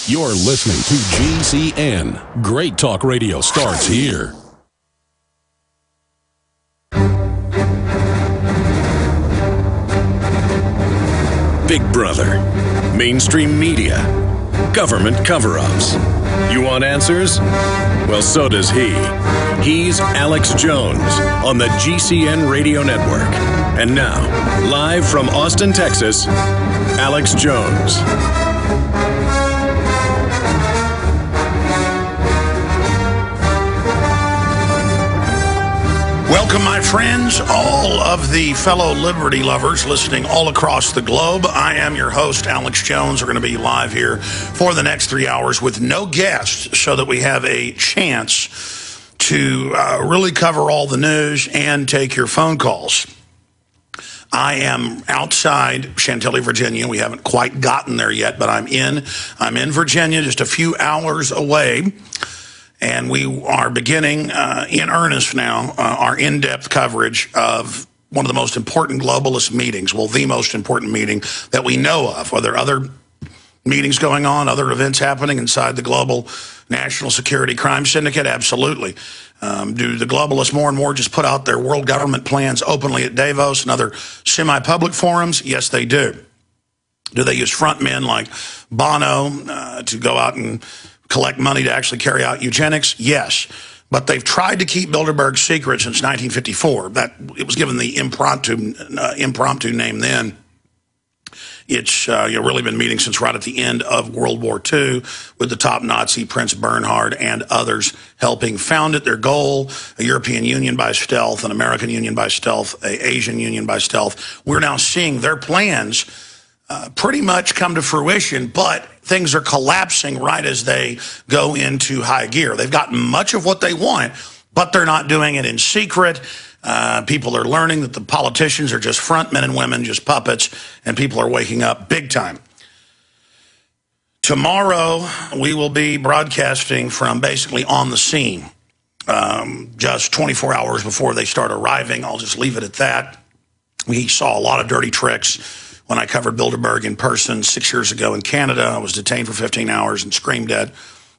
You're listening to GCN. Great Talk Radio starts here. Big Brother, mainstream media, government cover-ups. You want answers? Well, so does he. He's Alex Jones on the GCN Radio Network. And now, live from Austin, Texas, Alex Jones. Welcome, my friends, all of the fellow liberty lovers listening all across the globe. I am your host, Alex Jones. We're going to be live here for the next 3 hours with no guests so that we have a chance to really cover all the news and take your phone calls. I am outside Chantilly, Virginia. We haven't quite gotten there yet, but I'm in Virginia, just a few hours away. And we are beginning in earnest now our in-depth coverage of one of the most important globalist meetings, well, the most important meeting that we know of. Are there other meetings going on, other events happening inside the global national security crime syndicate? Absolutely. Do the globalists more and more just put out their world government plans openly at Davos and other semi-public forums? Yes, they do. Do they use front men like Bono to go out and collect money to actually carry out eugenics? Yes. But they've tried to keep Bilderberg secret since 1954. That it was given the impromptu name then. It's really been meeting since right at the end of World War II with the top Nazi Prince Bernhard and others helping found it. Their goal, a European Union by stealth, an American Union by stealth, an Asian Union by stealth. We're now seeing their plans pretty much come to fruition, but things are collapsing right as they go into high gear. They've gotten much of what they want, but they're not doing it in secret. People are learning that the politicians are just front men and women, just puppets, and people are waking up big time. Tomorrow, we will be broadcasting from basically on the scene, just 24 hours before they start arriving. I'll just leave it at that. We saw a lot of dirty tricks when I covered Bilderberg in person 6 years ago in Canada. I was detained for 15 hours and screamed at.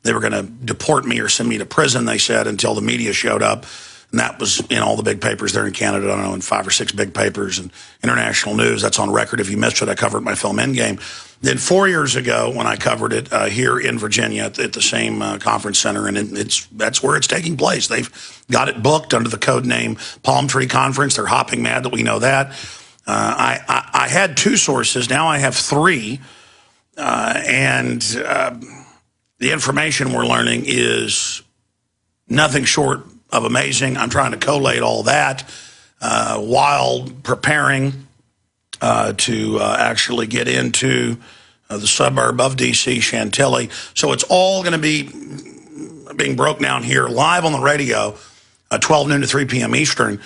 They were going to deport me or send me to prison, they said, until the media showed up. And that was in all the big papers there in Canada, I don't know, in 5 or 6 big papers and international news. That's on record. If you missed it, I covered my film Endgame. Then 4 years ago, when I covered it here in Virginia at the same conference center, and that's where it's taking place. They've got it booked under the code name Palm Tree Conference. They're hopping mad that we know that. I had 2 sources. Now I have 3. And the information we're learning is nothing short of amazing. I'm trying to collate all that while preparing to actually get into the suburb of D.C., Chantilly. So it's all going to be being broke down here live on the radio, 12 noon to 3 p.m. Eastern.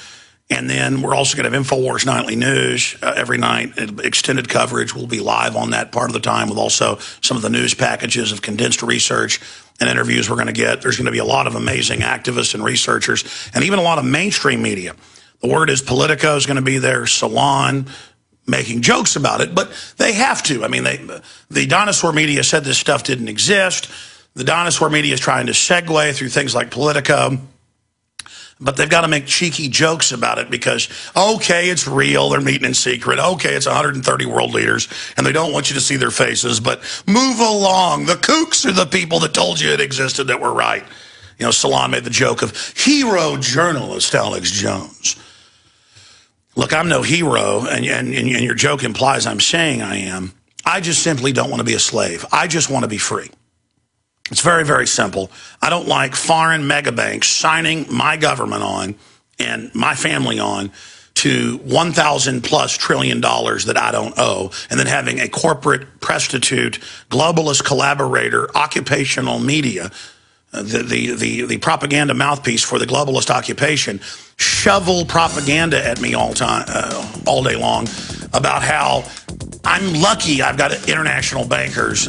And then we're also going to have InfoWars Nightly News every night. Extended coverage will be live on that part of the time with also some of the news packages of condensed research and interviews we're going to get. There's going to be a lot of amazing activists and researchers and even a lot of mainstream media. The word is Politico is going to be there, Salon, making jokes about it, but they have to. I mean, the dinosaur media said this stuff didn't exist. The dinosaur media is trying to segue through things like Politico. But they've got to make cheeky jokes about it because, okay, it's real. They're meeting in secret. Okay, it's 130 world leaders, and they don't want you to see their faces. But move along. The kooks are the people that told you it existed that were right. You know, Salon made the joke of hero journalist Alex Jones. Look, I'm no hero, and your joke implies I'm saying I am. I just simply don't want to be a slave. I just want to be free. It's very, very simple. I don't like foreign mega banks signing my government on and my family on to $1,000+ trillion that I don't owe, and then having a corporate prostitute, globalist collaborator, occupational media, the propaganda mouthpiece for the globalist occupation, shovel propaganda at me all day long about how I'm lucky I've got international bankers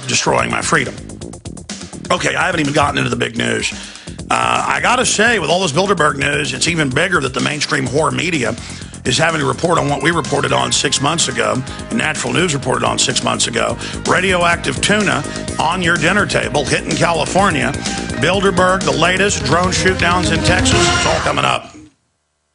destroying my freedom. Okay, I haven't even gotten into the big news. I got to say, with all this Bilderberg news, it's even bigger that the mainstream whore media is having to report on what we reported on 6 months ago, and Natural News reported on 6 months ago. Radioactive tuna on your dinner table, hitting California. Bilderberg, the latest, drone shoot-downs in Texas. It's all coming up.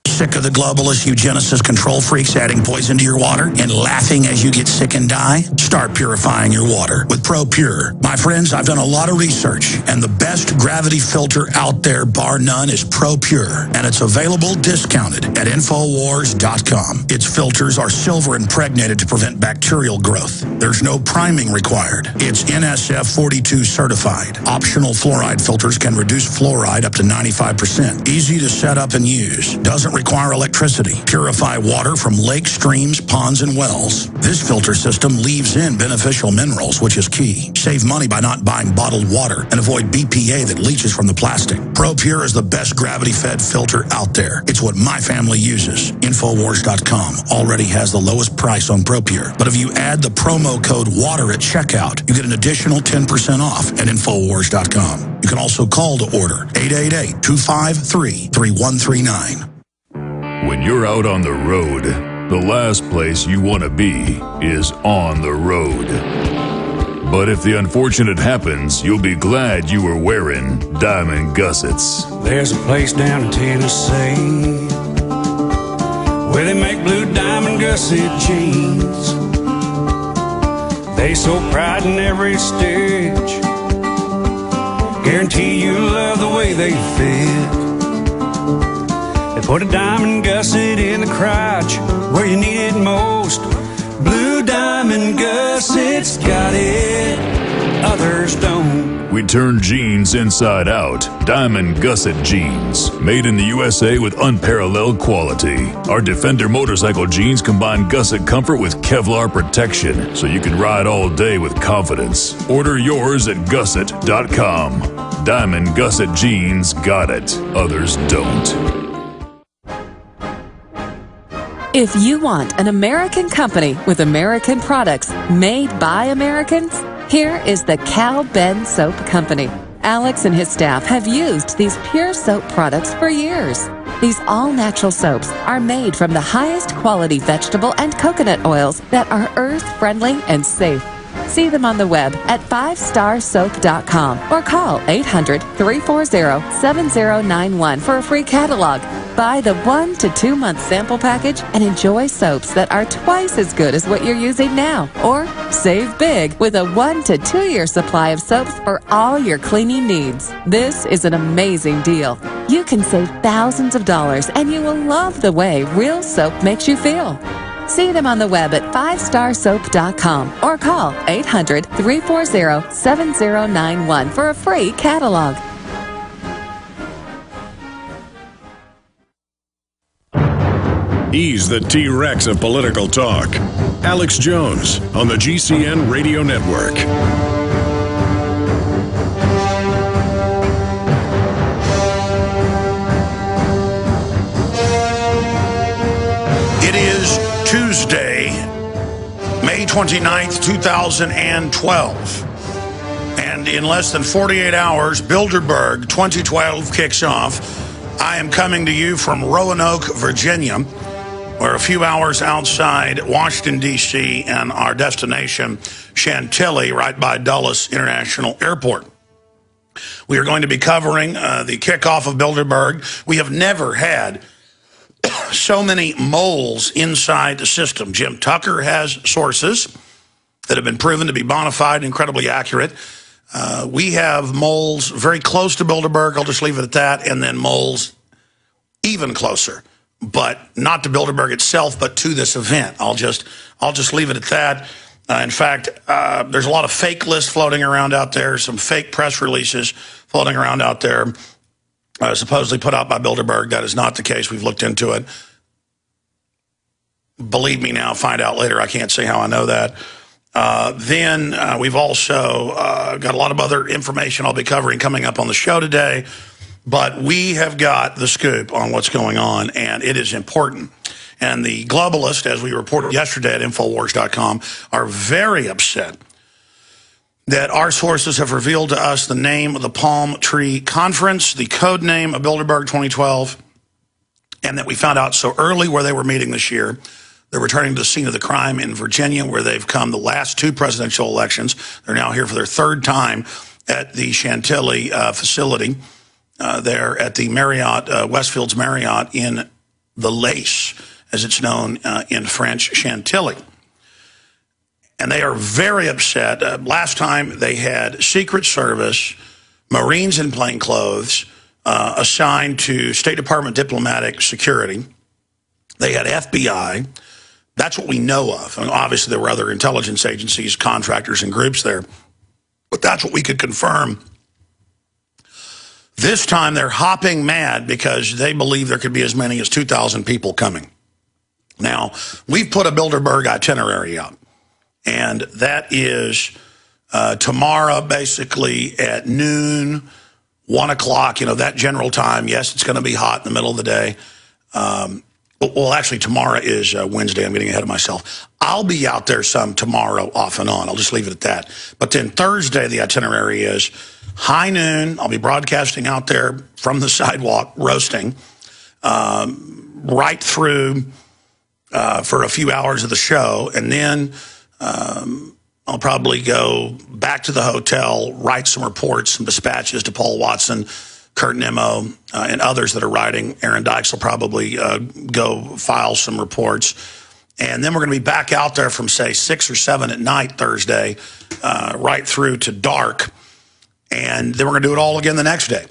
Sick of the globalist eugenicist control freaks adding poison to your water and laughing as you get sick and die? Start purifying your water with ProPure. My friends, I've done a lot of research, and the best gravity filter out there, bar none, is ProPure, and it's available discounted at Infowars.com. Its filters are silver impregnated to prevent bacterial growth. There's no priming required. It's NSF 42 certified. Optional fluoride filters can reduce fluoride up to 95%. Easy to set up and use. Doesn't require electricity. Purify water from lakes, streams, ponds, and wells. This filter system leaves in beneficial minerals, which is key. Save money by not buying bottled water and avoid BPA that leaches from the plastic. ProPure is the best gravity-fed filter out there. It's what my family uses. Infowars.com already has the lowest price on ProPure. But if you add the promo code WATER at checkout, you get an additional 10% off at Infowars.com. You can also call to order 888-253-3139. When you're out on the road, the last place you want to be is on the road. But if the unfortunate happens, you'll be glad you were wearing diamond gussets. There's a place down in Tennessee where they make blue diamond gusset jeans. They so pride in every stitch, guarantee you'll love the way they fit. They put a diamond gusset in the crotch where you need it most. Blue diamond gussets got it, others don't. We turn jeans inside out. Diamond gusset jeans, made in the USA with unparalleled quality. Our Defender motorcycle jeans combine gusset comfort with Kevlar protection, so you can ride all day with confidence. Order yours at gusset.com. Diamond gusset jeans got it, others don't. If you want an American company with American products made by Americans, here is the Cal Ben Soap Company. Alex and his staff have used these pure soap products for years. These all-natural soaps are made from the highest quality vegetable and coconut oils that are earth-friendly and safe. See them on the web at 5starsoap.com or call 800-340-7091 for a free catalog. Buy the 1 to 2 month sample package and enjoy soaps that are twice as good as what you're using now. Or save big with a 1 to 2 year supply of soaps for all your cleaning needs. This is an amazing deal. You can save thousands of dollars and you will love the way real soap makes you feel. See them on the web at 5starsoap.com or call 800-340-7091 for a free catalog. He's the T-Rex of political talk. Alex Jones on the GCN Radio Network. It is Tuesday, May 29th, 2012. And in less than 48 hours, Bilderberg 2012 kicks off. I am coming to you from Roanoke, Virginia. We're a few hours outside Washington, D.C., and our destination, Chantilly, right by Dulles International Airport. We are going to be covering the kickoff of Bilderberg. We have never had so many moles inside the system. Jim Tucker has sources that have been proven to be bona fide, incredibly accurate. We have moles very close to Bilderberg. I'll just leave it at that. And then moles even closer, but not to Bilderberg itself, but to this event. I'll just leave it at that. In fact, there's a lot of fake lists floating around out there, some fake press releases floating around out there, supposedly put out by Bilderberg. That is not the case. We've looked into it. Believe me now, find out later. I can't say how I know that. Then we've also got a lot of other information I'll be covering coming up on the show today. But we have got the scoop on what's going on, and it is important. And the globalists, as we reported yesterday at Infowars.com, are very upset that our sources have revealed to us the name of the Palm Tree Conference, the code name of Bilderberg 2012, and that we found out so early where they were meeting this year. They're returning to the scene of the crime in Virginia, where they've come the last 2 presidential elections. They're now here for their 3rd time at the Chantilly facility there at the Marriott, Westfields Marriott in the Lace, as it's known in French, Chantilly. And they are very upset. Last time they had Secret Service, Marines in plain clothes, assigned to State Department diplomatic security. They had FBI. That's what we know of. And obviously, there were other intelligence agencies, contractors, and groups there. But that's what we could confirm. This time, they're hopping mad because they believe there could be as many as 2,000 people coming. Now, we've put a Bilderberg itinerary up. And that is tomorrow, basically, at noon, 1 o'clock, that general time. Yes, it's going to be hot in the middle of the day. Well, actually, tomorrow is Wednesday. I'm getting ahead of myself. I'll be out there some tomorrow off and on. I'll just leave it at that. But then Thursday, the itinerary is high noon. I'll be broadcasting out there from the sidewalk, roasting, right through for a few hours of the show. And then I'll probably go back to the hotel, write some reports, some dispatches to Paul Watson, Kurt Nimmo, and others that are writing. Aaron Dykes will probably go file some reports. And then we're going to be back out there from, say, 6 or 7 at night Thursday, right through to dark. And then we're going to do it all again the next day.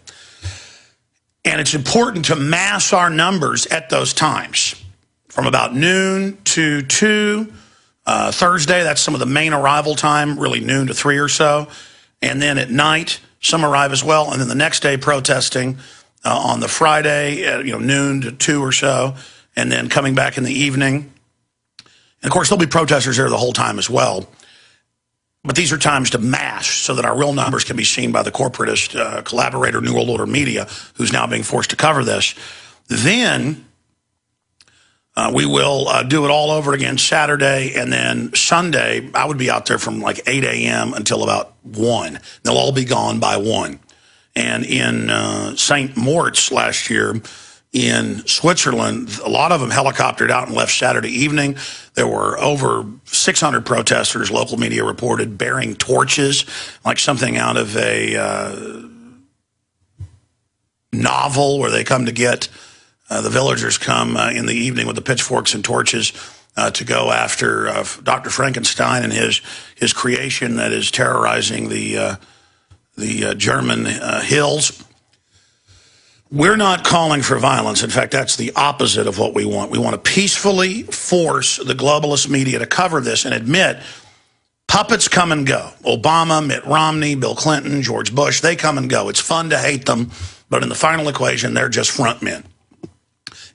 And it's important to mass our numbers at those times. From about noon to 2, Thursday, that's some of the main arrival time, really noon to 3 or so. And then at night, some arrive as well, and then the next day protesting on the Friday at noon to 2 or so, and then coming back in the evening. And of course, there'll be protesters there the whole time as well. But these are times to mass so that our real numbers can be seen by the corporatist collaborator, New World Order Media, who's now being forced to cover this. Then we will do it all over again Saturday, and then Sunday, I would be out there from like 8 a.m. until about 1. They'll all be gone by 1. And in St. Moritz last year in Switzerland, a lot of them helicoptered out and left Saturday evening. There were over 600 protesters, local media reported, bearing torches, like something out of a novel where they come to get... the villagers come in the evening with the pitchforks and torches to go after Dr. Frankenstein and his creation that is terrorizing the German hills. We're not calling for violence. In fact, that's the opposite of what we want. We want to peacefully force the globalist media to cover this and admit puppets come and go. Obama, Mitt Romney, Bill Clinton, George Bush, they come and go. It's fun to hate them, but in the final equation, they're just front men.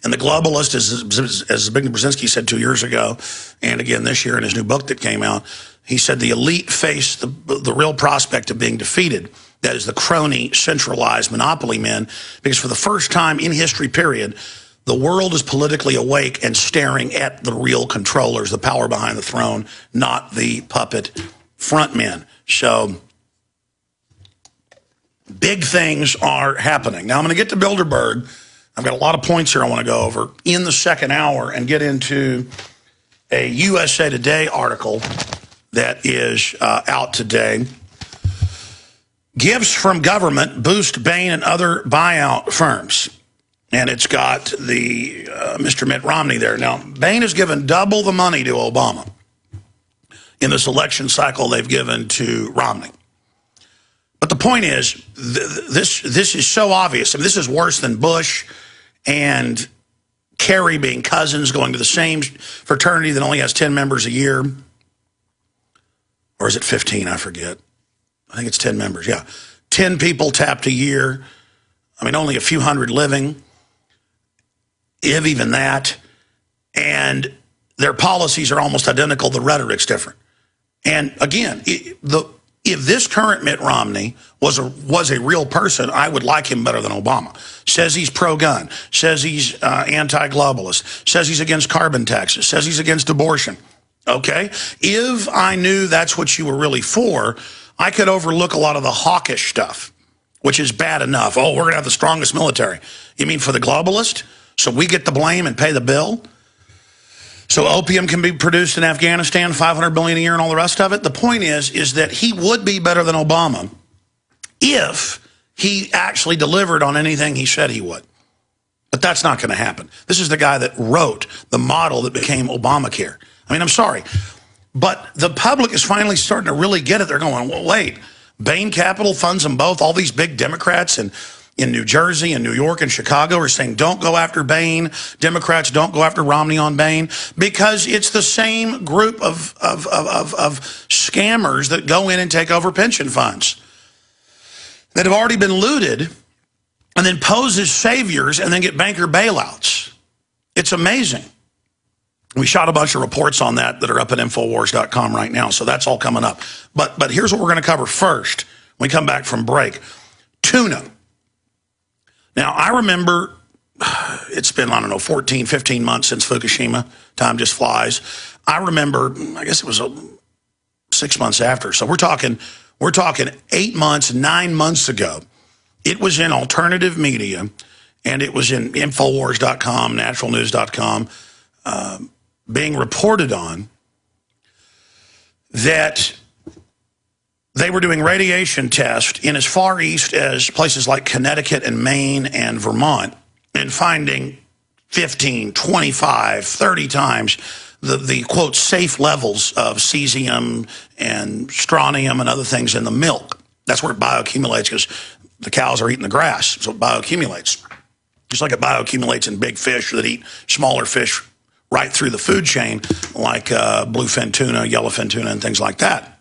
And the globalist, as Zbigniew Brzezinski said 2 years ago, and again this year in his new book that came out, he said the elite face the real prospect of being defeated. That is the crony, centralized monopoly men, because for the first time in history, period, the world is politically awake and staring at the real controllers, the power behind the throne, not the puppet front men. So big things are happening. Now I'm going to get to Bilderberg. I've got a lot of points here I want to go over in the second hour and get into a USA Today article that is out today. Gifts from government boost Bain and other buyout firms. And it's got the Mr. Mitt Romney there. Now, Bain has given double the money to Obama in this election cycle they've given to Romney. But the point is, this is so obvious. I mean, this is worse than Bush and Kerry being cousins, going to the same fraternity that only has 10 members a year. Or is it 15? I forget. I think it's 10 members, yeah. 10 people tapped a year. I mean, only a few hundred living, if even that. And their policies are almost identical. The rhetoric's different. And again, if this current Mitt Romney was a real person, I would like him better than Obama. Says he's pro-gun, says he's anti-globalist, says he's against carbon taxes, says he's against abortion. Okay? If I knew that's what you were really for, I could overlook a lot of the hawkish stuff, which is bad enough. Oh, we're going to have the strongest military. You mean for the globalist? so we get the blame and pay the bill. So opium can be produced in Afghanistan, $500 billion a year and all the rest of it. The point is that he would be better than Obama if he actually delivered on anything he said he would. But that's not going to happen. This is the guy that wrote the model that became Obamacare. I mean, I'm sorry. But the public is finally starting to really get it. They're going, well, wait, Bain Capital funds them both. All these big Democrats in New Jersey and New York and Chicago are saying, don't go after Bain. Democrats, don't go after Romney on Bain, because it's the same group of scammers that go in and take over pension funds that have already been looted and then pose as saviors and then get banker bailouts. It's amazing. We shot a bunch of reports on that are up at Infowars.com right now, so that's all coming up. But here's what we're going to cover first when we come back from break. Tuna. Now, I remember it's been, 14, 15 months since Fukushima. Time just flies. I remember, I guess it was 6 months after. So we're talking 8 months, 9 months ago. It was in alternative media, and it was in Infowars.com, naturalnews.com, being reported on that they were doing radiation tests in as far east as places like Connecticut and Maine and Vermont, and finding 15, 25, 30 times the quote, safe levels of cesium and strontium and other things in the milk. That's where it bioaccumulates, because the cows are eating the grass, so it bioaccumulates. Just like it bioaccumulates in big fish that eat smaller fish right through the food chain, like bluefin tuna, yellowfin tuna, and things like that.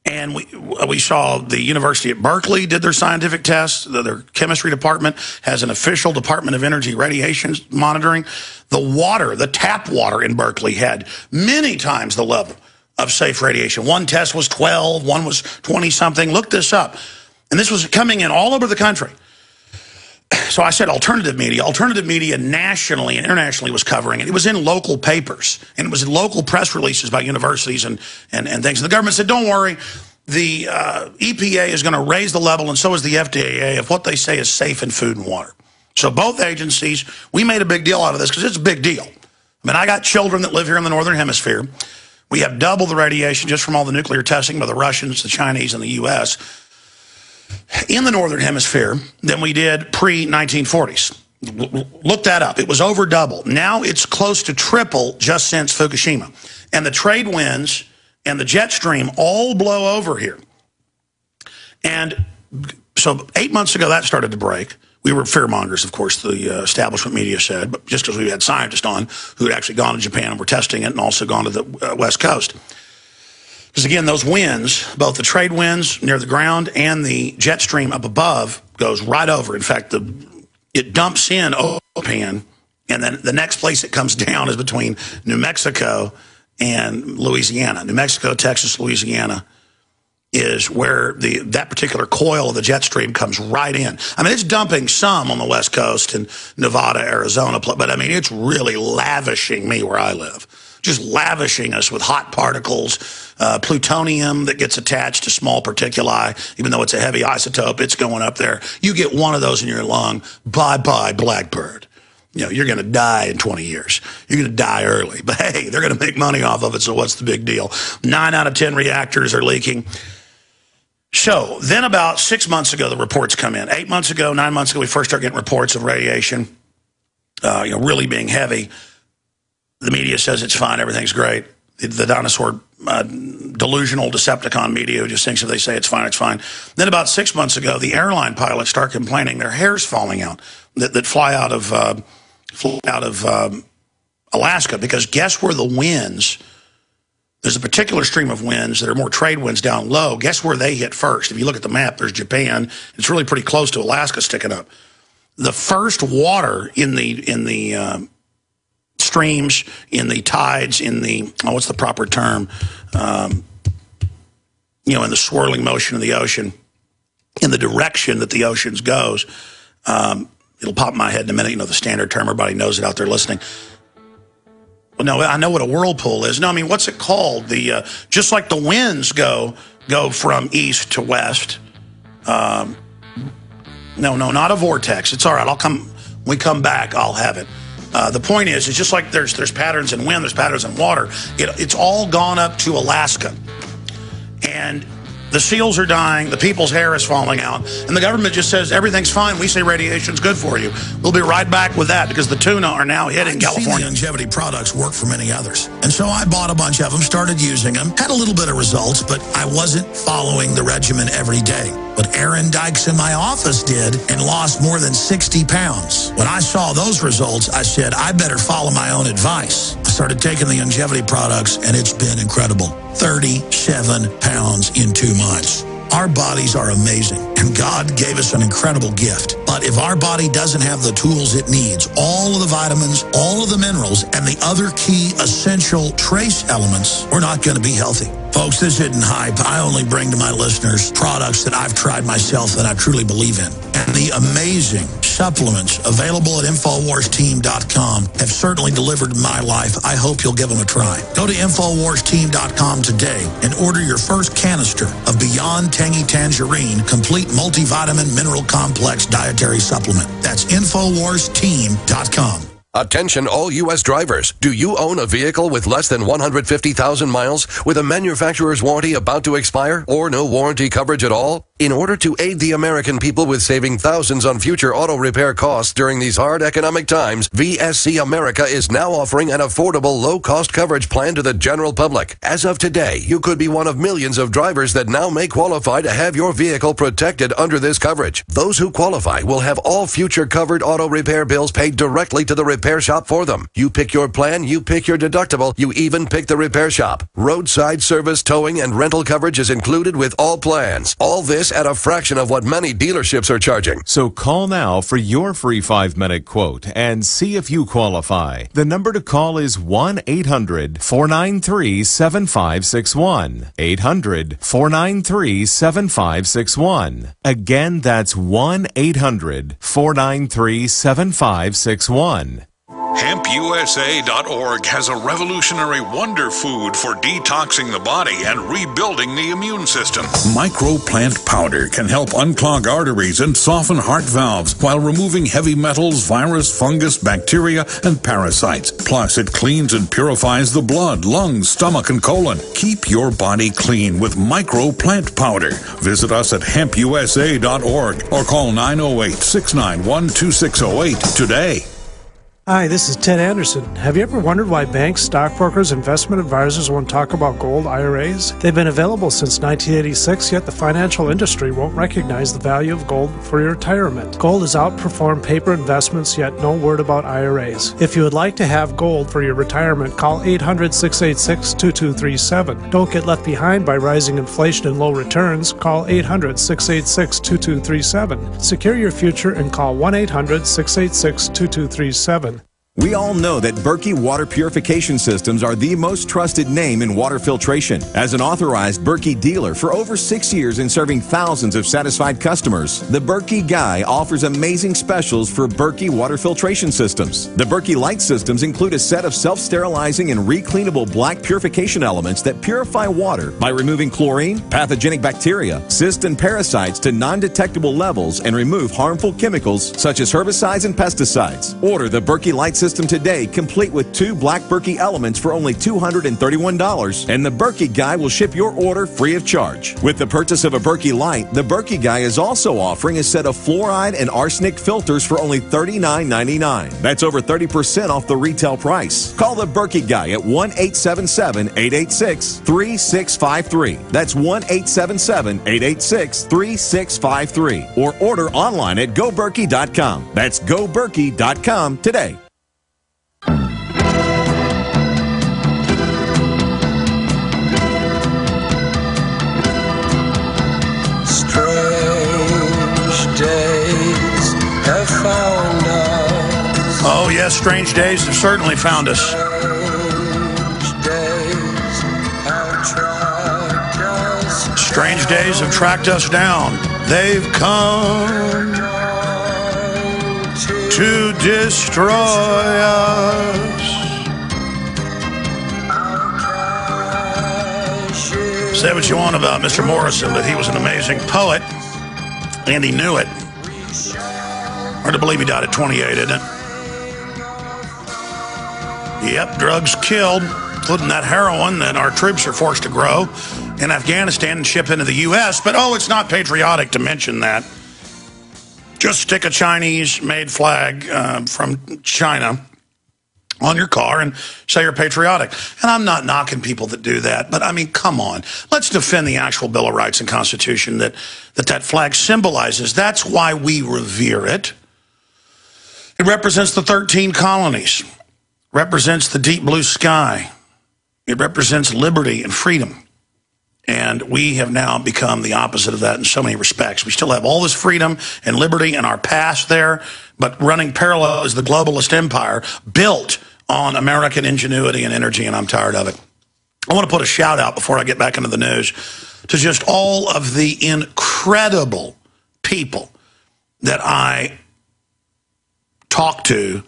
And we saw the University at Berkeley did their scientific tests. Their chemistry department has an official Department of Energy radiation monitoring. The water, the tap water in Berkeley had many times the level of safe radiation. One test was 12, one was 20-something. Look this up. And this was coming in all over the country. So I said alternative media. Alternative media nationally and internationally was covering it. It was in local papers, and it was in local press releases by universities and things. And the government said, don't worry, the EPA is going to raise the level, and so is the FDA, of what they say is safe in food and water. So both agencies, we made a big deal out of this because it's a big deal. I mean, I got children that live here in the Northern Hemisphere. We have double the radiation just from all the nuclear testing by the Russians, the Chinese, and the U.S. in the Northern Hemisphere than we did pre-1940s. Look that up. It was over double. Now it's close to triple just since Fukushima. And the trade winds and the jet stream all blow over here. And so 8 months ago, that started to break. We were fearmongers, of course, the establishment media said, but just because we had scientists on who had actually gone to Japan and were testing it, and also gone to the West Coast. Because again, those winds, both the trade winds near the ground and the jet stream up above, goes right over. In fact, it dumps in Japan, and then the next place it comes down is between New Mexico and Louisiana. New Mexico, Texas, Louisiana is where that particular coil of the jet stream comes right in. I mean, it's dumping some on the West Coast and Nevada, Arizona, but I mean, it's really lavishing me where I live. Just lavishing us with hot particles, plutonium that gets attached to small particuli. Even though it's a heavy isotope, it's going up there. You get one of those in your lung, bye-bye, Blackbird. You know, you're going to die in 20 years. You're going to die early. But hey, they're going to make money off of it, so what's the big deal? 9 out of 10 reactors are leaking. So then about 6 months ago, the reports come in. 8 months ago, 9 months ago, we first start getting reports of radiation, really being heavy. The media says it's fine, everything's great. The dinosaur, delusional Decepticon media who just thinks if they say it's fine, it's fine. Then about 6 months ago, the airline pilots start complaining their hair's falling out that fly out of Alaska, because guess where the winds, there's a particular stream of winds that are more trade winds down low. Guess where they hit first? If you look at the map, there's Japan. It's really pretty close to Alaska sticking up. The first water in the streams, in the tides, in the, what's the proper term? In the swirling motion of the ocean, in the direction that the oceans goes. It'll pop in my head in a minute. The standard term, everybody knows it out there listening. Well, no, I know what a whirlpool is. No, I mean, what's it called? Just like the winds go from east to west. No, not a vortex. It's all right. we come back, I'll have it. The point is, it's just like there's patterns in wind, there's patterns in water. It's all gone up to Alaska. And the seals are dying, the people's hair is falling out, and the government just says everything's fine. We say radiation's good for you. We'll be right back with that because the tuna are now hitting California. Longevity products work for many others. And so I bought a bunch of them, started using them, had a little bit of results, but I wasn't following the regimen every day. But Aaron Dykes in my office did and lost more than 60 pounds. When I saw those results, I said, I better follow my own advice. I started taking the longevity products, and it's been incredible. 37 pounds in 2 months. Our bodies are amazing, and God gave us an incredible gift. But if our body doesn't have the tools it needs, all of the vitamins, all of the minerals, and the other key essential trace elements, we're not going to be healthy. Folks, this isn't hype. I only bring to my listeners products that I've tried myself that I truly believe in. And the amazing supplements available at InfoWarsTeam.com have certainly delivered in my life. I hope you'll give them a try. Go to InfoWarsTeam.com today and order your first canister of Beyond Tangy Tangerine Complete Multivitamin Mineral Complex Dietary Supplement. That's InfoWarsTeam.com. Attention all U.S. drivers. Do you own a vehicle with less than 150,000 miles with a manufacturer's warranty about to expire or no warranty coverage at all? In order to aid the American people with saving thousands on future auto repair costs during these hard economic times, VSC America is now offering an affordable low-cost coverage plan to the general public. As of today, you could be one of millions of drivers that now may qualify to have your vehicle protected under this coverage. Those who qualify will have all future covered auto repair bills paid directly to the repair shop for them. You pick your plan, you pick your deductible, you even pick the repair shop. Roadside service, towing, and rental coverage is included with all plans. All this at a fraction of what many dealerships are charging. So call now for your free 5-minute quote and see if you qualify. The number to call is 1-800-493-7561. 800-493-7561. Again, that's 1-800-493-7561. HempUSA.org has a revolutionary wonder food for detoxing the body and rebuilding the immune system. Microplant powder can help unclog arteries and soften heart valves while removing heavy metals, virus, fungus, bacteria, and parasites. Plus, it cleans and purifies the blood, lungs, stomach, and colon. Keep your body clean with Microplant powder. Visit us at HempUSA.org or call 908-691-2608 today. Hi, this is Ted Anderson. Have you ever wondered why banks, stockbrokers, investment advisors won't talk about gold IRAs? They've been available since 1986, yet the financial industry won't recognize the value of gold for your retirement. Gold has outperformed paper investments, yet no word about IRAs. If you would like to have gold for your retirement, call 800-686-2237. Don't get left behind by rising inflation and low returns. Call 800-686-2237. Secure your future and call 1-800-686-2237. We all know that Berkey Water Purification Systems are the most trusted name in water filtration. As an authorized Berkey dealer for over 6 years and serving thousands of satisfied customers, the Berkey Guy offers amazing specials for Berkey Water Filtration Systems. The Berkey Light Systems include a set of self-sterilizing and recleanable black purification elements that purify water by removing chlorine, pathogenic bacteria, cysts, and parasites to non-detectable levels and remove harmful chemicals such as herbicides and pesticides. Order the Berkey Light System today, complete with 2 black Berkey elements for only $231, and the Berkey Guy will ship your order free of charge. With the purchase of a Berkey Light, the Berkey Guy is also offering a set of fluoride and arsenic filters for only $39.99. That's over 30% off the retail price. Call the Berkey Guy at 1-877-886-3653. That's 1-877-886-3653. Or order online at GoBerkey.com. That's GoBerkey.com today. Oh, yes, strange days have certainly found us. Strange days have tracked us down. They've come to destroy us. Say what you want about Mr. Morrison, but he was an amazing poet, and he knew it. Hard to believe he died at 28, isn't it? Yep, drugs killed, including that heroin that our troops are forced to grow in Afghanistan and ship into the U.S. But, it's not patriotic to mention that. Just stick a Chinese-made flag from China on your car and say you're patriotic. And I'm not knocking people that do that, but, come on. Let's defend the actual Bill of Rights and Constitution that flag symbolizes. That's why we revere it. It represents the 13 colonies. Represents the deep blue sky. It represents liberty and freedom. And we have now become the opposite of that in so many respects. We still have all this freedom and liberty in our past there, but running parallel is the globalist empire built on American ingenuity and energy, and I'm tired of it. I want to put a shout out before I get back into the news to just all of the incredible people that I talk to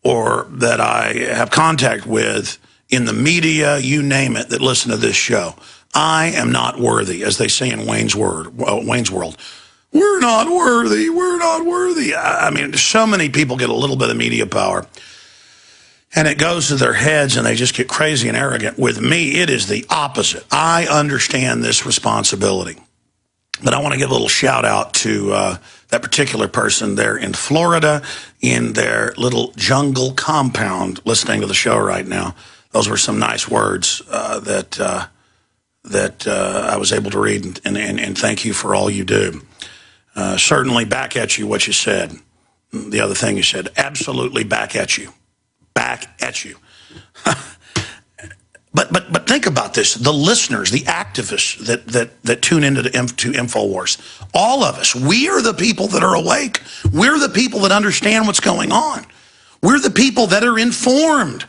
or that I have contact with in the media, you name it, that listen to this show. I am not worthy, as they say in Wayne's World. We're not worthy. We're not worthy. So many people get a little bit of media power, and it goes to their heads, and they just get crazy and arrogant. With me, it is the opposite. I understand this responsibility. But I want to give a little shout out to that particular person there in Florida in their little jungle compound listening to the show right now. Those were some nice words that I was able to read, and thank you for all you do. Certainly back at you what you said. The other thing you said, absolutely back at you. Back at you. But think about this. The listeners, the activists that tune into to InfoWars, all of us, we are the people that are awake. We're the people that understand what's going on. We're the people that are informed.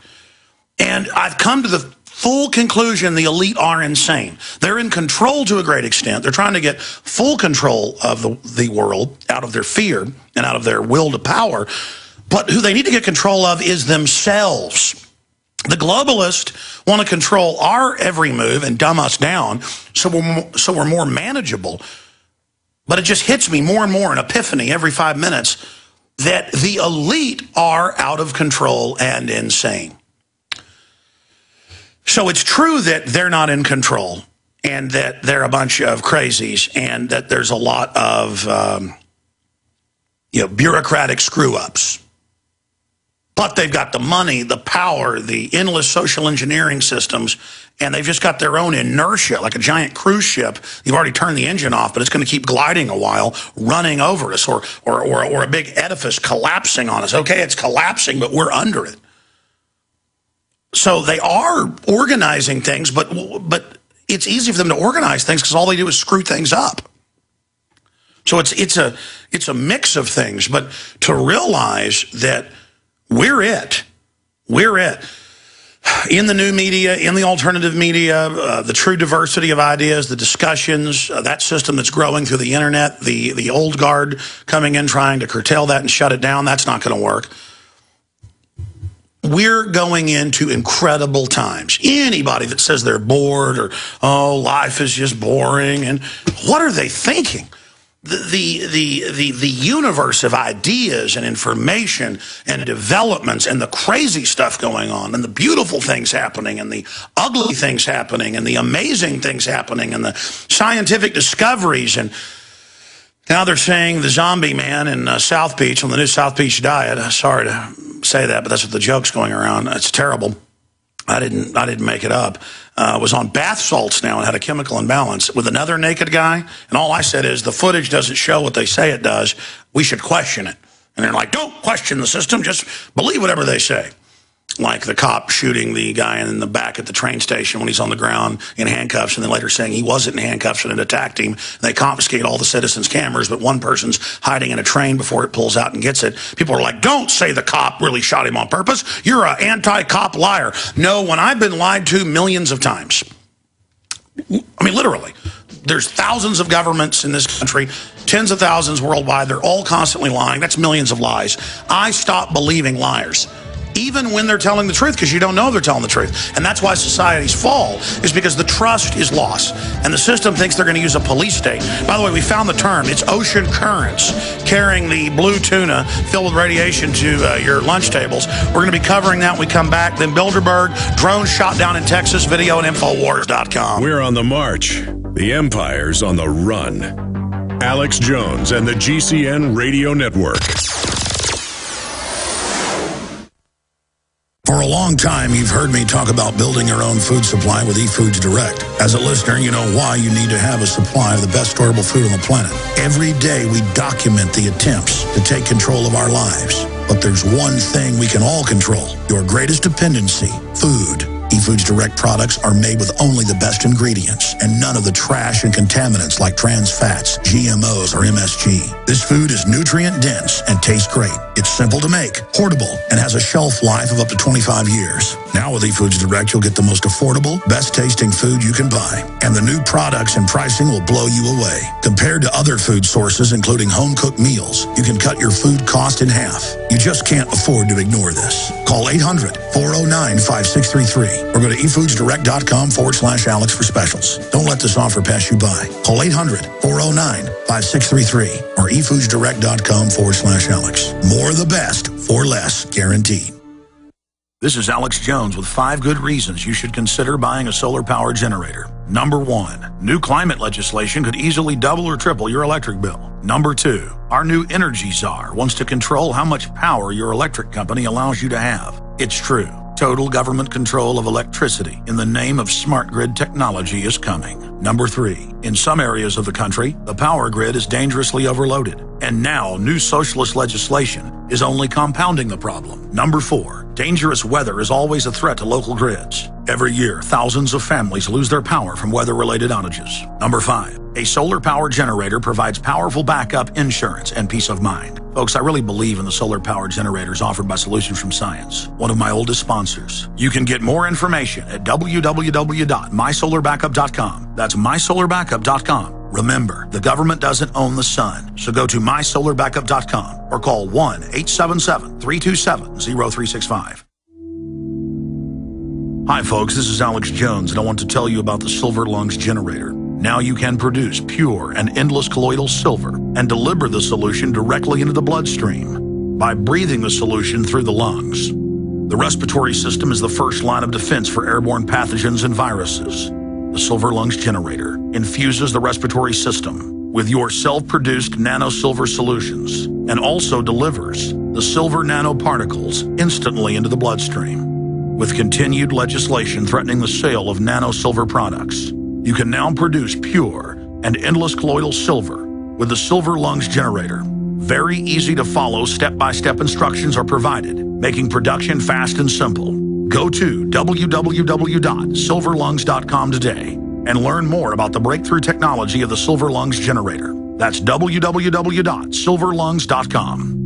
And I've come to the full conclusion the elite are insane. They're in control to a great extent. They're trying to get full control of the world out of their fear and out of their will to power. But who they need to get control of is themselves. The globalists want to control our every move and dumb us down so we're more manageable. But it just hits me more and more, an epiphany every 5 minutes, that the elite are out of control and insane. So it's true that they're not in control and that they're a bunch of crazies and that there's a lot of bureaucratic screw-ups. But they've got the money, the power, the endless social engineering systems, and they've just got their own inertia, like a giant cruise ship. You've already turned the engine off, but it's going to keep gliding a while, running over us, or a big edifice collapsing on us. Okay, it's collapsing, but we're under it. So they are organizing things, but it's easy for them to organize things because all they do is screw things up. So it's a mix of things, but to realize that we're it. In the new media, in the alternative media, the true diversity of ideas, the discussions, that system that's growing through the internet, the old guard coming in trying to curtail that and shut it down, that's not going to work. We're going into incredible times. Anybody that says they're bored or, life is just boring, and what are they thinking? The universe of ideas and information and developments and the crazy stuff going on and the beautiful things happening and the ugly things happening and the amazing things happening and the scientific discoveries. And now they're saying the zombie man in South Beach on the new South Beach diet. Sorry to say that, but that's what the joke's going around. It's terrible. I didn't make it up. Was on bath salts now and had a chemical imbalance with another naked guy. And all I said is the footage doesn't show what they say it does. We should question it. And they're like, don't question the system. Just believe whatever they say. Like the cop shooting the guy in the back at the train station when he's on the ground in handcuffs, and then later saying he wasn't in handcuffs and it attacked him. They confiscate all the citizens' cameras, but one person's hiding in a train before it pulls out and gets it. People are like, don't say the cop really shot him on purpose. You're an anti-cop liar. No, when I've been lied to millions of times, I mean, literally, there's thousands of governments in this country, tens of thousands worldwide. They're all constantly lying. That's millions of lies. I stopped believing liars. even when they're telling the truth, because you don't know they're telling the truth. And that's why societies fall, is because the trust is lost. And the system thinks they're going to use a police state. By the way, we found the term. It's ocean currents carrying the blue tuna filled with radiation to your lunch tables. We're going to be covering that when we come back. Then Bilderberg, drone shot down in Texas, video at Infowars.com. We're on the march. The empire's on the run. Alex Jones and the GCN Radio Network. For a long time, you've heard me talk about building your own food supply with eFoods Direct. As a listener, you know why you need to have a supply of the best storable food on the planet. Every day, we document the attempts to take control of our lives. But there's one thing we can all control, your greatest dependency, food. eFoods Direct products are made with only the best ingredients and none of the trash and contaminants like trans fats, GMOs, or MSG. This food is nutrient dense and tastes great. It's simple to make, portable, and has a shelf life of up to 25 years. Now with eFoods Direct, you'll get the most affordable, best tasting food you can buy. And the new products and pricing will blow you away. Compared to other food sources, including home-cooked meals, you can cut your food cost in half. You just can't afford to ignore this. Call 800-409-5633 or go to efoodsdirect.com/Alex for specials. Don't let this offer pass you by. Call 800-409-5633 or efoodsdirect.com/Alex. More of the best for less, guaranteed. This is Alex Jones with 5 good reasons you should consider buying a solar power generator. Number 1, new climate legislation could easily double or triple your electric bill. Number 2, our new energy czar wants to control how much power your electric company allows you to have. It's true. Total government control of electricity in the name of smart grid technology is coming. Number 3, in some areas of the country, the power grid is dangerously overloaded. And now, new socialist legislation is only compounding the problem. Number 4, dangerous weather is always a threat to local grids. Every year, thousands of families lose their power from weather-related outages. Number 5, a solar power generator provides powerful backup insurance and peace of mind. Folks, I really believe in the solar power generators offered by Solutions from Science, one of my oldest sponsors. You can get more information at www.mysolarbackup.com. That's mysolarbackup.com. Remember, the government doesn't own the sun, so go to mysolarbackup.com or call 1-877-327-0365. Hi folks, this is Alex Jones, and I want to tell you about the Silver Lungs generator. Now you can produce pure and endless colloidal silver and deliver the solution directly into the bloodstream by breathing the solution through the lungs. The respiratory system is the first line of defense for airborne pathogens and viruses. The Silver Lungs generator infuses the respiratory system with your self-produced nano-silver solutions and also delivers the silver nanoparticles instantly into the bloodstream. With continued legislation threatening the sale of nano-silver products, you can now produce pure and endless colloidal silver with the Silver Lungs generator. Very easy to follow, step-by-step instructions are provided, making production fast and simple. Go to www.silverlungs.com today and learn more about the breakthrough technology of the Silver Lungs generator. That's www.silverlungs.com.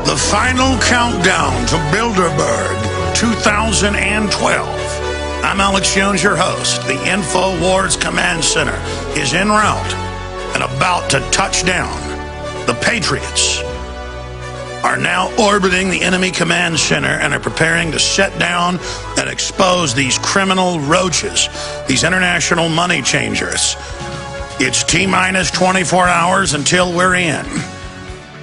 The final countdown to Bilderberg 2012. I'm Alex Jones, your host. The InfoWars Command Center is en route and about to touch down. The Patriots are now orbiting the enemy command center and are preparing to set down and expose these criminal roaches, these international money changers. It's T-minus 24 hours until we're in.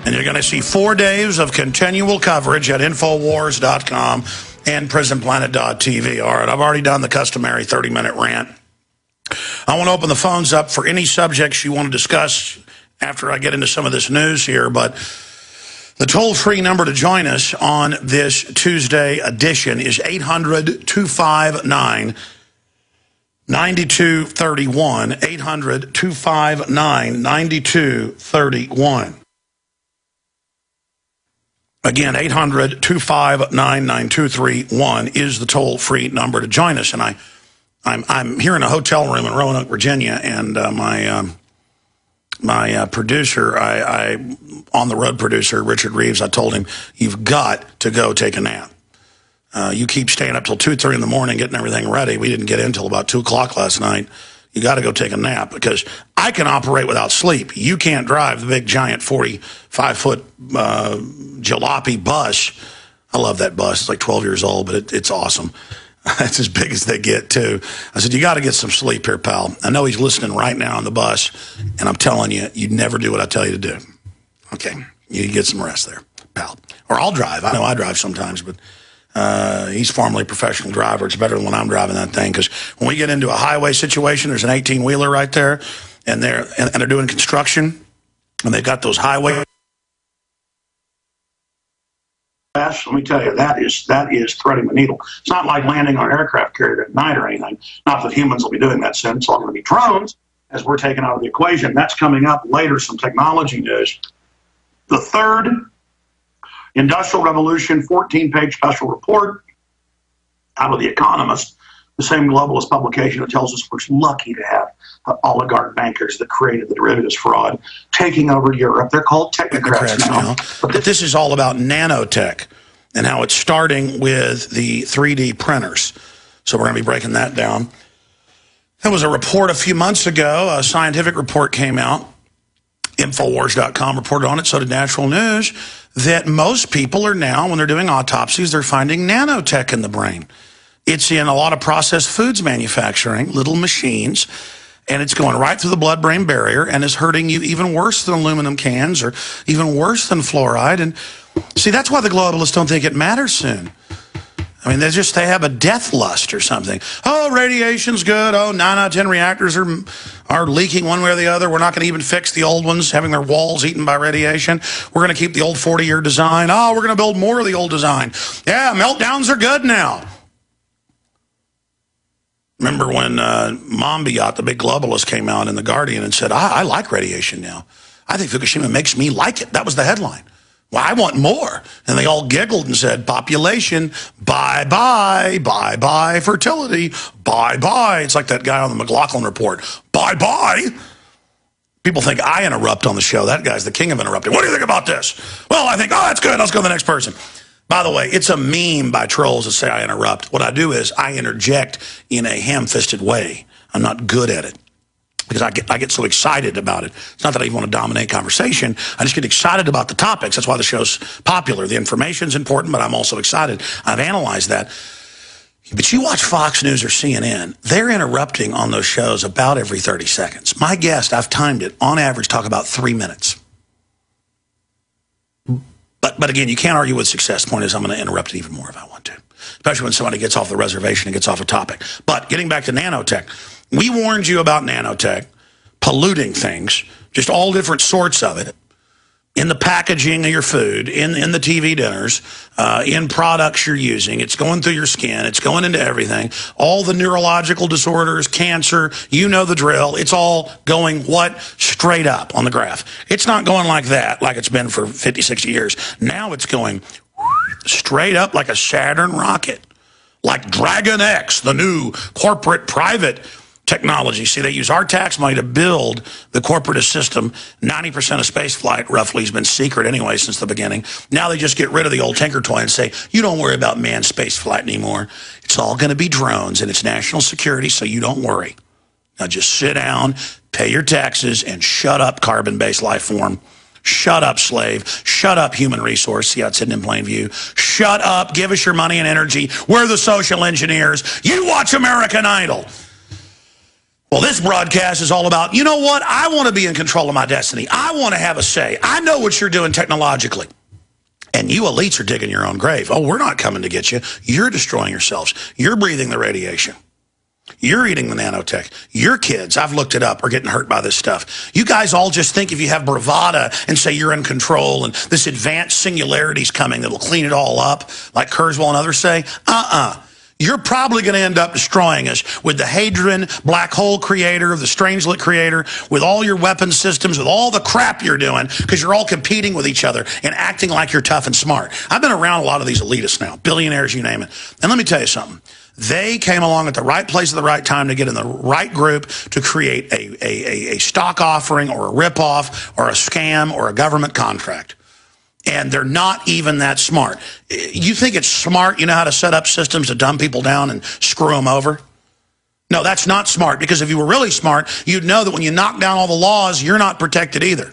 And you're going to see 4 days of continual coverage at Infowars.com and PrisonPlanet.tv. All right, I've already done the customary 30-minute rant. I want to open the phones up for any subjects you want to discuss after I get into some of this news here. But the toll-free number to join us on this Tuesday edition is 800-259-9231. 800-259-9231. Again, 800-259-9231 is the toll-free number to join us. And I'm here in a hotel room in Roanoke, Virginia, and my my producer, on the road producer, Richard Reeves, I told him, you've got to go take a nap. You keep staying up till 2, 3 in the morning getting everything ready. We didn't get in until about 2 o'clock last night. You got to go take a nap because I can operate without sleep. You can't drive the big, giant 45-foot jalopy bus. I love that bus. It's like 12 years old, but it's awesome. It's as big as they get, too. I said, you got to get some sleep here, pal. I know he's listening right now on the bus, and I'm telling you, you'd never do what I tell you to do. Okay, you get some rest there, pal. Or I'll drive. I know I drive sometimes, but he's formerly a professional driver. It's better than when I'm driving that thing, because when we get into a highway situation, there's an 18-wheeler right there, and they're doing construction, and they've got those highway. Let me tell you, that is threading the needle. It's not like landing on an aircraft carrier at night or anything. Not that humans will be doing that soon. It's all going to be drones as we're taken out of the equation. That's coming up later, some technology news. The third Industrial Revolution 14-page special report out of The Economist, the same globalist publication that tells us we're lucky to have the oligarch bankers that created the derivatives fraud taking over Europe. They're called technocrats now. But this is all about nanotech and how it's starting with the 3D printers. So we're going to be breaking that down. There was a report a few months ago, a scientific report came out. Infowars.com reported on it, so did Natural News, that most people are now, when they're doing autopsies, they're finding nanotech in the brain. It's in a lot of processed foods manufacturing, little machines, and it's going right through the blood-brain barrier and is hurting you even worse than aluminum cans or even worse than fluoride. And see, that's why the globalists don't think it matters soon. I mean, they have a death lust or something. Oh, radiation's good. Oh, 9 out of 10 reactors are leaking one way or the other. We're not going to even fix the old ones, having their walls eaten by radiation. We're going to keep the old 40-year design. Oh, we're going to build more of the old design. Yeah, meltdowns are good now. Remember when Monbiot, the big globalist, came out in The Guardian and said, I like radiation now. I think Fukushima makes me like it. That was the headline. Well, I want more. And they all giggled and said, population, bye-bye, bye-bye, fertility, bye-bye. It's like that guy on the McLaughlin Report, bye-bye. People think I interrupt on the show. That guy's the king of interrupting. What do you think about this? Well, I think, oh, that's good. Let's go to the next person. By the way, it's a meme by trolls that say I interrupt. What I do is I interject in a ham-fisted way. I'm not good at it because I get so excited about it. It's not that I even want to dominate conversation. I just get excited about the topics. That's why the show's popular. The information's important, but I'm also excited. I've analyzed that. But you watch Fox News or CNN, they're interrupting on those shows about every 30 seconds. My guest, I've timed it, on average, talk about 3 minutes. But again, you can't argue with success. The point is I'm going to interrupt it even more if I want to, especially when somebody gets off the reservation and gets off a topic. But getting back to nanotech, we warned you about nanotech polluting things, just all different sorts of it, in the packaging of your food, in the TV dinners, in products you're using. It's going through your skin. It's going into everything. All the neurological disorders, cancer, you know the drill. It's all going, what? Straight up on the graph. It's not going like that, like it's been for 50, 60 years. Now it's going straight up like a Saturn rocket, like Dragon X, the new corporate private technology. See, they use our tax money to build the corporatist system. 90% of space flight, roughly, has been secret anyway since the beginning. Now they just get rid of the old Tinker Toy and say, you don't worry about manned space flight anymore. It's all going to be drones, and it's national security, so you don't worry. Now just sit down, pay your taxes, and shut up, carbon-based life form. Shut up, slave. Shut up, human resource. See how it's hidden in plain view. Shut up. Give us your money and energy. We're the social engineers. You watch American Idol. Well, this broadcast is all about, you know what? I want to be in control of my destiny. I want to have a say. I know what you're doing technologically. And you elites are digging your own grave. Oh, we're not coming to get you. You're destroying yourselves. You're breathing the radiation. You're eating the nanotech. Your kids, I've looked it up, are getting hurt by this stuff. You guys all just think if you have bravado and say you're in control and this advanced singularity's coming that'll clean it all up, like Kurzweil and others say, You're probably going to end up destroying us with the Hadron black hole creator, the Strangelet creator, with all your weapon systems, with all the crap you're doing, because you're all competing with each other and acting like you're tough and smart. I've been around a lot of these elitists now, billionaires, you name it. And let me tell you something. They came along at the right place at the right time to get in the right group to create a stock offering or a ripoff or a scam or a government contract. And they're not even that smart. You think it's smart, you know how to set up systems to dumb people down and screw them over? No, that's not smart, because if you were really smart, you'd know that when you knock down all the laws, you're not protected either.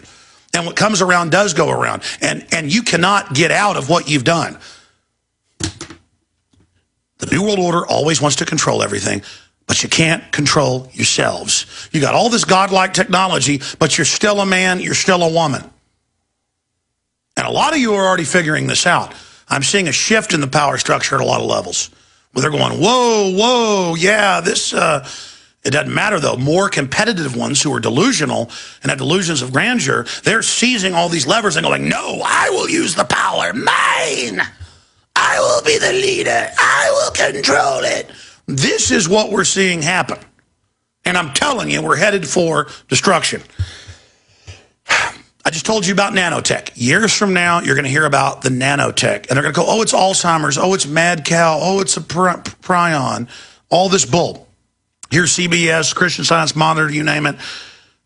And what comes around does go around. And you cannot get out of what you've done. The New World Order always wants to control everything, but you can't control yourselves. You got all this godlike technology, but you're still a man, you're still a woman. And a lot of you are already figuring this out. I'm seeing a shift in the power structure at a lot of levels, where they're going, whoa, whoa, yeah, this, it doesn't matter though. More competitive ones who are delusional and have delusions of grandeur, they're seizing all these levers and going, no, I will use the power, mine. I will be the leader. I will control it. This is what we're seeing happen. And I'm telling you, we're headed for destruction. I just told you about nanotech. Years from now, you're going to hear about the nanotech. And they're going to go, oh, it's Alzheimer's. Oh, it's mad cow. Oh, it's a prion. All this bull. Here's CBS, Christian Science Monitor, you name it.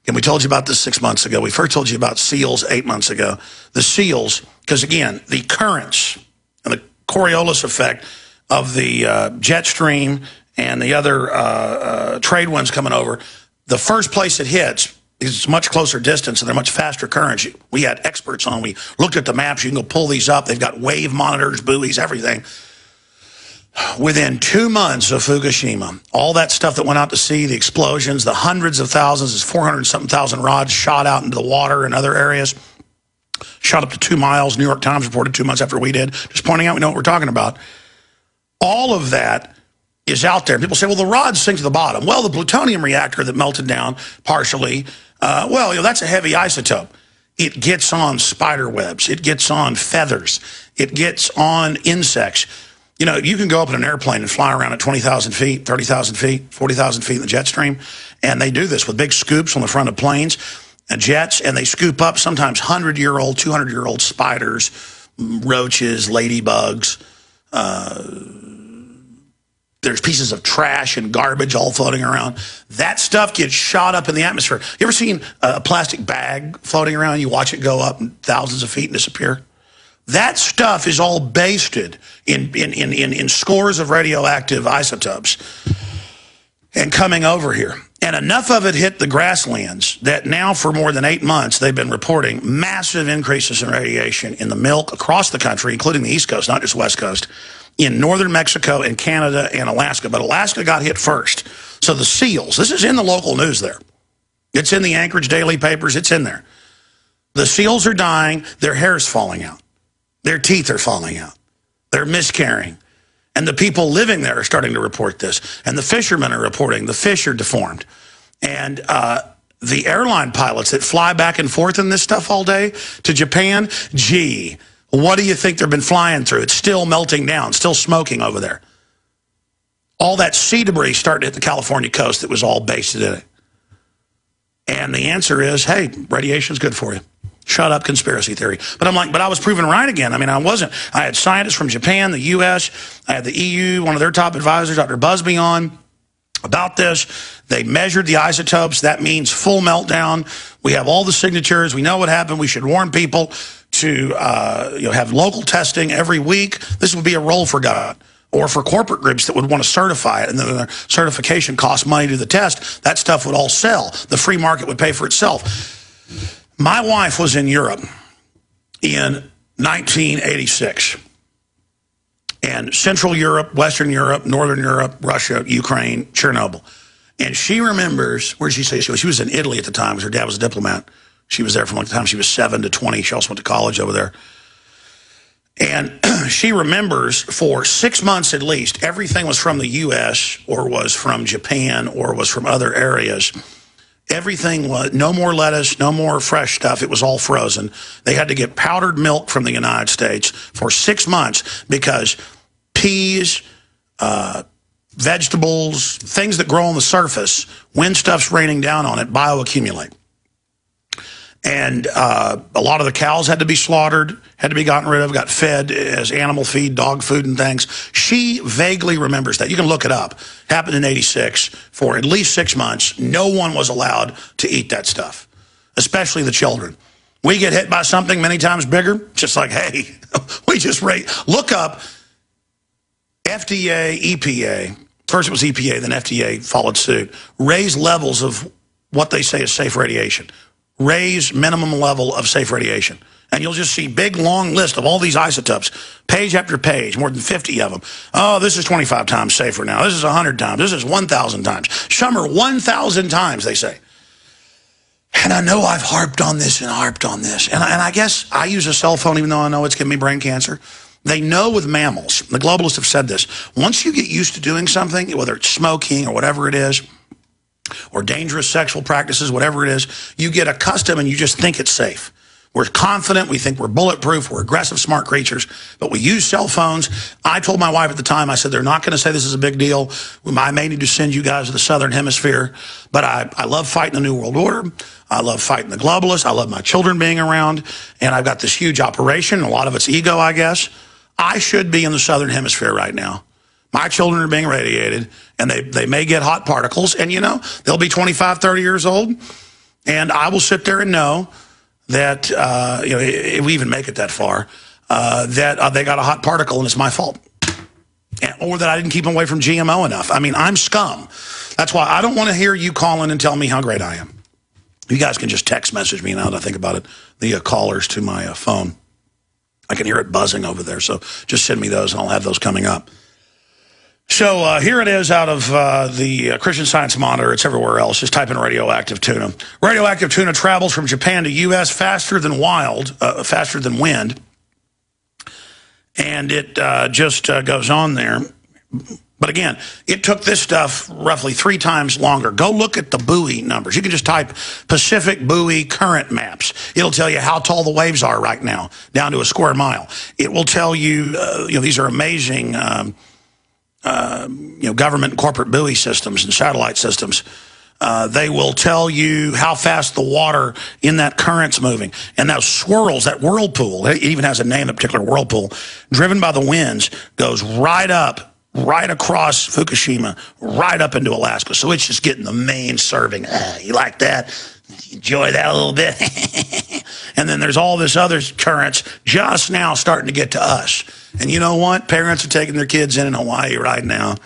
And we told you about this 6 months ago. We first told you about seals 8 months ago. The seals, because again, the currents and the Coriolis effect of the jet stream and the other trade winds coming over, the first place it hits is it's much closer distance and they're much faster currents. We had experts on. We looked at the maps. You can go pull these up. They've got wave monitors, buoys, everything. Within 2 months of Fukushima, all that stuff that went out to sea, the explosions, the hundreds of thousands, there's 400-something thousand rods shot out into the water in other areas, shot up to 2 miles. New York Times reported 2 months after we did. Just pointing out we know what we're talking about. All of that is out there. People say, well, the rods sink to the bottom. Well, the plutonium reactor that melted down partially, well, you know, that's a heavy isotope. It gets on spider webs. It gets on feathers. It gets on insects. You know, you can go up in an airplane and fly around at 20,000 feet, 30,000 feet, 40,000 feet in the jet stream. And they do this with big scoops on the front of planes and jets. And they scoop up sometimes 100-year-old, 200-year-old spiders, roaches, ladybugs. There's pieces of trash and garbage all floating around. That stuff gets shot up in the atmosphere. You ever seen a plastic bag floating around? You watch it go up thousands of feet and disappear? That stuff is all basted in scores of radioactive isotopes and coming over here. And enough of it hit the grasslands that now for more than 8 months, they've been reporting massive increases in radiation in the milk across the country, including the East Coast, not just West Coast, in northern Mexico and Canada and Alaska. But Alaska got hit first. So the seals, this is in the local news there. It's in the Anchorage daily papers. It's in there. The seals are dying. Their hair's falling out. Their teeth are falling out. They're miscarrying. And the people living there are starting to report this. And the fishermen are reporting the fish are deformed. And the airline pilots that fly back and forth in this stuff all day to Japan, gee, what do you think they've been flying through? It's still melting down, still smoking over there. All that sea debris started to hit the California coast that was all basted in it. And the answer is, hey, radiation's good for you. Shut up, conspiracy theory. But I'm like, but I was proven right again. I mean, I wasn't. I had scientists from Japan, the U.S., I had the EU, one of their top advisors, Dr. Busby, on about this. They measured the isotopes. That means full meltdown. We have all the signatures. We know what happened. We should warn people to have local testing every week. This would be a role for God. Or for corporate groups that would want to certify it, and then the certification costs money to the test, that stuff would all sell. The free market would pay for itself. My wife was in Europe in 1986. And Central Europe, Western Europe, Northern Europe, Russia, Ukraine, Chernobyl. And she remembers, where did she say she was? She was in Italy at the time because her dad was a diplomat. She was there from the time she was 7 to 20. She also went to college over there. And she remembers for 6 months at least, everything was from the U.S. or was from Japan or was from other areas. Everything was, no more lettuce, no more fresh stuff. It was all frozen. They had to get powdered milk from the United States for 6 months because peas, vegetables, things that grow on the surface, when stuff's raining down on it, bioaccumulate. And a lot of the cows had to be slaughtered, had to be gotten rid of, got fed as animal feed, dog food and things. She vaguely remembers that. You can look it up. Happened in 86. For at least 6 months, no one was allowed to eat that stuff, especially the children. We get hit by something many times bigger, just like, hey, we just look up FDA, EPA. First it was EPA, then FDA followed suit. Raise levels of what they say is safe radiation. Raise minimum level of safe radiation. And you'll just see big, long list of all these isotopes, page after page, more than 50 of them. Oh, this is 25 times safer now. This is 100 times. This is 1,000 times. Some are 1,000 times, they say. And I know I've harped on this and harped on this. And I guess I use a cell phone even though I know it's giving me brain cancer. They know with mammals, the globalists have said this, once you get used to doing something, whether it's smoking or whatever it is, or dangerous sexual practices, whatever it is, you get accustomed and you just think it's safe. We're confident, we think we're bulletproof, we're aggressive, smart creatures, but we use cell phones. I told my wife at the time, I said, they're not going to say this is a big deal. I may need to send you guys to the Southern Hemisphere, but I love fighting the New World Order. I love fighting the globalists. I love my children being around, and I've got this huge operation. A lot of it's ego, I guess. I should be in the Southern Hemisphere right now. My children are being radiated, and they may get hot particles, and, you know, they'll be 25, 30 years old, and I will sit there and know that, you know, if we even make it that far, that they got a hot particle and it's my fault. Or that I didn't keep them away from GMO enough. I mean, I'm scum. That's why I don't want to hear you call in and tell me how great I am. You guys can just text message me now that I think about it, the callers to my phone. I can hear it buzzing over there, so just send me those and I'll have those coming up. So here it is out of the Christian Science Monitor. It's everywhere else. Just type in radioactive tuna. Radioactive tuna travels from Japan to U.S. faster than wind. And it just goes on there. But again, it took this stuff roughly 3 times longer. Go look at the buoy numbers. You can just type Pacific buoy current maps. It'll tell you how tall the waves are right now, down to a square mile. It will tell you, you know, these are amazing, you know, government and corporate buoy systems and satellite systems. They will tell you how fast the water in that current's moving. And those swirls, that whirlpool, it even has a name, that particular whirlpool, driven by the winds, goes right up, right across Fukushima, right up into Alaska. So it's just getting the main serving. You like that? Enjoy that a little bit. And then there's all this other currents just now starting to get to us. And you know what? Parents are taking their kids in Hawaii right now,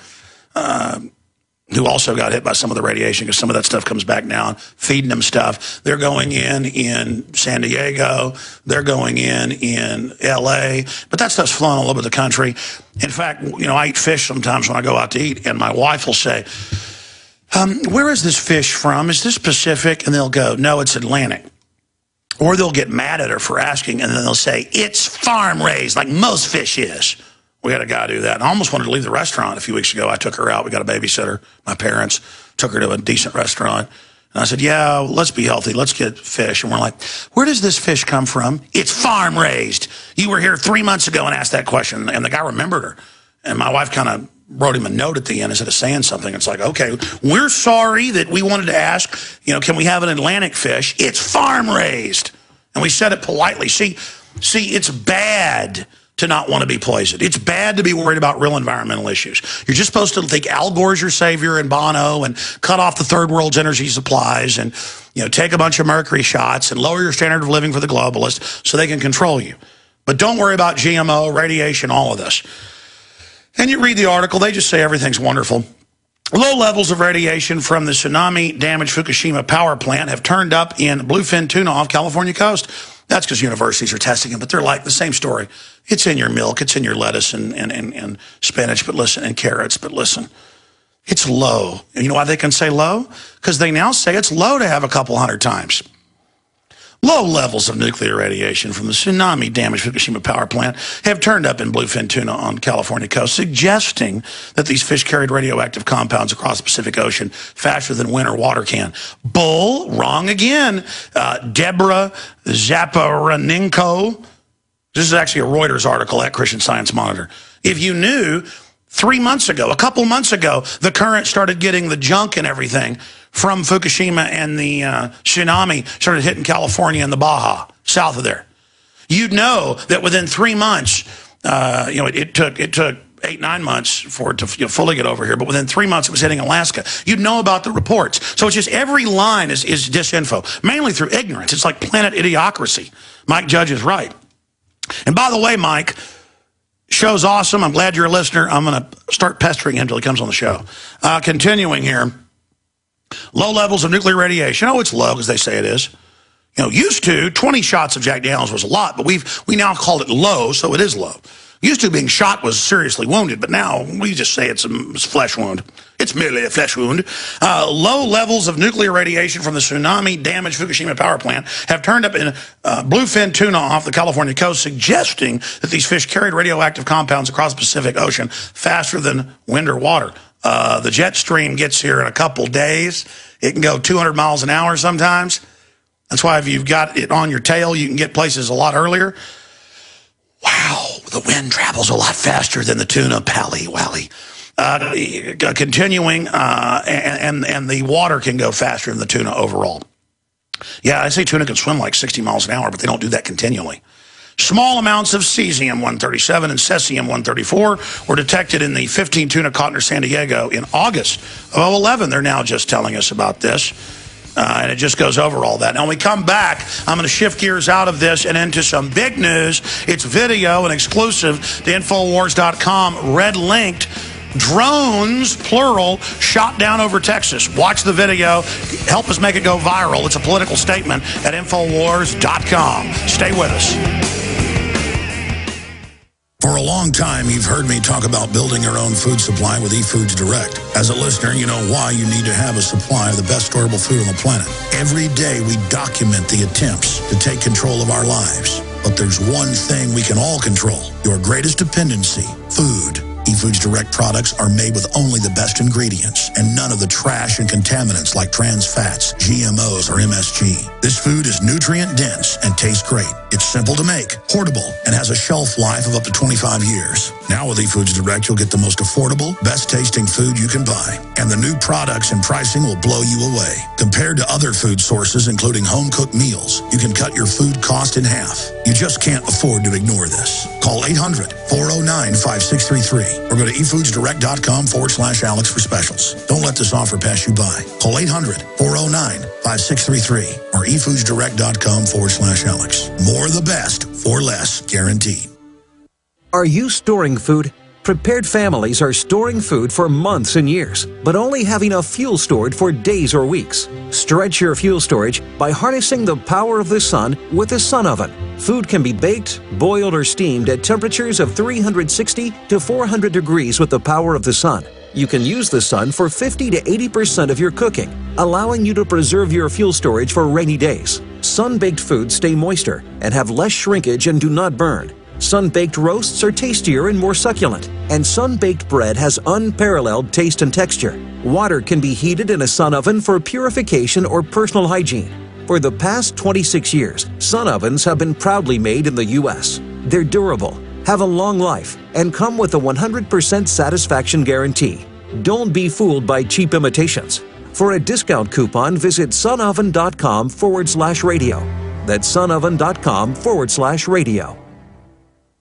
who also got hit by some of the radiation, because some of that stuff comes back now, feeding them stuff. They're going in San Diego. They're going in L.A. But that stuff's flowing all over the country. In fact, you know, I eat fish sometimes when I go out to eat, and my wife will say, where is this fish from? Is this Pacific? And they'll go, no, it's Atlantic. Or they'll get mad at her for asking, and then they'll say, it's farm-raised, like most fish is. We had a guy do that. And I almost wanted to leave the restaurant a few weeks ago. I took her out. We got a babysitter. My parents took her to a decent restaurant. And I said, yeah, let's be healthy. Let's get fish. And we're like, where does this fish come from? It's farm-raised. You were here 3 months ago and asked that question. And the guy remembered her. And my wife kind of wrote him a note at the end instead of saying something. It's like, okay, we're sorry that we wanted to ask, you know, can we have an Atlantic fish? It's farm-raised. And we said it politely. See, it's bad to not want to be poisoned. It's bad to be worried about real environmental issues. You're just supposed to think Al Gore's your savior and Bono and cut off the third world's energy supplies and, you know, take a bunch of mercury shots and lower your standard of living for the globalists so they can control you. But don't worry about GMO, radiation, all of this. And you read the article, they just say everything's wonderful. Low levels of radiation from the tsunami-damaged Fukushima power plant have turned up in bluefin tuna off California coast. That's because universities are testing them, but they're like the same story. It's in your milk, it's in your lettuce and spinach, but listen, and carrots, but listen, it's low. And you know why they can say low? Because they now say it's low to have a couple 100 times. Low levels of nuclear radiation from the tsunami-damaged Fukushima power plant have turned up in bluefin tuna on California coast, suggesting that these fish carried radioactive compounds across the Pacific Ocean faster than wind or water can. Bull, wrong again. Deborah Zaparanenko. This is actually a Reuters article at Christian Science Monitor. If you knew 3 months ago, a couple months ago, the current started getting the junk and everything from Fukushima, and the tsunami started hitting California and the Baja, south of there. You'd know that within 3 months, it took 8-9 months for it to fully get over here, but within 3 months it was hitting Alaska. You'd know about the reports. So it's just every line is disinfo, mainly through ignorance. It's like planet idiocracy. Mike Judge is right. And by the way, Mike, show's awesome. I'm glad you're a listener. I'm going to start pestering him until he comes on the show. Continuing here, low levels of nuclear radiation. Oh, it's low, as they say it is. Used to, 20 shots of Jack Daniels was a lot, but we now called it low, so it is low. Used to, being shot was seriously wounded, but now we just say it's a flesh wound. It's merely a flesh wound. Low levels of nuclear radiation from the tsunami-damaged Fukushima power plant have turned up in bluefin tuna off the California coast, suggesting that these fish carried radioactive compounds across the Pacific Ocean faster than wind or water. The jet stream gets here in a couple days. It can go 200 miles an hour sometimes. That's why if you've got it on your tail, you can get places a lot earlier. Wow, the wind travels a lot faster than the tuna, pally wally. Continuing, and the water can go faster than the tuna overall. Yeah, I say tuna can swim like 60 miles an hour, but they don't do that continually. Small amounts of cesium-137 and cesium-134 were detected in the 15 tuna caught near San Diego in August of 2011. They're now just telling us about this. And it just goes over all that. Now, when we come back, I'm going to shift gears out of this and into some big news. It's video and exclusive to Infowars.com, red-linked. Drones, plural, shot down over Texas. Watch the video. Help us make it go viral. It's a political statement at Infowars.com. Stay with us. For a long time, you've heard me talk about building your own food supply with eFoods Direct. As a listener, you know why you need to have a supply of the best storable food on the planet. Every day, we document the attempts to take control of our lives. But there's one thing we can all control, your greatest dependency, food. eFoods Direct products are made with only the best ingredients and none of the trash and contaminants like trans fats, GMOs, or MSG. This food is nutrient-dense and tastes great. It's simple to make, portable, and has a shelf life of up to 25 years. Now with eFoods Direct, you'll get the most affordable, best-tasting food you can buy. And the new products and pricing will blow you away. Compared to other food sources, including home-cooked meals, you can cut your food cost in half. You just can't afford to ignore this. Call 800-409-5633 or go to efoodsdirect.com/Alex for specials. Don't let this offer pass you by. Call 800-409-5633 or efoodsdirect.com/Alex. More of the best for less, guaranteed. Are you storing food? Prepared families are storing food for months and years, but only have enough fuel stored for days or weeks. Stretch your fuel storage by harnessing the power of the sun with a sun oven. Food can be baked, boiled, or steamed at temperatures of 360 to 400 degrees with the power of the sun. You can use the sun for 50 to 80% of your cooking, allowing you to preserve your fuel storage for rainy days. Sun-baked foods stay moister and have less shrinkage and do not burn. Sun-baked roasts are tastier and more succulent, and sun-baked bread has unparalleled taste and texture. Water can be heated in a sun oven for purification or personal hygiene. For the past 26 years, sun ovens have been proudly made in the U.S. They're durable, have a long life, and come with a 100% satisfaction guarantee. Don't be fooled by cheap imitations. For a discount coupon, visit sunoven.com/radio. That's sunoven.com/radio.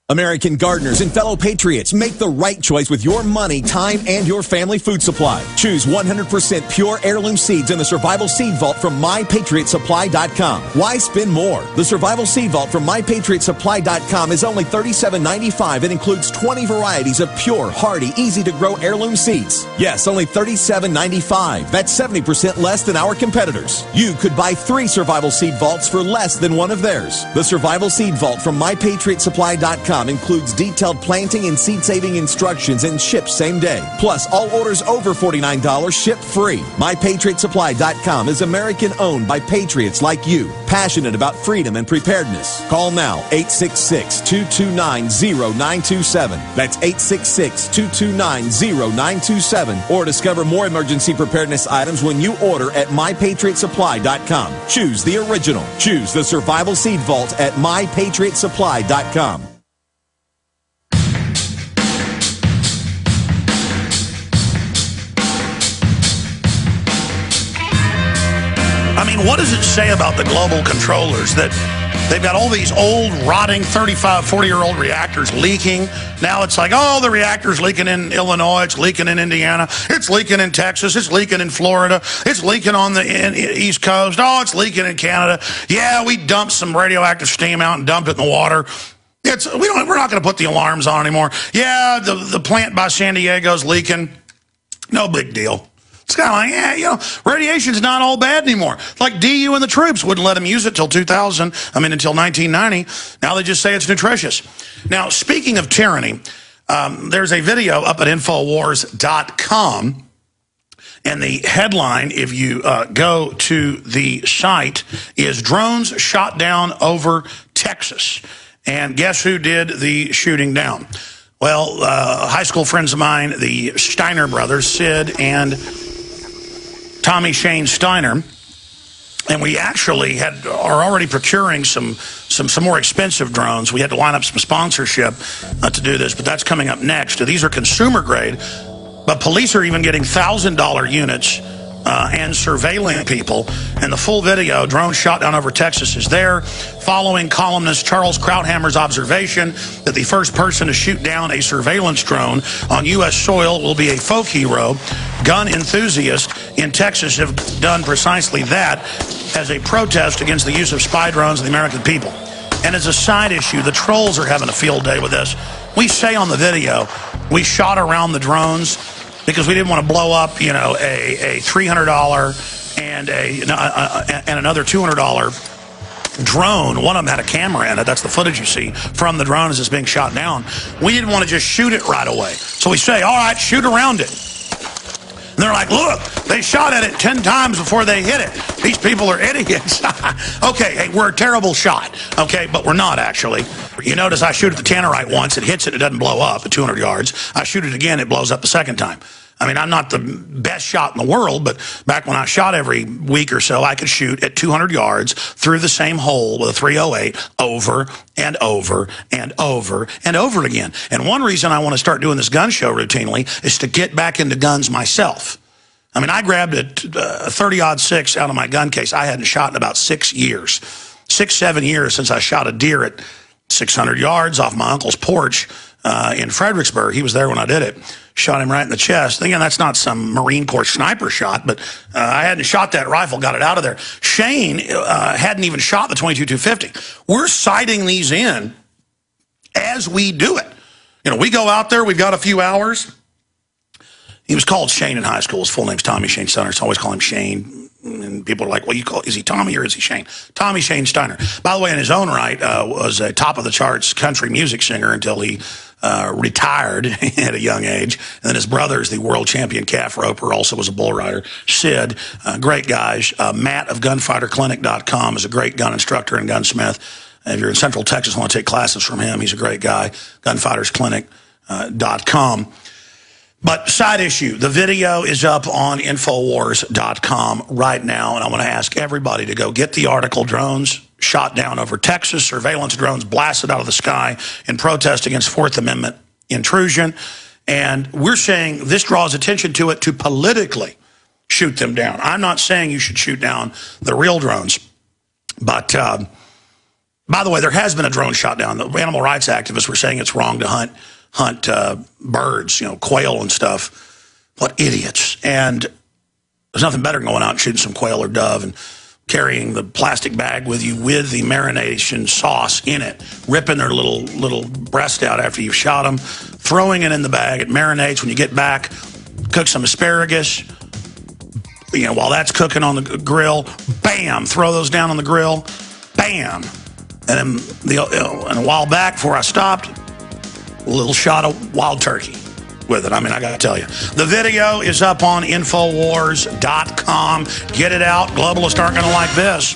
American gardeners and fellow patriots, make the right choice with your money, time, and your family food supply. Choose 100% pure heirloom seeds in the Survival Seed Vault from MyPatriotSupply.com. Why spend more? The Survival Seed Vault from MyPatriotSupply.com is only $37.95 and includes 20 varieties of pure, hardy, easy-to-grow heirloom seeds. Yes, only $37.95. That's 70% less than our competitors. You could buy 3 Survival Seed Vaults for less than one of theirs. The Survival Seed Vault from MyPatriotSupply.com includes detailed planting and seed-saving instructions and ships same day. Plus, all orders over $49 ship free. MyPatriotSupply.com is American-owned by patriots like you, passionate about freedom and preparedness. Call now, 866-229-0927. That's 866-229-0927. Or discover more emergency preparedness items when you order at MyPatriotSupply.com. Choose the original. Choose the Survival Seed Vault at MyPatriotSupply.com. I mean, what does it say about the global controllers that they've got all these old, rotting 35, 40-year-old reactors leaking? Now it's like, oh, the reactor's leaking in Illinois, it's leaking in Indiana, it's leaking in Texas, it's leaking in Florida, it's leaking on the East Coast, oh, it's leaking in Canada. Yeah, we dumped some radioactive steam out and dumped it in the water. We're not going to put the alarms on anymore. Yeah, the plant by San Diego's leaking. No big deal. It's kind of like, yeah, you know, radiation's not all bad anymore. Like DU and the troops wouldn't let them use it until 1990. Now they just say it's nutritious. Now, speaking of tyranny, there's a video up at Infowars.com. And the headline, if you go to the site, is Drones Shot Down Over Texas. And guess who did the shooting down? Well, high school friends of mine, the Steiner brothers, Sid and Tommy Shane Steiner, and we actually are already procuring some more expensive drones. We had to line up some sponsorship to do this, but that's coming up next. These are consumer grade, but police are even getting $1,000 units and surveilling people. And the full video, Drone Shot Down Over Texas, is there, following columnist Charles Krauthammer's observation that the first person to shoot down a surveillance drone on U.S. soil will be a folk hero. Gun enthusiasts in Texas have done precisely that as a protest against the use of spy drones of the American people. And as a side issue, the trolls are having a field day with this. We say on the video, we shot around the drones because we didn't want to blow up, you know, a $300 and another $200 drone. One of them had a camera in it. That's the footage you see from the drone as it's being shot down. We didn't want to just shoot it right away. So we say, all right, shoot around it. And they're like, look, they shot at it 10 times before they hit it. These people are idiots. Okay, hey, we're a terrible shot. Okay, but we're not actually. You notice I shoot at the tannerite once. It hits it. It doesn't blow up at 200 yards. I shoot it again. It blows up the second time. I mean, I'm not the best shot in the world, but back when I shot every week or so, I could shoot at 200 yards through the same hole with a .308 over and over and over and over again. And one reason I want to start doing this gun show routinely is to get back into guns myself. I mean, I grabbed a 30-06 out of my gun case. I hadn't shot in about 6 years. 6-7 years since I shot a deer at 600 yards off my uncle's porch in Fredericksburg. He was there when I did it. Shot him right in the chest. Again, that's not some Marine Corps sniper shot, but I hadn't shot that rifle, got it out of there. Shane hadn't even shot the .22-250. We're sighting these in as we do it. You know, we go out there, we've got a few hours. He was called Shane in high school. His full name's Tommy Shane Steiner, so I always call him Shane. And people are like, well, is he Tommy or is he Shane? Tommy Shane Steiner. By the way, in his own right, was a top-of-the-charts country music singer until he retired at a young age. And then his brother is the world champion calf roper, also was a bull rider. Sid, great guys. Matt of gunfighterclinic.com is a great gun instructor and gunsmith. If you're in Central Texas and want to take classes from him, he's a great guy. Gunfightersclinic.com. But side issue, the video is up on Infowars.com right now, and I want to ask everybody to go get the article, Drones Shot Down Over Texas, Surveillance Drones Blasted Out of the Sky in Protest Against Fourth Amendment Intrusion. And we're saying this draws attention to it to politically shoot them down. I'm not saying you should shoot down the real drones. But, by the way, there has been a drone shot down. The animal rights activists were saying it's wrong to hunt birds, you know, quail and stuff. What idiots. And there's nothing better than going out and shooting some quail or dove and carrying the plastic bag with you with the marination sauce in it, ripping their little breast out after you've shot them, throwing it in the bag. It marinates. When you get back, cook some asparagus. You know, while that's cooking on the grill, bam, throw those down on the grill, bam. And then and a while back, before I stopped, a little shot of wild turkey with it. I mean, I got to tell you. The video is up on Infowars.com. Get it out. Globalists aren't going to like this.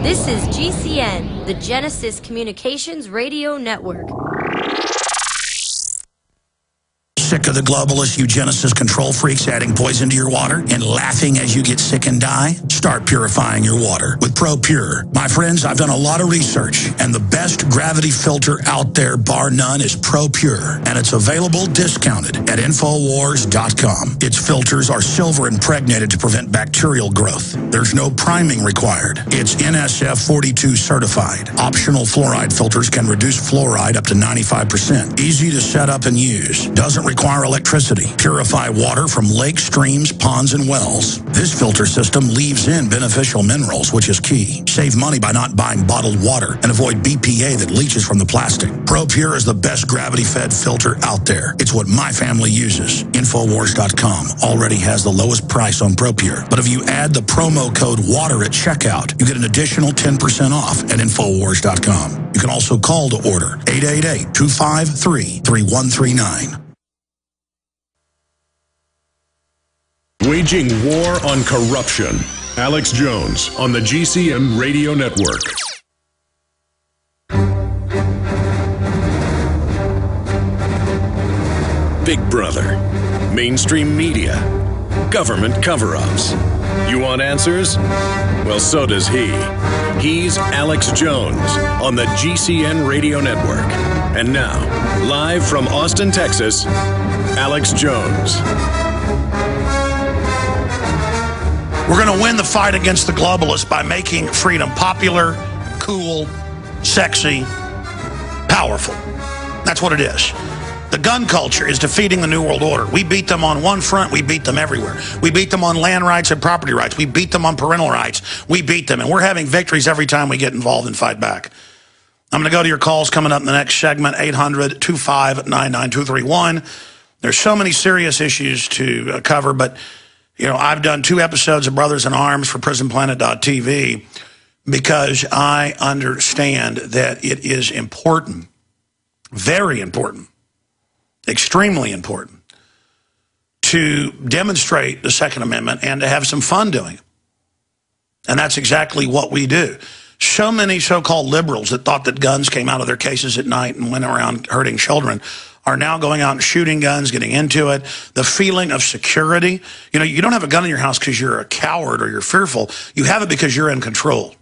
This is GCN, the Genesis Communications Radio Network. Sick of the globalist eugenicist control freaks adding poison to your water and laughing as you get sick and die? Start purifying your water with ProPure. My friends, I've done a lot of research, and the best gravity filter out there, bar none, is ProPure, and it's available discounted at Infowars.com. Its filters are silver impregnated to prevent bacterial growth. There's no priming required. It's NSF 42 certified. Optional fluoride filters can reduce fluoride up to 95%. Easy to set up and use. Doesn't require electricity. Purify water from lakes, streams, ponds, and wells. This filter system leaves in beneficial minerals, which is key. Save money by not buying bottled water and avoid BPA that leaches from the plastic. ProPure is the best gravity-fed filter out there. It's what my family uses. Infowars.com already has the lowest price on ProPure. But if you add the promo code WATER at checkout, you get an additional 10% off at Infowars.com. You can also call to order 888-253-3139. Waging war on corruption. Alex Jones on the GCN Radio Network. Big Brother. Mainstream media. Government cover-ups. You want answers? Well, so does he. He's Alex Jones on the GCN Radio Network. And now, live from Austin, Texas, Alex Jones. We're going to win the fight against the globalists by making freedom popular, cool, sexy, powerful. That's what it is. The gun culture is defeating the New World Order. We beat them on one front, we beat them everywhere. We beat them on land rights and property rights. We beat them on parental rights. We beat them, and we're having victories every time we get involved and fight back. I'm going to go to your calls coming up in the next segment, 800-259-9231. There's so many serious issues to cover, but you know, I've done 2 episodes of Brothers in Arms for PrisonPlanet.tv because I understand that it is important, very important, extremely important, to demonstrate the Second Amendment and to have some fun doing it. And that's exactly what we do. So many so-called liberals that thought that guns came out of their cases at night and went around hurting children are now going out and shooting guns, getting into it. The feeling of security. You know, you don't have a gun in your house because you're a coward or you're fearful. You have it because you're in control.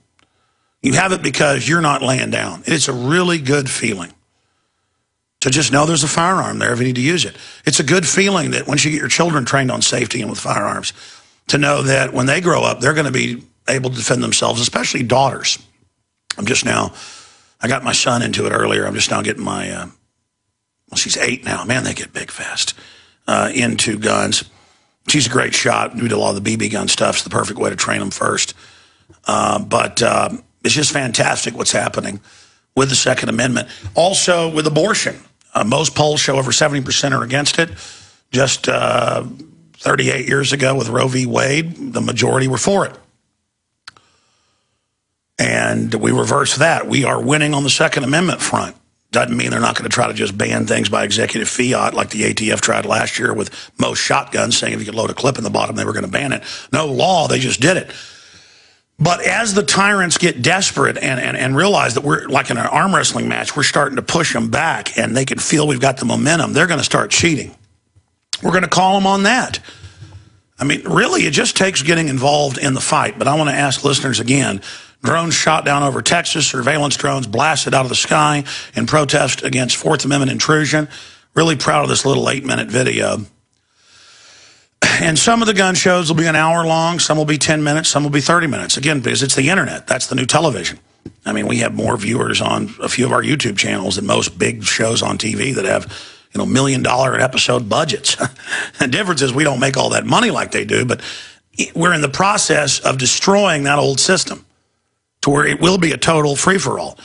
You have it because you're not laying down. It's a really good feeling to just know there's a firearm there if you need to use it. It's a good feeling that once you get your children trained on safety and with firearms, to know that when they grow up, they're going to be able to defend themselves, especially daughters. I got my son into it earlier. I'm just now getting my, well, she's 8 now. Man, they get big fast into guns. She's a great shot. We did a lot of the BB gun stuff. It's the perfect way to train them first. But it's just fantastic what's happening with the Second Amendment. Also with abortion. Most polls show over 70% are against it. Just 38 years ago with Roe v. Wade, the majority were for it. And we reverse that. We are winning on the Second Amendment front. Doesn't mean they're not going to try to just ban things by executive fiat like the ATF tried last year with most shotguns, saying if you could load a clip in the bottom, they were going to ban it. No law, they just did it. But as the tyrants get desperate and realize that we're like in an arm wrestling match, we're starting to push them back and they can feel we've got the momentum, they're going to start cheating. We're going to call them on that. I mean, really, it just takes getting involved in the fight. But I want to ask listeners again, drones shot down over Texas, surveillance drones blasted out of the sky in protest against Fourth Amendment intrusion. Really proud of this little 8-minute video. And some of the gun shows will be an hour long, some will be 10 minutes, some will be 30 minutes. Again, because it's the internet. That's the new television. I mean, we have more viewers on a few of our YouTube channels than most big shows on TV that have, you know, $1 million an episode budgets. The difference is we don't make all that money like they do, but we're in the process of destroying that old system to where it will be a total free-for-all.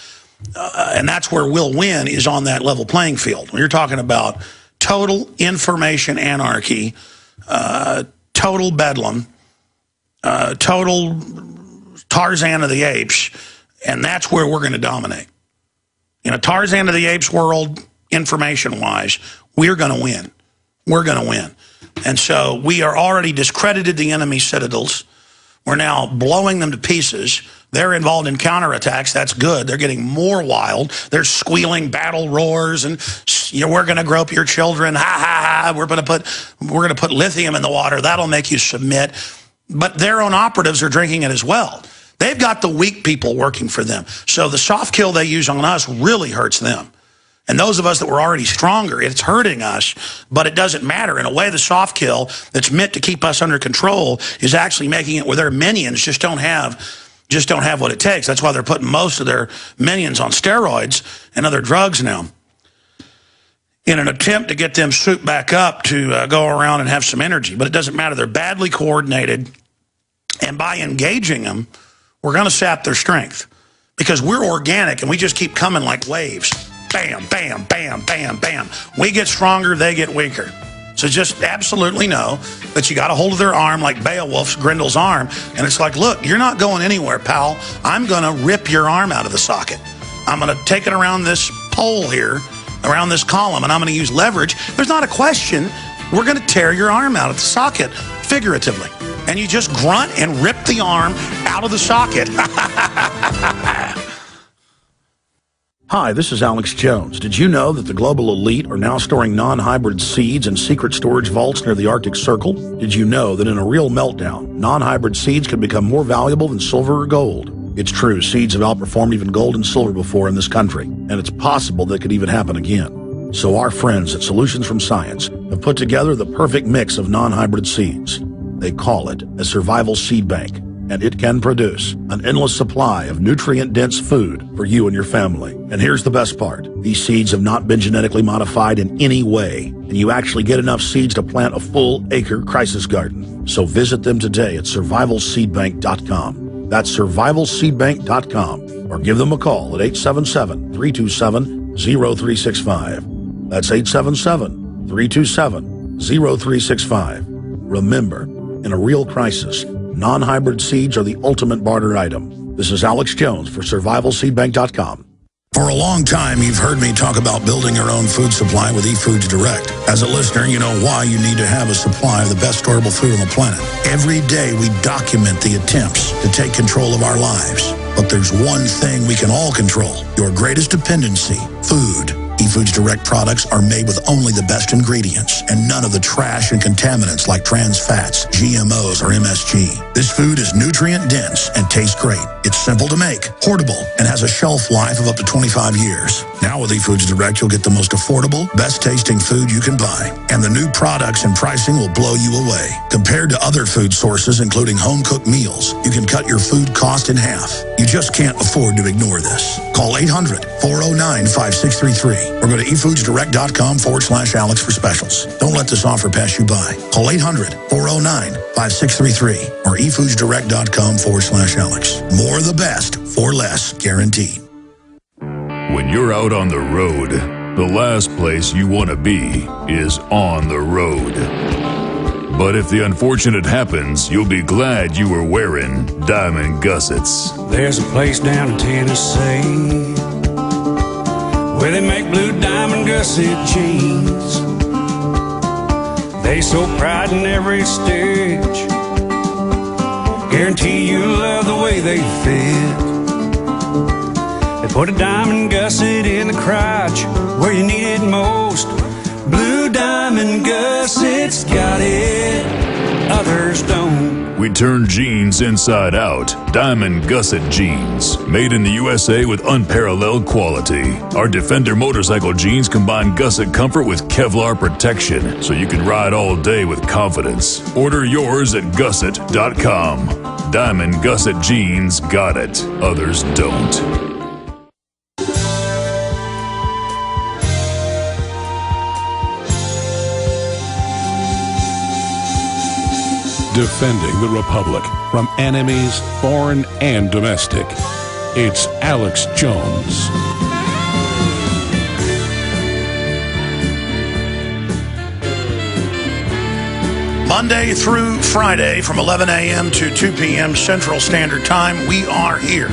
And that's where we'll win, is on that level playing field. When you're talking about total information anarchy, total bedlam, total Tarzan of the Apes, and that's where we're going to dominate. In a Tarzan of the Apes world, information-wise, we're going to win. We're going to win. And so we are already discredited the enemy citadels. We're now blowing them to pieces, They're involved in counterattacks. That's good. They're getting more wild. They're squealing battle roars and, you know, we're going to grope your children. Ha ha ha. We're going to put lithium in the water. That'll make you submit. But their own operatives are drinking it as well. They've got the weak people working for them. So the soft kill they use on us really hurts them. And those of us that were already stronger, it's hurting us, but it doesn't matter. In a way, the soft kill that's meant to keep us under control is actually making it where their minions just don't have what it takes. That's why they're putting most of their minions on steroids and other drugs now, in an attempt to get them souped back up to go around and have some energy. But it doesn't matter. They're badly coordinated. And by engaging them, we're going to sap their strength. Because we're organic and we just keep coming like waves. Bam, bam, bam, bam, bam. We get stronger, they get weaker. So just absolutely know that you got a hold of their arm like Beowulf's Grendel's arm. And it's like, look, you're not going anywhere, pal. I'm going to rip your arm out of the socket. I'm going to take it around this pole here, around this column, and I'm going to use leverage. There's not a question. We're going to tear your arm out of the socket, figuratively. And you just grunt and rip the arm out of the socket. Hi, this is Alex Jones. Did you know that the global elite are now storing non-hybrid seeds in secret storage vaults near the Arctic Circle? Did you know that in a real meltdown, non-hybrid seeds can become more valuable than silver or gold? It's true, seeds have outperformed even gold and silver before in this country, and it's possible that could even happen again. So our friends at Solutions from Science have put together the perfect mix of non-hybrid seeds. They call it a survival seed bank, and it can produce an endless supply of nutrient-dense food for you and your family. And here's the best part. These seeds have not been genetically modified in any way, and you actually get enough seeds to plant a full-acre crisis garden. So visit them today at survivalseedbank.com. That's survivalseedbank.com, or give them a call at 877-327-0365. That's 877-327-0365. Remember, in a real crisis, non-hybrid seeds are the ultimate barter item. This is Alex Jones for survivalseedbank.com. For a long time, you've heard me talk about building your own food supply with eFoods Direct. As a listener, you know why you need to have a supply of the best storable food on the planet. Every day, we document the attempts to take control of our lives. But there's one thing we can all control, your greatest dependency, food. eFoods Direct products are made with only the best ingredients and none of the trash and contaminants like trans fats, GMOs, or MSG. This food is nutrient-dense and tastes great. It's simple to make, portable, and has a shelf life of up to 25 years. Now with eFoods Direct, you'll get the most affordable, best-tasting food you can buy. And the new products and pricing will blow you away. Compared to other food sources, including home-cooked meals, you can cut your food cost in half. You just can't afford to ignore this. Call 800-409-5633 or go to efoodsdirect.com/Alex for specials. Don't let this offer pass you by. Call 800-409-5633 or efoodsdirect.com/Alex. More of the best for less, guaranteed. When you're out on the road, the last place you want to be is on the road. But if the unfortunate happens, you'll be glad you were wearing diamond gussets. There's a place down in Tennessee where they make blue diamond gusset jeans. They so pride in every stitch, guarantee you love the way they fit. They put a diamond gusset in the crotch where you need it most. Blue diamond gussets got it, others don't. We turn jeans inside out. Diamond Gusset Jeans. Made in the USA with unparalleled quality. Our Defender motorcycle jeans combine gusset comfort with Kevlar protection, so you can ride all day with confidence. Order yours at gusset.com. Diamond Gusset Jeans got it. Others don't. Defending the Republic from enemies, foreign and domestic. It's Alex Jones. Monday through Friday from 11 a.m. to 2 p.m. Central Standard Time, we are here.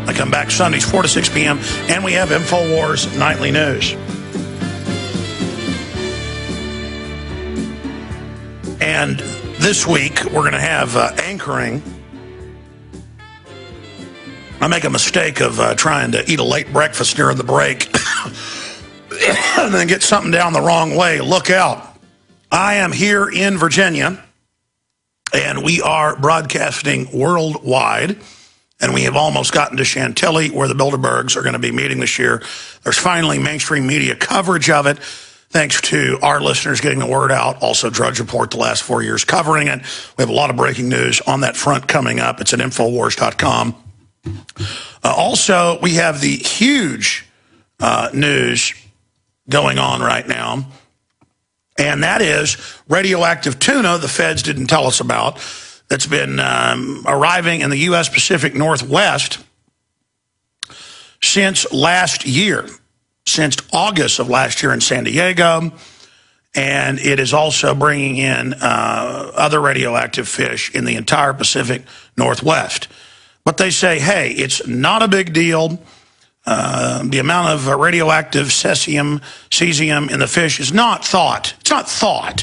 I come back Sundays 4 to 6 p.m. and we have InfoWars Nightly News. And this week, we're going to have anchoring I make a mistake of trying to eat a late breakfast during the break and then get something down the wrong way. Look out. I am here in Virginia, and we are broadcasting worldwide, and we have almost gotten to Chantilly, where the Bilderbergs are going to be meeting this year. There's finally mainstream media coverage of it, thanks to our listeners getting the word out. Also, Drudge Report the last 4 years covering it. We have a lot of breaking news on that front coming up. It's at Infowars.com. Also, we have the huge news going on right now, and that is radioactive tuna the feds didn't tell us about, that's been arriving in the U.S. Pacific Northwest since last year, since August of last year in San Diego, and it is also bringing in other radioactive fish in the entire Pacific Northwest. But they say, hey, it's not a big deal. The amount of radioactive cesium in the fish is not thought. It's not thought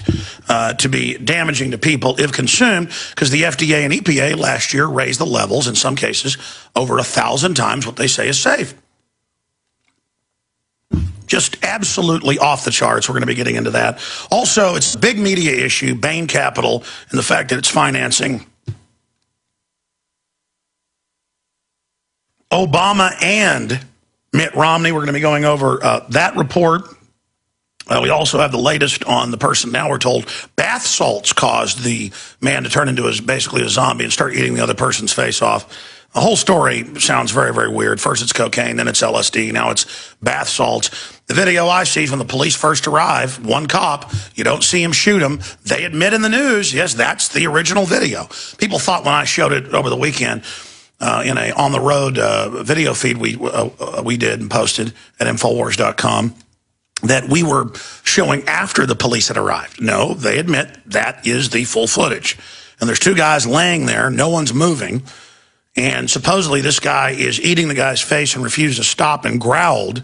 to be damaging to people if consumed, because the FDA and EPA last year raised the levels, in some cases, over 1,000 times what they say is safe. Just absolutely off the charts. We're going to be getting into that. Also, it's a big media issue, Bain Capital, and the fact that it's financing Obama and Mitt Romney. We're going to be going over that report. We also have the latest on the person, now we're told, bath salts caused the man to turn into basically a zombie and start eating the other person's face off. The whole story sounds very, very weird. First it's cocaine, then it's LSD, now it's bath salts. The video I see is when the police first arrive, one cop, you don't see him shoot him. They admit in the news, yes, that's the original video. People thought when I showed it over the weekend, in a on-the-road video feed we did and posted at Infowars.com, that we were showing after the police had arrived. No, they admit that is the full footage. And there's two guys laying there, no one's moving, and supposedly this guy is eating the guy's face and refused to stop and growled,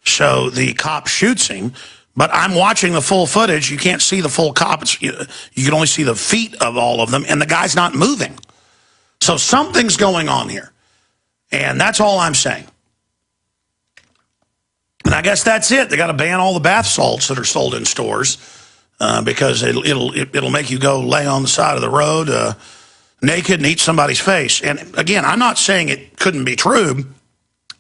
so the cop shoots him. But I'm watching the full footage. You can't see the full cop. You can only see the feet of all of them, and the guy's not moving. So something's going on here, and that's all I'm saying. And I guess that's it. They got to ban all the bath salts that are sold in stores because it'll make you go lay on the side of the road naked and eat somebody's face. And again, I'm not saying it couldn't be true.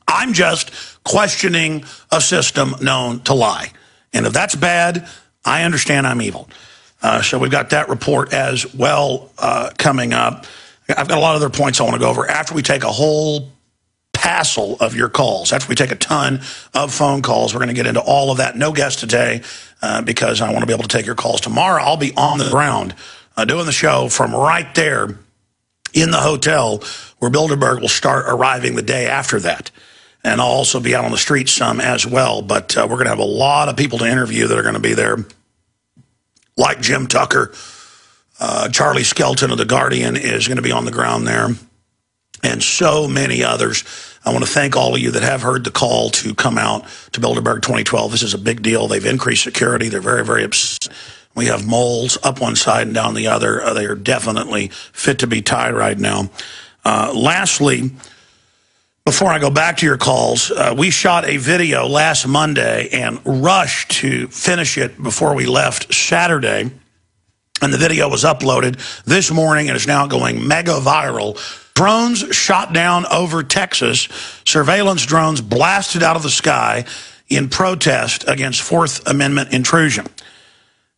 I'm just questioning a system known to lie. And if that's bad, I understand I'm evil. So we've got that report as well coming up. I've got a lot of other points I want to go over after we take a whole passel of your calls. After we take a ton of phone calls, we're going to get into all of that. No guest today because I want to be able to take your calls tomorrow. I'll be on the ground doing the show from right there in the hotel where Bilderberg will start arriving the day after that. And I'll also be out on the street some as well. But we're going to have a lot of people to interview that are going to be there, like Jim Tucker. Charlie Skelton of The Guardian is going to be on the ground there, and so many others. I want to thank all of you that have heard the call to come out to Bilderberg 2012. This is a big deal. They've increased security. They're very, very upset. We have moles up one side and down the other. They are definitely fit to be tied right now. Lastly, before I go back to your calls, we shot a video last Monday and rushed to finish it before we left Saturday. And the video was uploaded this morning and is now going mega viral. Drones shot down over Texas. Surveillance drones blasted out of the sky in protest against Fourth Amendment intrusion.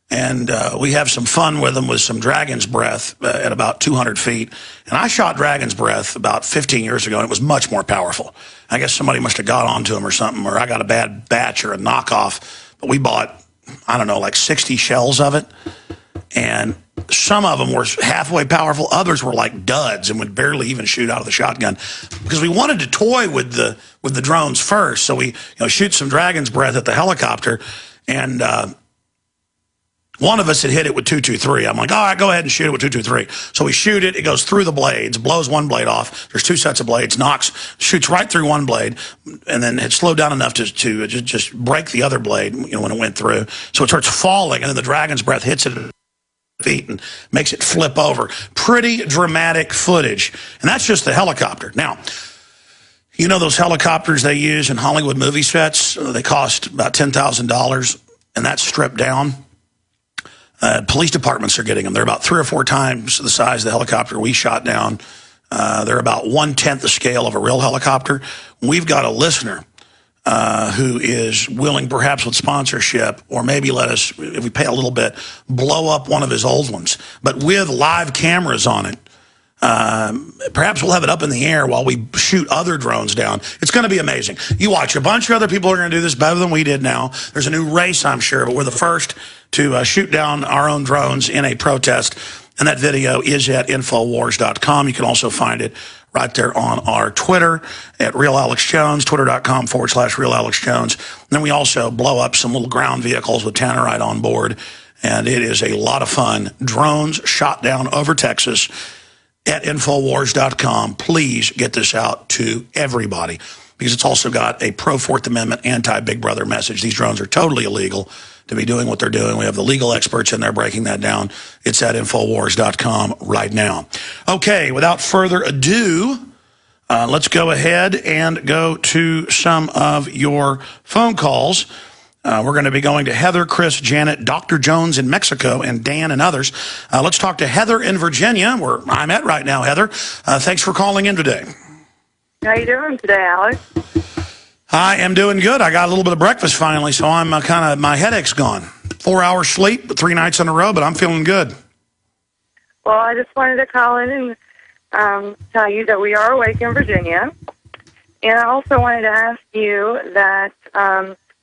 And we have some fun with them with some Dragon's Breath at about 200 feet. And I shot Dragon's Breath about 15 years ago, and it was much more powerful. I guess somebody must have got onto them or something, or I got a bad batch or a knockoff. But we bought, I don't know, like 60 shells of it. And some of them were halfway powerful. Others were like duds and would barely even shoot out of the shotgun, because we wanted to toy with the drones first. So we shoot some Dragon's Breath at the helicopter, and one of us had hit it with 223. I'm like, all right, go ahead and shoot it with 223. So we shoot it. It goes through the blades, blows one blade off. There's two sets of blades, shoots right through one blade, and then it slowed down enough to just break the other blade when it went through. So it starts falling, and then the Dragon's Breath hits it feet and makes it flip over. Pretty dramatic footage. And that's just the helicopter. Now, You know those helicopters they use in Hollywood movie sets? They cost about $10,000, and that's stripped down. Police departments are getting them. They're about 3 or 4 times the size of the helicopter we shot down. They're about 1/10 the scale of a real helicopter. We've got a listener who is willing, perhaps with sponsorship, or maybe let us, if we pay a little bit, blow up one of his old ones, but with live cameras on it. Perhaps we'll have it up in the air while we shoot other drones down. It's going to be amazing. You watch. A bunch of other people are going to do this better than we did now. There's a new race, I'm sure, but we're the first to shoot down our own drones in a protest. And that video is at Infowars.com. You can also find it right there on our Twitter at Real Alex Jones, twitter.com/Real Alex Jones. And then we also blow up some little ground vehicles with Tannerite on board. And it is a lot of fun. Drones shot down over Texas at Infowars.com. Please get this out to everybody, because it's also got a pro-Fourth Amendment, anti-Big Brother message. These drones are totally illegal to be doing what they're doing. We have the legal experts in there breaking that down. It's at Infowars.com right now. Okay, without further ado, let's go ahead and go to some of your phone calls. We're going to be going to Heather, Chris, Janet, Dr. Jones in Mexico, and Dan and others. Let's talk to Heather in Virginia, where I'm at right now. Heather, thanks for calling in today. How you doing today, Alex? I am doing good. I got a little bit of breakfast finally, so I'm my headache's gone. 4 hours sleep, 3 nights in a row, but I'm feeling good. Well, I just wanted to call in and tell you that we are awake in Virginia. And I also wanted to ask you that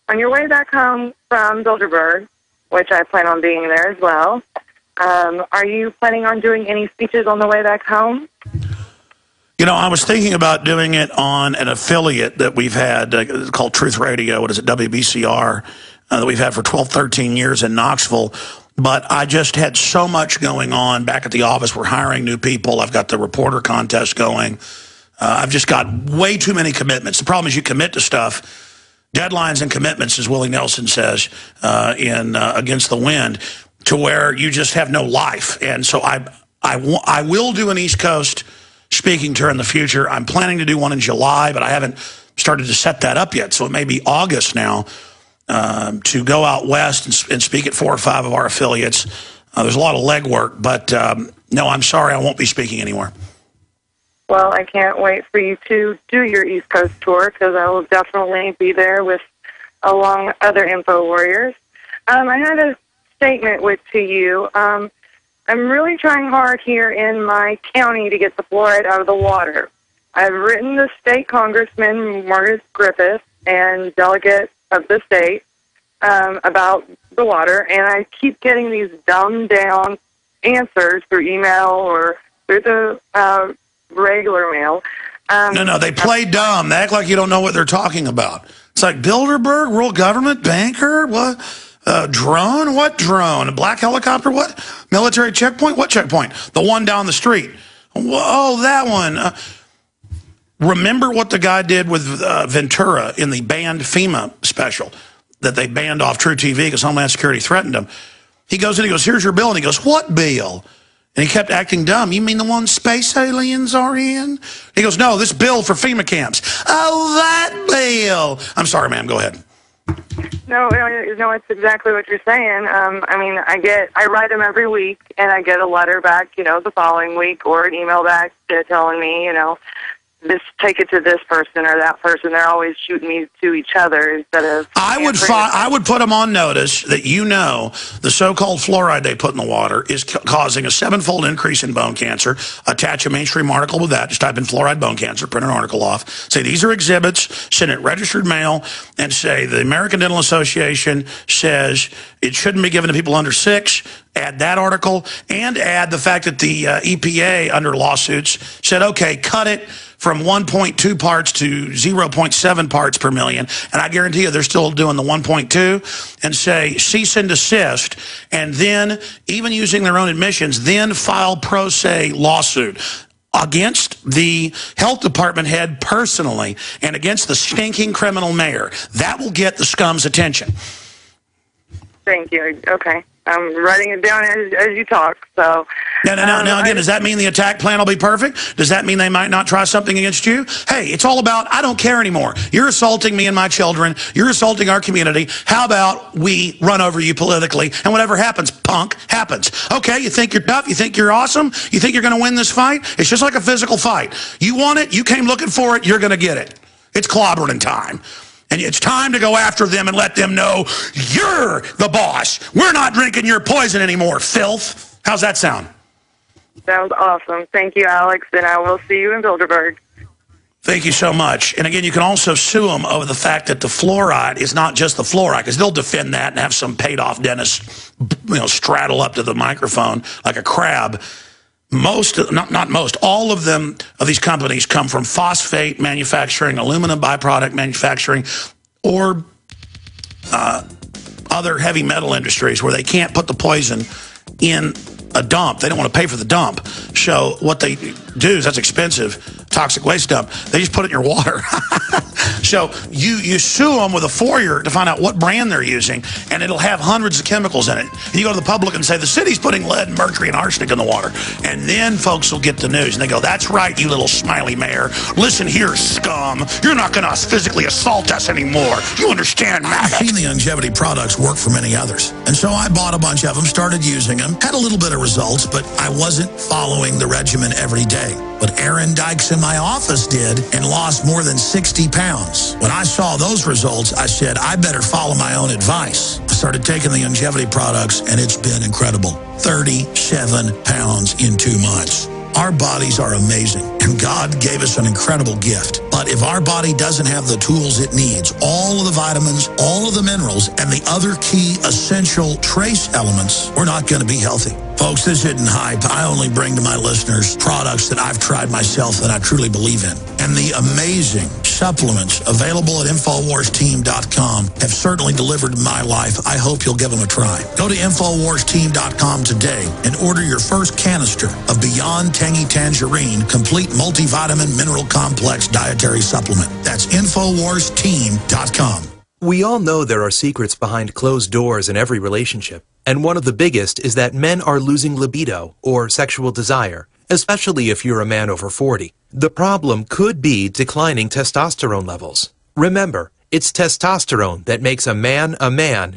on your way back home from Bilderberg, which I plan on being there as well, are you planning on doing any speeches on the way back home? You know, I was thinking about doing it on an affiliate that we've had called Truth Radio. What is it, WBCR, that we've had for 12, 13 years in Knoxville. But I just had so much going on back at the office. We're hiring new people. I've got the reporter contest going. I've just got way too many commitments. The problem is you commit to stuff. Deadlines and commitments, as Willie Nelson says in Against the Wind, to where you just have no life. And so I will do an East Coast speaking tour in the future. I'm planning to do one in July, but I haven't started to set that up yet. So it may be August now to go out west and speak at 4 or 5 of our affiliates. There's a lot of legwork, but no, I'm sorry, I won't be speaking anywhere. Well, I can't wait for you to do your East Coast tour, because I will definitely be there with along other Info Warriors. I had a statement to you. I'm really trying hard here in my county to get the fluoride out of the water. I've written the state congressman, Marcus Griffith, and delegate of the state about the water, and I keep getting these dumbed-down answers through email or through the regular mail. No, they play dumb. They act like you don't know what they're talking about. It's like Bilderberg, world government, banker, what? Drone? What drone? A black helicopter? What? Military checkpoint? What checkpoint? The one down the street. Oh, that one. Remember what the guy did with Ventura in the banned FEMA special that they banned off True TV because Homeland Security threatened him. He goes in, he goes, here's your bill. And he goes, what bill? And he kept acting dumb. You mean the one space aliens are in? He goes, no, this bill for FEMA camps. Oh, that bill. I'm sorry, ma'am. Go ahead. No, it's exactly what you're saying. I mean, I write them every week, and I get a letter back, the following week, or an email back telling me, take it to this person or that person. They're always shooting me to each other instead of... I would put them on notice that the so-called fluoride they put in the water is causing a 7-fold increase in bone cancer. Attach a mainstream article with that. Just type in fluoride bone cancer, print an article off. Say these are exhibits, send it registered mail, and say the American Dental Association says it shouldn't be given to people under 6. Add that article, and add the fact that the EPA, under lawsuits, said, okay, cut it from 1.2 parts to 0.7 parts per million. And I guarantee you they're still doing the 1.2, and say cease and desist, and then, even using their own admissions, then file pro se lawsuit against the health department head personally and against the stinking criminal mayor. That will get the scum's attention. Thank you. Okay. I'm writing it down as you talk. So Now, again, does that mean the attack plan will be perfect? Does that mean they might not try something against you? Hey, it's all about, I don't care anymore. You're assaulting me and my children. You're assaulting our community. How about we run over you politically, and whatever happens, punk, happens. Okay, you think you're tough? You think you're awesome? You think you're going to win this fight? It's just like a physical fight. You want it, you came looking for it, you're going to get it. It's clobbering time. And it's time to go after them and let them know you're the boss. We're not drinking your poison anymore, filth. How's that sound? Sounds awesome. Thank you, Alex, and I will see you in Bilderberg. Thank you so much. And again, you can also sue them over the fact that the fluoride is not just the fluoride, because they'll defend that and have some paid-off dentist, straddle up to the microphone like a crab. Not most, all of them, of these companies come from phosphate manufacturing, aluminum byproduct manufacturing, or other heavy metal industries where they can't put the poison in a dump. They don't want to pay for the dump. So what they do is, that's expensive, toxic waste dump. They just put it in your water. So you sue them with a FOIA to find out what brand they're using, and it'll have hundreds of chemicals in it. And you go to the public and say, the city's putting lead, mercury, and arsenic in the water. And then folks will get the news, and they go, that's right, you little smiley mayor. Listen here, scum. You're not going to physically assault us anymore. You understand, Matt? I've seen the longevity products work for many others. And so I bought a bunch of them, started using them, had a little bit of results, but I wasn't following the regimen every day. But Aaron Dykes in my office did, and lost more than 60 pounds. When I saw those results, I said, I better follow my own advice. I started taking the longevity products, and it's been incredible. 37 pounds in 2 months. Our bodies are amazing, and God gave us an incredible gift. But if our body doesn't have the tools it needs, all of the vitamins, all of the minerals, and the other key essential trace elements, we're not going to be healthy. Folks, this isn't hype. I only bring to my listeners products that I've tried myself that I truly believe in. And the amazing supplements available at InfoWarsTeam.com have certainly delivered in my life. I hope you'll give them a try. Go to InfoWarsTeam.com today and order your first canister of Beyond Tangy Tangerine Complete Multivitamin Mineral Complex Dietary Supplement. That's InfoWarsTeam.com. We all know there are secrets behind closed doors in every relationship. And one of the biggest is that men are losing libido, or sexual desire, especially if you're a man over 40. The problem could be declining testosterone levels. Remember, it's testosterone that makes a man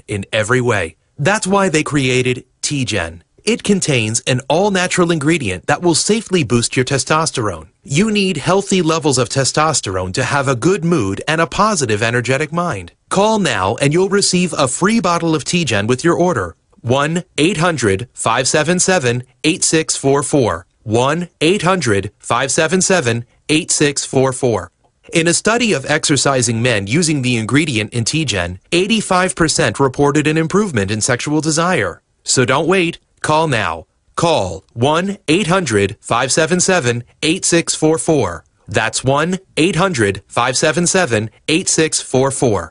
in every way. That's why they created T-Gen. It contains an all-natural ingredient that will safely boost your testosterone. You need healthy levels of testosterone to have a good mood and a positive, energetic mind. Call now and you'll receive a free bottle of T-Gen with your order. 1-800-577-8644. 1-800-577-8644. In a study of exercising men using the ingredient in T-Gen, 85% reported an improvement in sexual desire. So don't wait. Call now. Call 1-800-577-8644. That's 1-800-577-8644.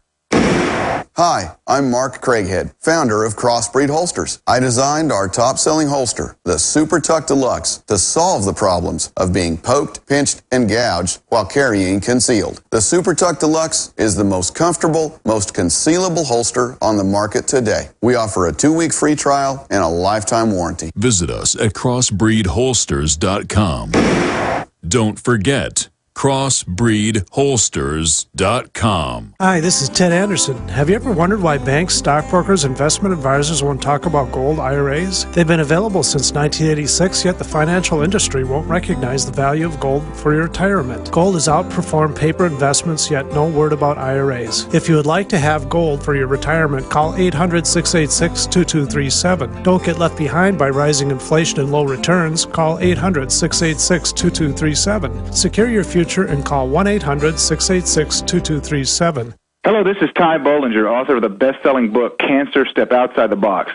Hi, I'm Mark Craighead, founder of Crossbreed Holsters. I designed our top-selling holster, the Super Tuck Deluxe, to solve the problems of being poked, pinched, and gouged while carrying concealed. The Super Tuck Deluxe is the most comfortable, most concealable holster on the market today. We offer a 2-week free trial and a lifetime warranty. Visit us at crossbreedholsters.com. Don't forget, crossbreedholsters.com. Hi, this is Ted Anderson. Have you ever wondered why banks, stockbrokers, investment advisors won't talk about gold IRAs? They've been available since 1986, yet the financial industry won't recognize the value of gold for your retirement. Gold has outperformed paper investments, yet no word about IRAs. If you would like to have gold for your retirement, call 800-686-2237. Don't get left behind by rising inflation and low returns. Call 800-686-2237. Secure your future and call 1-800-686-2237. Hello, this is Ty Bollinger, author of the best-selling book, Cancer, Step Outside the Box.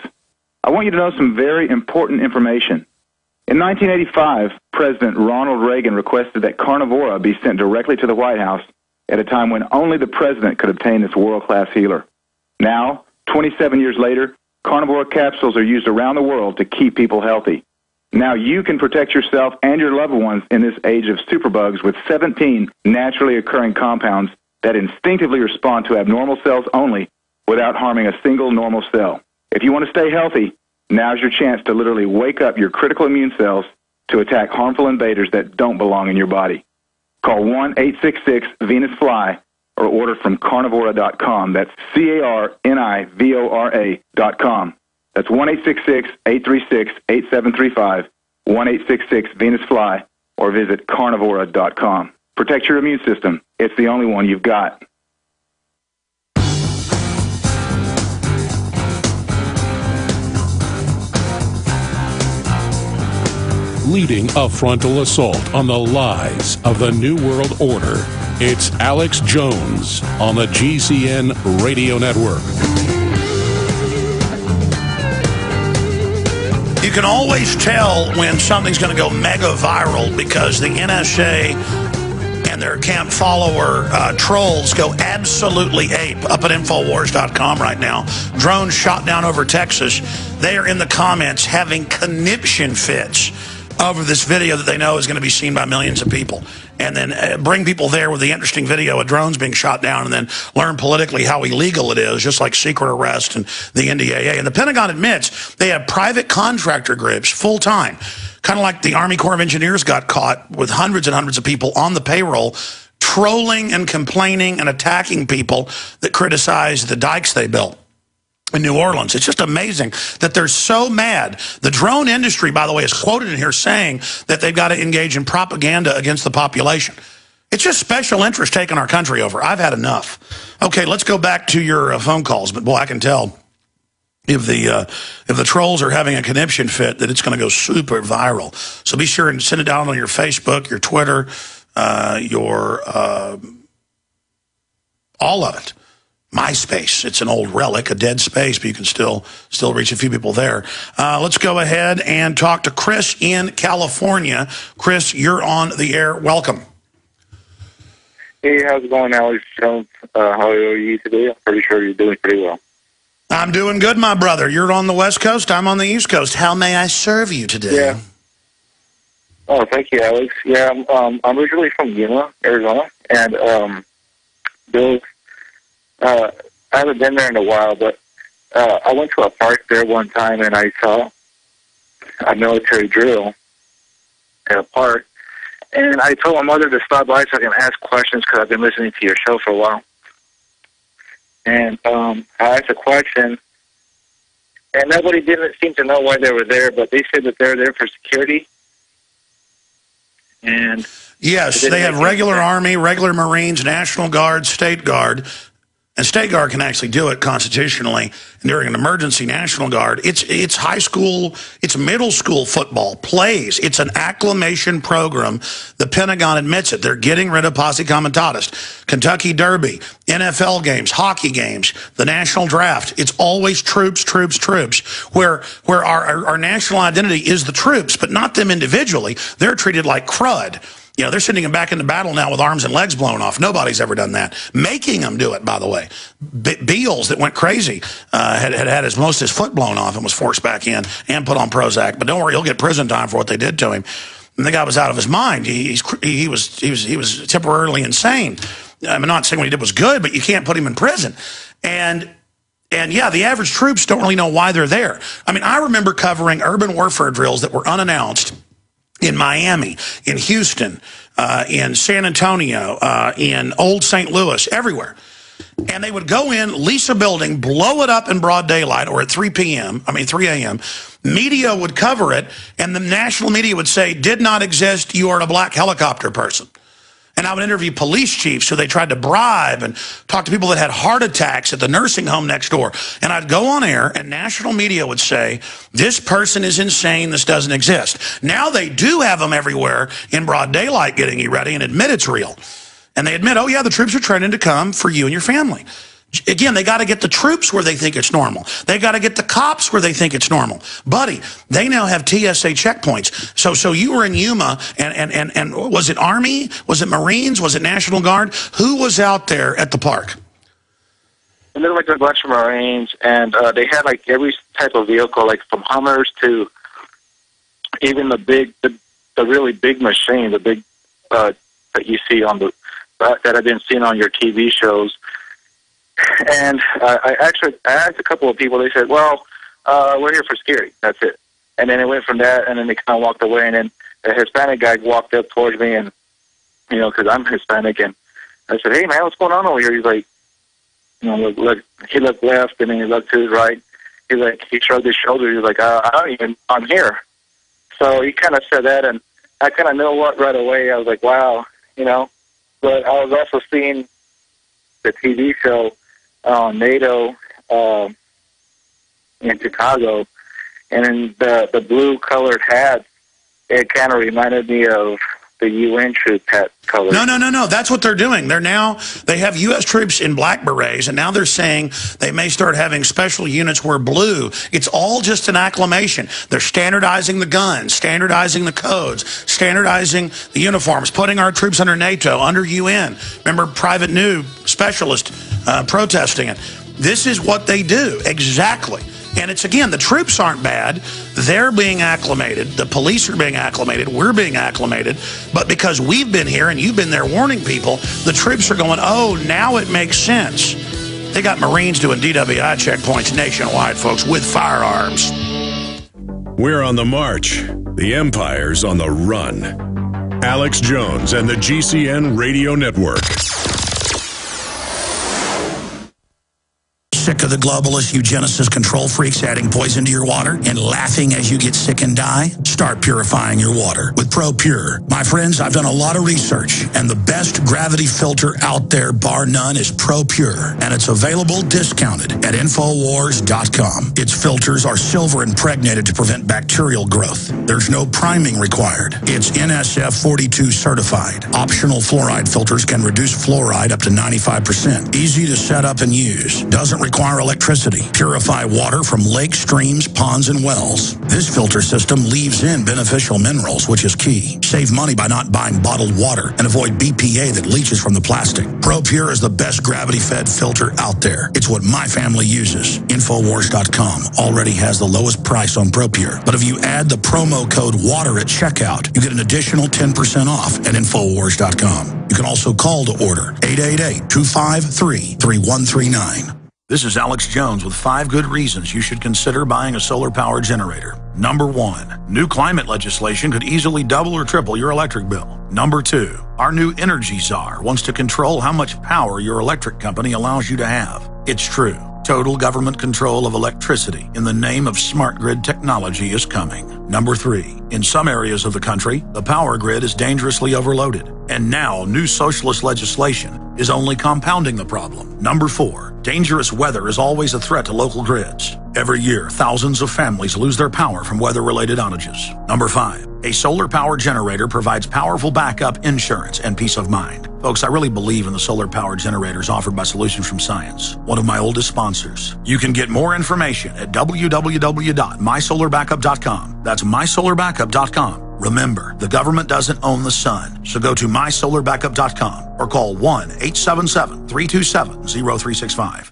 I want you to know some very important information. In 1985, President Ronald Reagan requested that Carnivora be sent directly to the White House at a time when only the president could obtain this world-class healer. Now, 27 years later, Carnivora capsules are used around the world to keep people healthy. Now you can protect yourself and your loved ones in this age of superbugs with 17 naturally occurring compounds that instinctively respond to abnormal cells only without harming a single normal cell. If you want to stay healthy, Now's your chance to literally wake up your critical immune cells to attack harmful invaders that don't belong in your body. Call 1-866-VENUS-FLY or order from Carnivora.com. That's Carnivora.com. That's 1-866-836-8735, 1-866-VENUS-FLY, or visit Carnivora.com. Protect your immune system. It's the only one you've got. Leading a frontal assault on the lies of the New World Order, it's Alex Jones on the GCN Radio Network. You can always tell when something's going to go mega viral because the NSA and their camp follower trolls go absolutely ape. Up at Infowars.com right now, drones shot down over Texas. They are in the comments having conniption fits over this video that they know is going to be seen by millions of people. And then bring people there with the interesting video of drones being shot down, and then learn politically how illegal it is, just like secret arrest and the NDAA. And the Pentagon admits they have private contractor groups full-time, kind of like the Army Corps of Engineers got caught with hundreds and hundreds of people on the payroll trolling and complaining and attacking people that criticize the dikes they built in New Orleans. It's just amazing that they're so mad. The drone industry, by the way, is quoted in here saying that they've got to engage in propaganda against the population. It's just special interest taking our country over. I've had enough. Okay, let's go back to your phone calls. But boy, I can tell if the trolls are having a conniption fit that it's going to go super viral. So be sure and send it down on your Facebook, your Twitter, all of it. MySpace. It's an old relic, a dead space, but you can still reach a few people there. Let's go ahead and talk to Chris in California. Chris, you're on the air. Welcome. Hey, how's it going, Alex Jones? How are you today? I'm pretty sure you're doing pretty well. I'm doing good, my brother. You're on the West Coast. I'm on the East Coast. How may I serve you today? Yeah. Oh, thank you, Alex. Yeah, I'm originally from Yuma, Arizona, and Bill. I haven't been there in a while, but I went to a park there one time, and I saw a military drill at a park. And I told my mother to stop by so I can ask questions because I've been listening to your show for a while. And I asked a question, and nobody didn't seem to know why they were there, but they said that they're there for security. And yes, they have regular Army, regular Marines, National Guard, State Guard. And State Guard can actually do it constitutionally. And during an emergency, National Guard, it's high school, it's middle school football, plays. It's an acclimation program. The Pentagon admits it. They're getting rid of posse comitatus. Kentucky Derby, NFL games, hockey games, the national draft. It's always troops, troops, troops, where our national identity is the troops, but not them individually. They're treated like crud. You know, they're sending them back into battle now with arms and legs blown off. Nobody's ever done that. Making them do it, by the way. Beals, that went crazy, had most of his foot blown off and was forced back in and put on Prozac. But don't worry, he'll get prison time for what they did to him. And the guy was out of his mind. He was temporarily insane. I'm not saying what he did was good, but you can't put him in prison. And yeah, the average troops don't really know why they're there. I mean, I remember covering urban warfare drills that were unannounced in Miami, in Houston, in San Antonio, in Old St. Louis, everywhere. And they would go in, lease a building, blow it up in broad daylight or at 3 a.m. Media would cover it, and the national media would say, did not exist, you are a black helicopter person. And I would interview police chiefs who they tried to bribe and talk to people that had heart attacks at the nursing home next door. And I'd go on air, and national media would say, this person is insane, this doesn't exist. Now they do have them everywhere in broad daylight getting you ready and admit it's real. And they admit, oh yeah, the troops are training to come for you and your family. Again, they got to get the troops where they think it's normal. They got to get the cops where they think it's normal. Buddy, they now have TSA checkpoints. So you were in Yuma, and was it Army? Was it Marines? Was it National Guard? Who was out there at the park? And there were like a bunch of Marines, and they had like every type of vehicle, like from Hummers to even the really big machine, the big that you see on that I've been seeing on your TV shows. And I asked a couple of people. They said, well, we're here for Scary. That's it. And then it went from that, and then they kind of walked away, and then a Hispanic guy walked up towards me, and, you know, because I'm Hispanic, and I said, hey, man, what's going on over here? He's like, you know, look, he looked left, and then he looked to his right. He's like, he shrugged his shoulders. He's like, I'm here. So he kind of said that, and I kind of knew what right away. I was like, wow, you know. But I was also seeing the TV show on NATO in Chicago, and in the blue-colored hats, it kind of reminded me of the UN troop hat color. No. That's what they're doing. They have U.S. troops in black berets, and now they're saying they may start having special units wear blue. It's all just an acclimation. They're standardizing the guns, standardizing the codes, standardizing the uniforms, putting our troops under NATO, under UN. Remember Private New Specialist protesting it. This is what they do, exactly. And it's, again, the troops aren't bad. They're being acclimated. The police are being acclimated. We're being acclimated. But because we've been here and you've been there warning people, the troops are going, oh, now it makes sense. They got Marines doing DWI checkpoints nationwide, folks, with firearms. We're on the march. The Empire's on the run. Alex Jones and the GCN Radio Network. Sick of the globalist eugenicist control freaks adding poison to your water and laughing as you get sick and die? Start purifying your water with ProPure. My friends, I've done a lot of research, and the best gravity filter out there, bar none, is ProPure, and it's available discounted at Infowars.com. Its filters are silver impregnated to prevent bacterial growth. There's no priming required. It's NSF 42 certified. Optional fluoride filters can reduce fluoride up to 95%. Easy to set up and use. Doesn't require electricity. Purify water from lakes, streams, ponds, and wells. This filter system leaves in beneficial minerals, which is key. Save money by not buying bottled water and avoid BPA that leaches from the plastic. ProPure is the best gravity-fed filter out there. It's what my family uses. Infowars.com already has the lowest price on ProPure. But if you add the promo code WATER at checkout, you get an additional 10% off at Infowars.com. You can also call to order 888-253-3139. This is Alex Jones with 5 good reasons you should consider buying a solar power generator. Number 1, new climate legislation could easily double or triple your electric bill. Number 2, our new energy czar wants to control how much power your electric company allows you to have. It's true. Total government control of electricity in the name of smart grid technology is coming. Number 3, in some areas of the country, the power grid is dangerously overloaded. And now, new socialist legislation is only compounding the problem. Number 4, dangerous weather is always a threat to local grids. Every year, thousands of families lose their power from weather-related outages. Number 5, a solar power generator provides powerful backup insurance and peace of mind. Folks, I really believe in the solar power generators offered by Solutions from Science, one of my oldest sponsors. You can get more information at www.mysolarbackup.com. That's mysolarbackup.com. Remember, the government doesn't own the sun, so go to mysolarbackup.com or call 1-877-327-0365.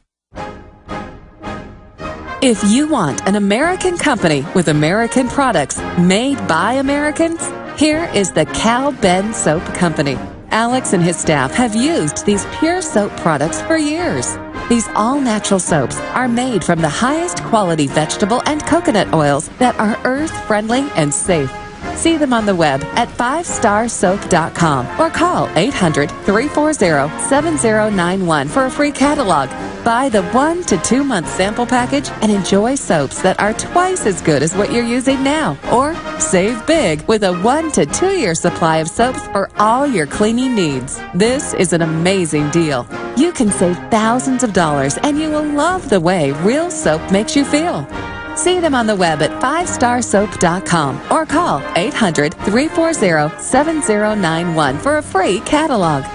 If you want an American company with American products made by Americans, here is the Cal Ben Soap Company. Alex and his staff have used these pure soap products for years. These all-natural soaps are made from the highest quality vegetable and coconut oils that are earth-friendly and safe. See them on the web at 5starsoap.com or call 800-340-7091 for a free catalog. Buy the 1 to 2 month sample package and enjoy soaps that are twice as good as what you're using now. Or save big with a 1 to 2 year supply of soaps for all your cleaning needs. This is an amazing deal. You can save thousands of dollars and you will love the way real soap makes you feel. See them on the web at 5starsoap.com or call 800-340-7091 for a free catalog.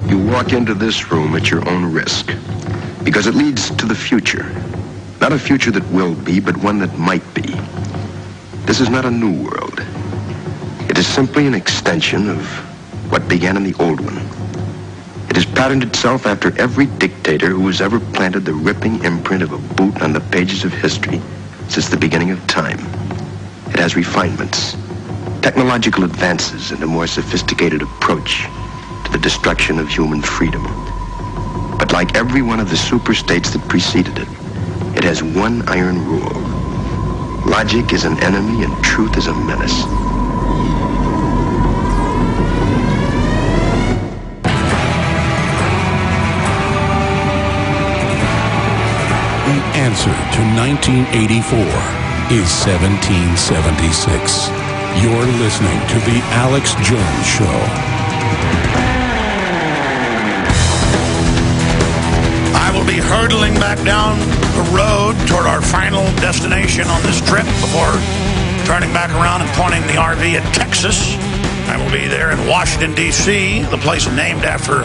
You walk into this room at your own risk because it leads to the future. Not a future that will be, but one that might be. This is not a new world. It is simply an extension of what began in the old one. It has patterned itself after every dictator who has ever planted the ripping imprint of a boot on the pages of history since the beginning of time. It has refinements, technological advances, and a more sophisticated approach to the destruction of human freedom. But like every one of the superstates that preceded it, it has one iron rule. Logic is an enemy and truth is a menace. The answer to 1984 is 1776. You're listening to The Alex Jones Show. I will be hurtling back down the road toward our final destination on this trip before turning back around and pointing the RV at Texas. I will be there in Washington, D.C., the place named after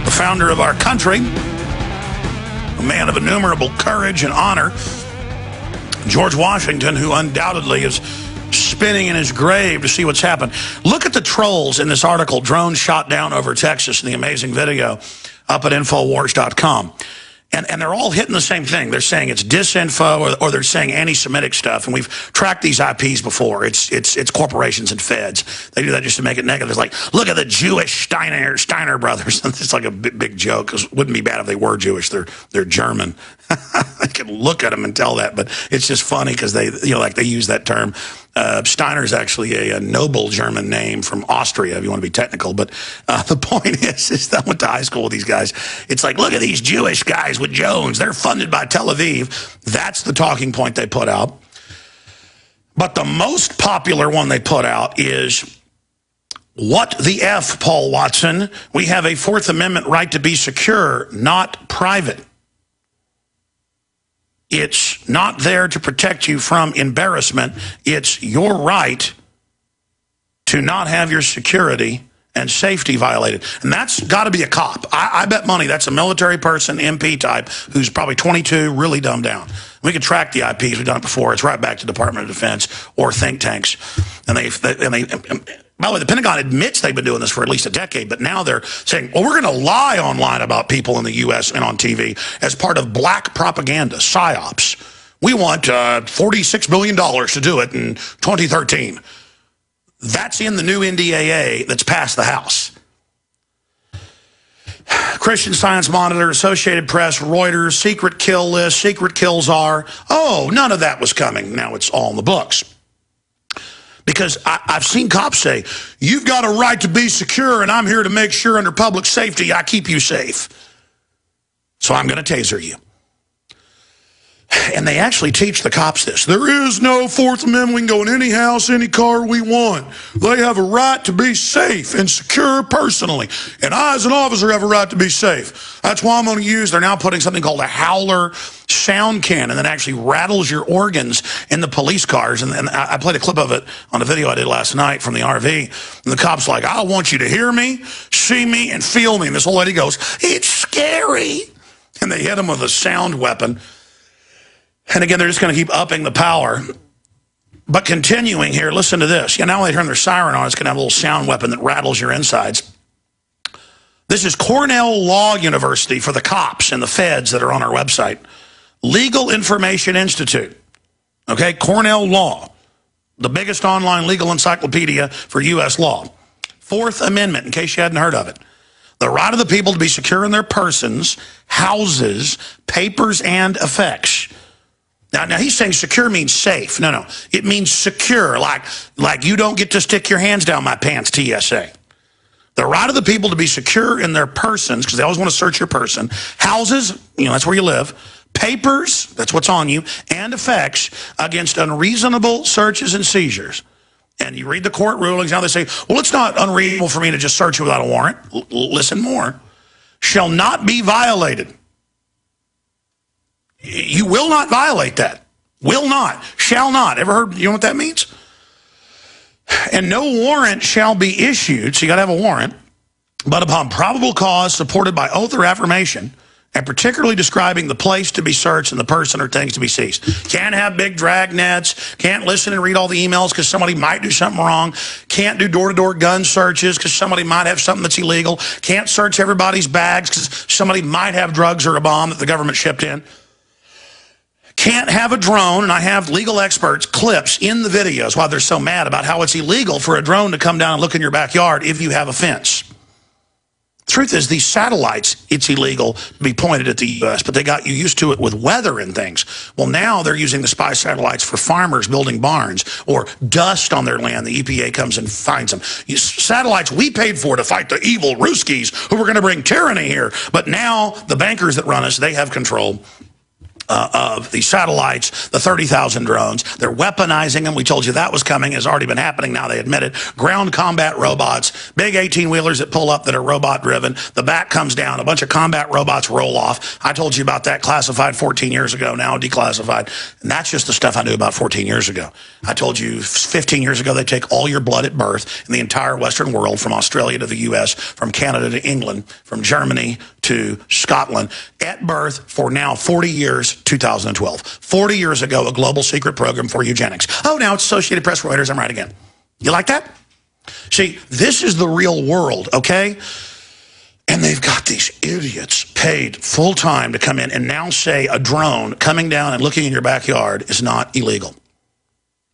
the founder of our country, a man of innumerable courage and honor, George Washington, who undoubtedly is spinning in his grave to see what's happened. Look at the trolls in this article, drones shot down over Texas, in the amazing video up at Infowars.com. And they're all hitting the same thing. They're saying it's disinfo or they're saying anti-Semitic stuff. And we've tracked these IPs before. It's corporations and feds. They do that just to make it negative. It's like, look at the Jewish Steiner brothers. It's like a big joke, because it wouldn't be bad if they were Jewish. They're German. I can look at them and tell that, but it's just funny because they use that term. Steiner is actually a noble German name from Austria, if you want to be technical. But the point is that I went to high school with these guys. It's like, look at these Jewish guys with Jones. They're funded by Tel Aviv. That's the talking point they put out. But the most popular one they put out is, what the F, Paul Watson? We have a Fourth Amendment right to be secure, not private. It's not there to protect you from embarrassment. It's your right to not have your security and safety violated. And that's got to be a cop. I bet money that's a military person, MP type, who's probably 22, really dumbed down. We can track the IPs. We've done it before. It's right back to Department of Defense or think tanks. And by the way, the Pentagon admits they've been doing this for at least a decade, but now they're saying, well, we're going to lie online about people in the U.S. and on TV as part of black propaganda, PSYOPs. We want $46 billion to do it in 2013. That's in the new NDAA that's passed the House. Christian Science Monitor, Associated Press, Reuters, secret kill list, secret kill czar. Oh, none of that was coming. Now it's all in the books. Because I've seen cops say, you've got a right to be secure, and I'm here to make sure under public safety I keep you safe. So I'm going to taser you. And they actually teach the cops this. There is no Fourth Amendment. We can go in any house, any car we want. They have a right to be safe and secure personally. And I, as an officer, have a right to be safe. That's why I'm going to use, they're now putting something called a Howler sound cannon that actually rattles your organs in the police cars. And I played a clip of it on a video I did last night from the RV. And the cop's like, I want you to hear me, see me, and feel me. And this old lady goes, it's scary. And they hit him with a sound weapon. And again, they're just going to keep upping the power. But continuing here, listen to this. Yeah, now when they turn their siren on, it's going to have a little sound weapon that rattles your insides. This is Cornell Law University for the cops and the feds that are on our website. Legal Information Institute. Okay, Cornell Law, the biggest online legal encyclopedia for U.S. law. Fourth Amendment, in case you hadn't heard of it. The right of the people to be secure in their persons, houses, papers, and effects. Now he's saying secure means safe. No. It means secure, like you don't get to stick your hands down my pants, TSA. The right of the people to be secure in their persons, because they always want to search your person. Houses, that's where you live. Papers, that's what's on you. And effects against unreasonable searches and seizures. And you read the court rulings, now they say, well, it's not unreasonable for me to just search you without a warrant. Listen more. Shall not be violated. You will not violate that. Will not. Shall not. Ever heard, you know what that means? And no warrant shall be issued, so you got to have a warrant, but upon probable cause supported by oath or affirmation, and particularly describing the place to be searched and the person or things to be seized. Can't have big drag nets. Can't listen and read all the emails because somebody might do something wrong. Can't do door-to-door gun searches because somebody might have something that's illegal. Can't search everybody's bags because somebody might have drugs or a bomb that the government shipped in. Can't have a drone, and I have legal experts, clips in the videos why they're so mad about how it's illegal for a drone to come down and look in your backyard if you have a fence. Truth is, these satellites, it's illegal to be pointed at the U.S., but they got you used to it with weather and things. Well, now they're using the spy satellites for farmers building barns or dust on their land. The EPA comes and finds them. Satellites we paid for to fight the evil Ruskies who were going to bring tyranny here. But now the bankers that run us, they have control of the satellites, the 30,000 drones. They're weaponizing them. We told you that was coming. It's already been happening. Now they admit it. Ground combat robots, big 18-wheelers that pull up that are robot-driven. The back comes down. A bunch of combat robots roll off. I told you about that, classified 14 years ago, now declassified. And that's just the stuff I knew about 14 years ago. I told you 15 years ago they take all your blood at birth in the entire Western world, from Australia to the U.S., from Canada to England, from Germany to Scotland, at birth for now 40 years, 2012. 40 years ago, a global secret program for eugenics. Oh, now it's Associated Press, Reuters. I'm right again. You like that? See, this is the real world, okay? And they've got these idiots paid full-time to come in and now say a drone coming down and looking in your backyard is not illegal.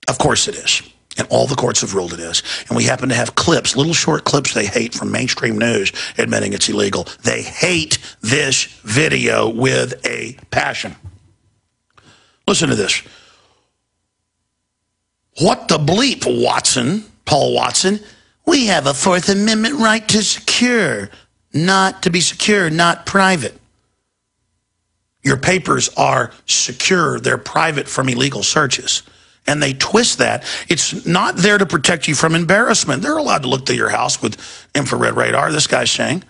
Of course it is. And all the courts have ruled it is. And we happen to have clips, little short clips they hate from mainstream news admitting it's illegal. They hate this video with a passion. Listen to this. What the bleep, Watson, Paul Watson? We have a Fourth Amendment right to secure, not to be secure, not private. Your papers are secure. They're private from illegal searches. And they twist that. It's not there to protect you from embarrassment. They're allowed to look through your house with infrared radar, this guy's saying.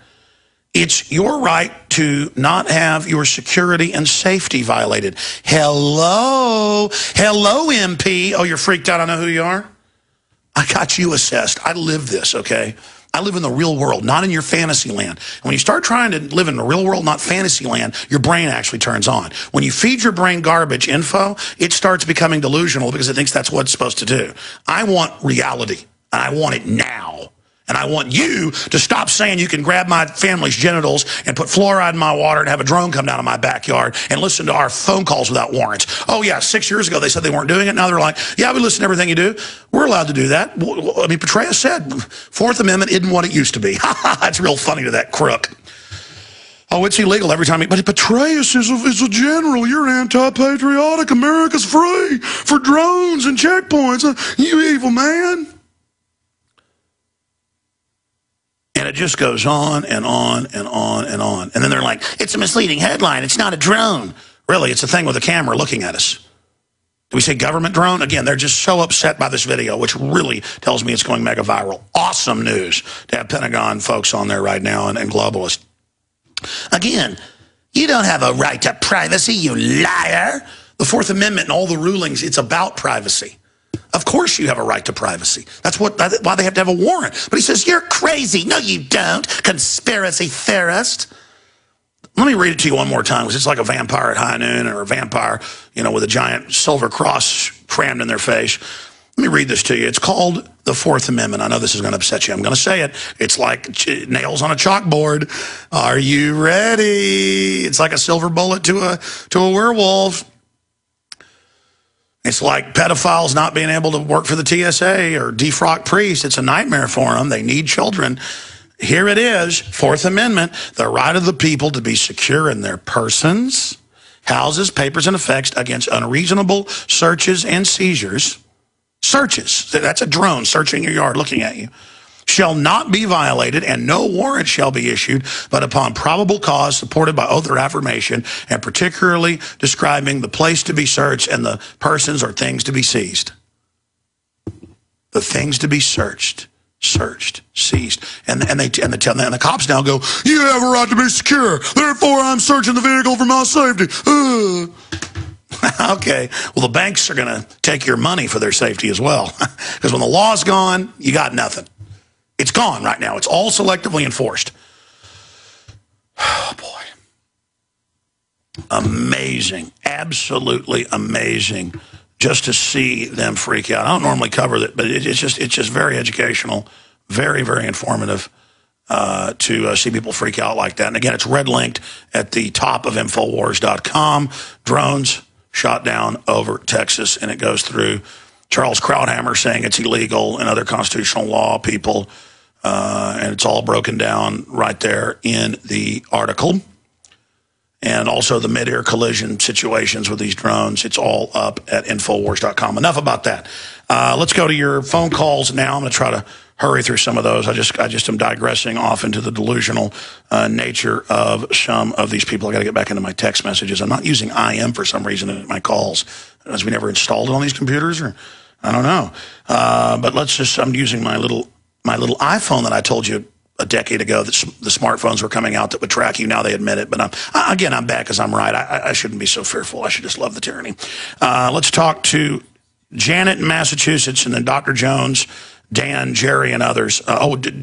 It's your right to not have your security and safety violated. Hello? Hello, MP. Oh, you're freaked out. I know who you are. I got you assessed. I live this, okay? I live in the real world, not in your fantasy land. And when you start trying to live in the real world, not fantasy land, your brain actually turns on. When you feed your brain garbage info, it starts becoming delusional because it thinks that's what it's supposed to do. I want reality, and I want it now. And I want you to stop saying you can grab my family's genitals and put fluoride in my water and have a drone come down to my backyard and listen to our phone calls without warrants. Oh, yeah, 6 years ago they said they weren't doing it. Now they're like, yeah, we listen to everything you do. We're allowed to do that. I mean, Petraeus said, Fourth Amendment isn't what it used to be. That's real funny to that crook. Oh, it's illegal every time. But Petraeus is a general. You're anti-patriotic. America's free for drones and checkpoints. You evil man. And it just goes on and on and on and on. And then they're like, it's a misleading headline. It's not a drone. Really, it's a thing with a camera looking at us. Do we say government drone? Again, they're just so upset by this video, which really tells me it's going mega viral. Awesome news to have Pentagon folks on there right now and globalists. Again, you don't have a right to privacy, you liar. The Fourth Amendment and all the rulings, it's about privacy. Of course you have a right to privacy. That's why they have to have a warrant. But he says, you're crazy. No, you don't, conspiracy theorist. Let me read it to you one more time, because it's like a vampire at high noon or a vampire, you know, with a giant silver cross crammed in their face. Let me read this to you. It's called the Fourth Amendment. I know this is going to upset you. I'm going to say it. It's like nails on a chalkboard. Are you ready? It's like a silver bullet to a werewolf. It's like pedophiles not being able to work for the TSA or defrock priests. It's a nightmare for them. They need children. Here it is, Fourth Amendment, the right of the people to be secure in their persons, houses, papers, and effects against unreasonable searches and seizures. Searches, that's a drone searching your yard looking at you, shall not be violated, and no warrant shall be issued but upon probable cause supported by oath or affirmation, and particularly describing the place to be searched and the persons or things to be seized. The things to be searched, seized. And the cops now go, you have a right to be secure, therefore I'm searching the vehicle for my safety. Okay, well, the banks are going to take your money for their safety as well, because when the law's gone, you got nothing. It's gone right now. It's all selectively enforced. Oh, boy. Amazing. Absolutely amazing just to see them freak out. I don't normally cover it, but it's just very educational, very, very informative to see people freak out like that. And again, it's red linked at the top of Infowars.com. Drones shot down over Texas, and it goes through Charles Krauthammer saying it's illegal and other constitutional law people. And it's all broken down right there in the article. And also the mid-air collision situations with these drones. It's all up at Infowars.com. Enough about that. Let's go to your phone calls now. I'm going to try to hurry through some of those. I just am digressing off into the delusional nature of some of these people. I got to get back into my text messages. I'm not using IM for some reason in my calls, as we never installed it on these computers, or I don't know. But I'm using my little iPhone that I told you a decade ago that the smartphones were coming out that would track you. Now they admit it, but I'm bad because I'm right. I shouldn't be so fearful. I should just love the tyranny. Let's talk to Janet in Massachusetts, and then Dr. Jones, Dan, Jerry, and others.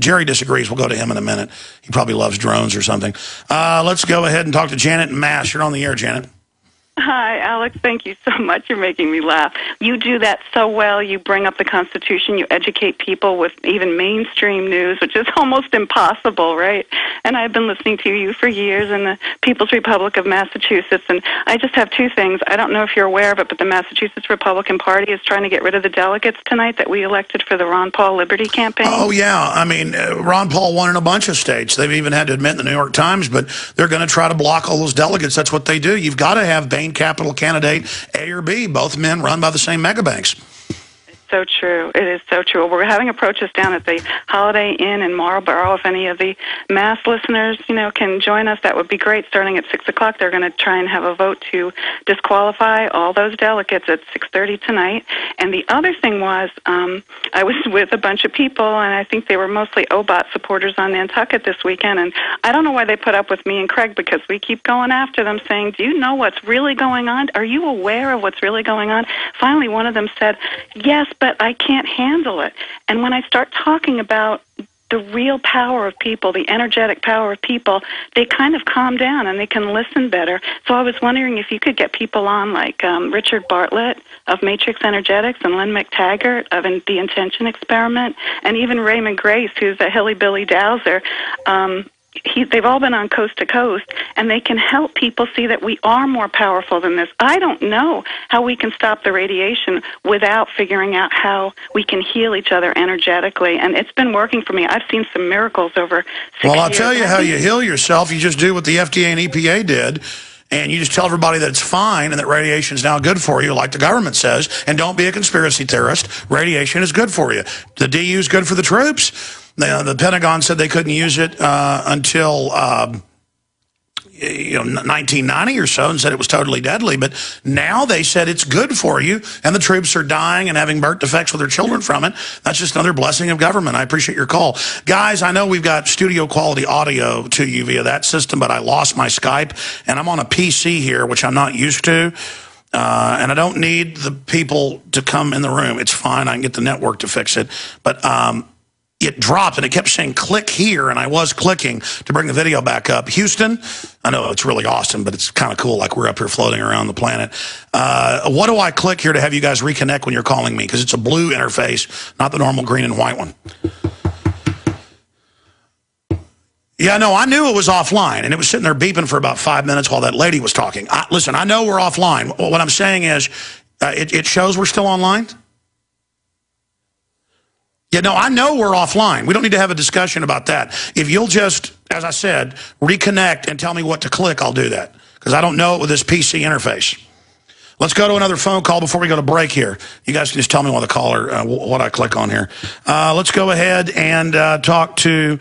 Jerry disagrees. We'll go to him in a minute. He probably loves drones or something. Let's go ahead and talk to Janet in Mass. You're on the air, Janet. Hi, Alex. Thank you so much. You're making me laugh. You do that so well. You bring up the Constitution. You educate people with even mainstream news, which is almost impossible, right? And I've been listening to you for years in the People's Republic of Massachusetts. And I just have two things. I don't know if you're aware of it, but the Massachusetts Republican Party is trying to get rid of the delegates tonight that we elected for the Ron Paul Liberty campaign. Oh, yeah. I mean, Ron Paul won in a bunch of states. They've even had to admit in the New York Times, but they're going to try to block all those delegates. That's what they do. You've got to have Bain Capital candidate A or B, both men run by the same mega banks. So true. It is so true. We're having a protest down at the Holiday Inn in Marlborough. If any of the Mass listeners, can join us, that would be great. Starting at 6 o'clock, they're going to try and have a vote to disqualify all those delegates at 6:30 tonight. And the other thing was, I was with a bunch of people, and I think they were mostly OBOT supporters on Nantucket this weekend. And I don't know why they put up with me and Craig, because we keep going after them, saying, "Do you know what's really going on? Are you aware of what's really going on?" Finally, one of them said, "Yes, but I can't handle it." And when I start talking about the real power of people, the energetic power of people, they kind of calm down and they can listen better. So I was wondering if you could get people on, like Richard Bartlett of Matrix Energetics and Lynn McTaggart of The Intention Experiment, and even Raymond Grace, who's a hilly-billy dowser. They've all been on Coast to Coast, and they can help people see that we are more powerful than this. I don't know how we can stop the radiation without figuring out how we can heal each other energetically, and it's been working for me. I've seen some miracles over 6 years. Well, I'll tell you how you heal yourself. You just do what the FDA and EPA did, and you just tell everybody that it's fine and that radiation is now good for you, like the government says, and don't be a conspiracy theorist. Radiation is good for you. The DU is good for the troops. The Pentagon said they couldn't use it until 1990 or so, and said it was totally deadly. But now they said it's good for you, and the troops are dying and having birth defects with their children from it. That's just another blessing of government. I appreciate your call. Guys, I know we've got studio quality audio to you via that system, but I lost my Skype, and I'm on a PC here, which I'm not used to. And I don't need the people to come in the room. It's fine. I can get the network to fix it. But it dropped, and it kept saying click here, and I was clicking to bring the video back up. Houston, I know it's really Austin, but it's kind of cool, like we're up here floating around the planet. What do I click here to have you guys reconnect when you're calling me? Because it's a blue interface, not the normal green and white one. Yeah, no, I knew it was offline, and it was sitting there beeping for about 5 minutes while that lady was talking. Listen, I know we're offline. What I'm saying is it shows we're still online. Yeah, no, I know we're offline. We don't need to have a discussion about that. If you'll just, as I said, reconnect and tell me what to click, I'll do that. Because I don't know it with this PC interface. Let's go to another phone call before we go to break here. You guys can just tell me while the caller, what I click on here. Let's go ahead and talk to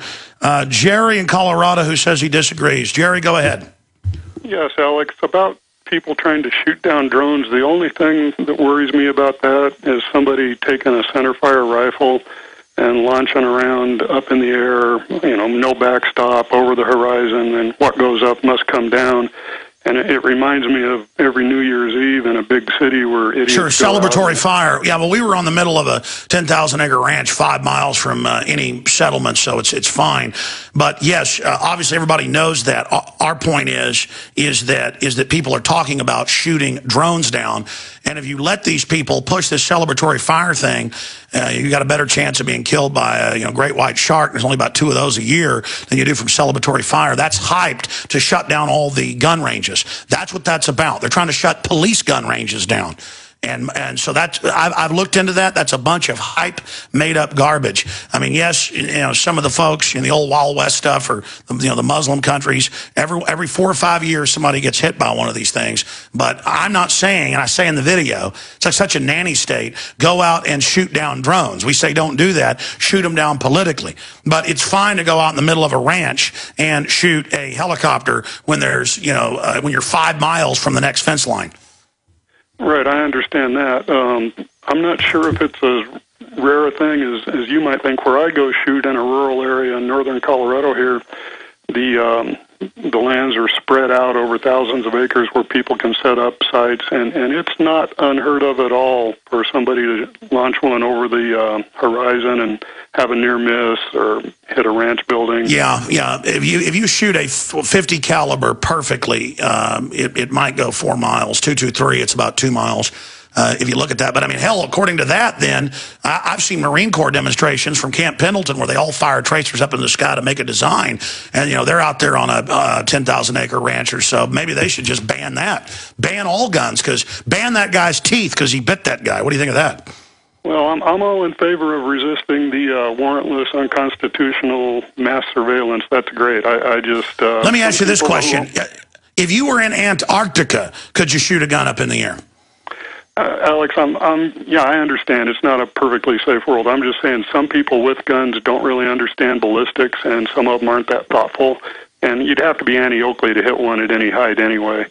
Jerry in Colorado, who says he disagrees. Jerry, go ahead. Yes, Alex, about people trying to shoot down drones, the only thing that worries me about that is somebody taking a centerfire rifle and launching around up in the air, no backstop, over the horizon, and what goes up must come down. And it reminds me of every New Year's Eve in a big city where idiots Sure, celebratory fire. Yeah, well, we were on the middle of a 10,000-acre ranch 5 miles from any settlement, so it's fine. But yes, obviously everybody knows that. Our point is that people are talking about shooting drones down, and if you let these people push this celebratory fire thing, you got a better chance of being killed by a great white shark. There's only about 2 of those a year than you do from celebratory fire. That's hyped to shut down all the gun ranges. That's what that's about. They're trying to shut police gun ranges down. And so that's, I've looked into that. That's a bunch of hype, made up garbage. I mean, yes, some of the folks in the old Wild West stuff, or the Muslim countries, every 4 or 5 years somebody gets hit by one of these things. But I'm not saying, and I say in the video, it's like such a nanny state, go out and shoot down drones. We say don't do that, shoot them down politically. But it's fine to go out in the middle of a ranch and shoot a helicopter when there's, when you're 5 miles from the next fence line. Right, I understand that. I'm not sure if it's as rare a thing as you might think. Where I go shoot in a rural area in northern Colorado here, the lands are spread out over thousands of acres where people can set up sites, and it's not unheard of at all for somebody to launch one over the horizon and have a near miss or hit a ranch building. Yeah. If you shoot a 50 caliber perfectly, it might go 4 miles. 223, it's about 2 miles. If you look at that. But I mean, hell, according to that, then, I've seen Marine Corps demonstrations from Camp Pendleton where they all fire tracers up in the sky to make a design. And, they're out there on a 10,000-acre ranch or so. Maybe they should just ban that. Ban all guns, ban that guy's teeth because he bit that guy. What do you think of that? Well, I'm all in favor of resisting the warrantless, unconstitutional mass surveillance. That's great. I just... Let me ask you this question. If you were in Antarctica, could you shoot a gun up in the air? Alex, I understand it's not a perfectly safe world. I'm just saying some people with guns don't really understand ballistics, and some of them aren't that thoughtful. And you'd have to be Annie Oakley to hit one at any height anyway.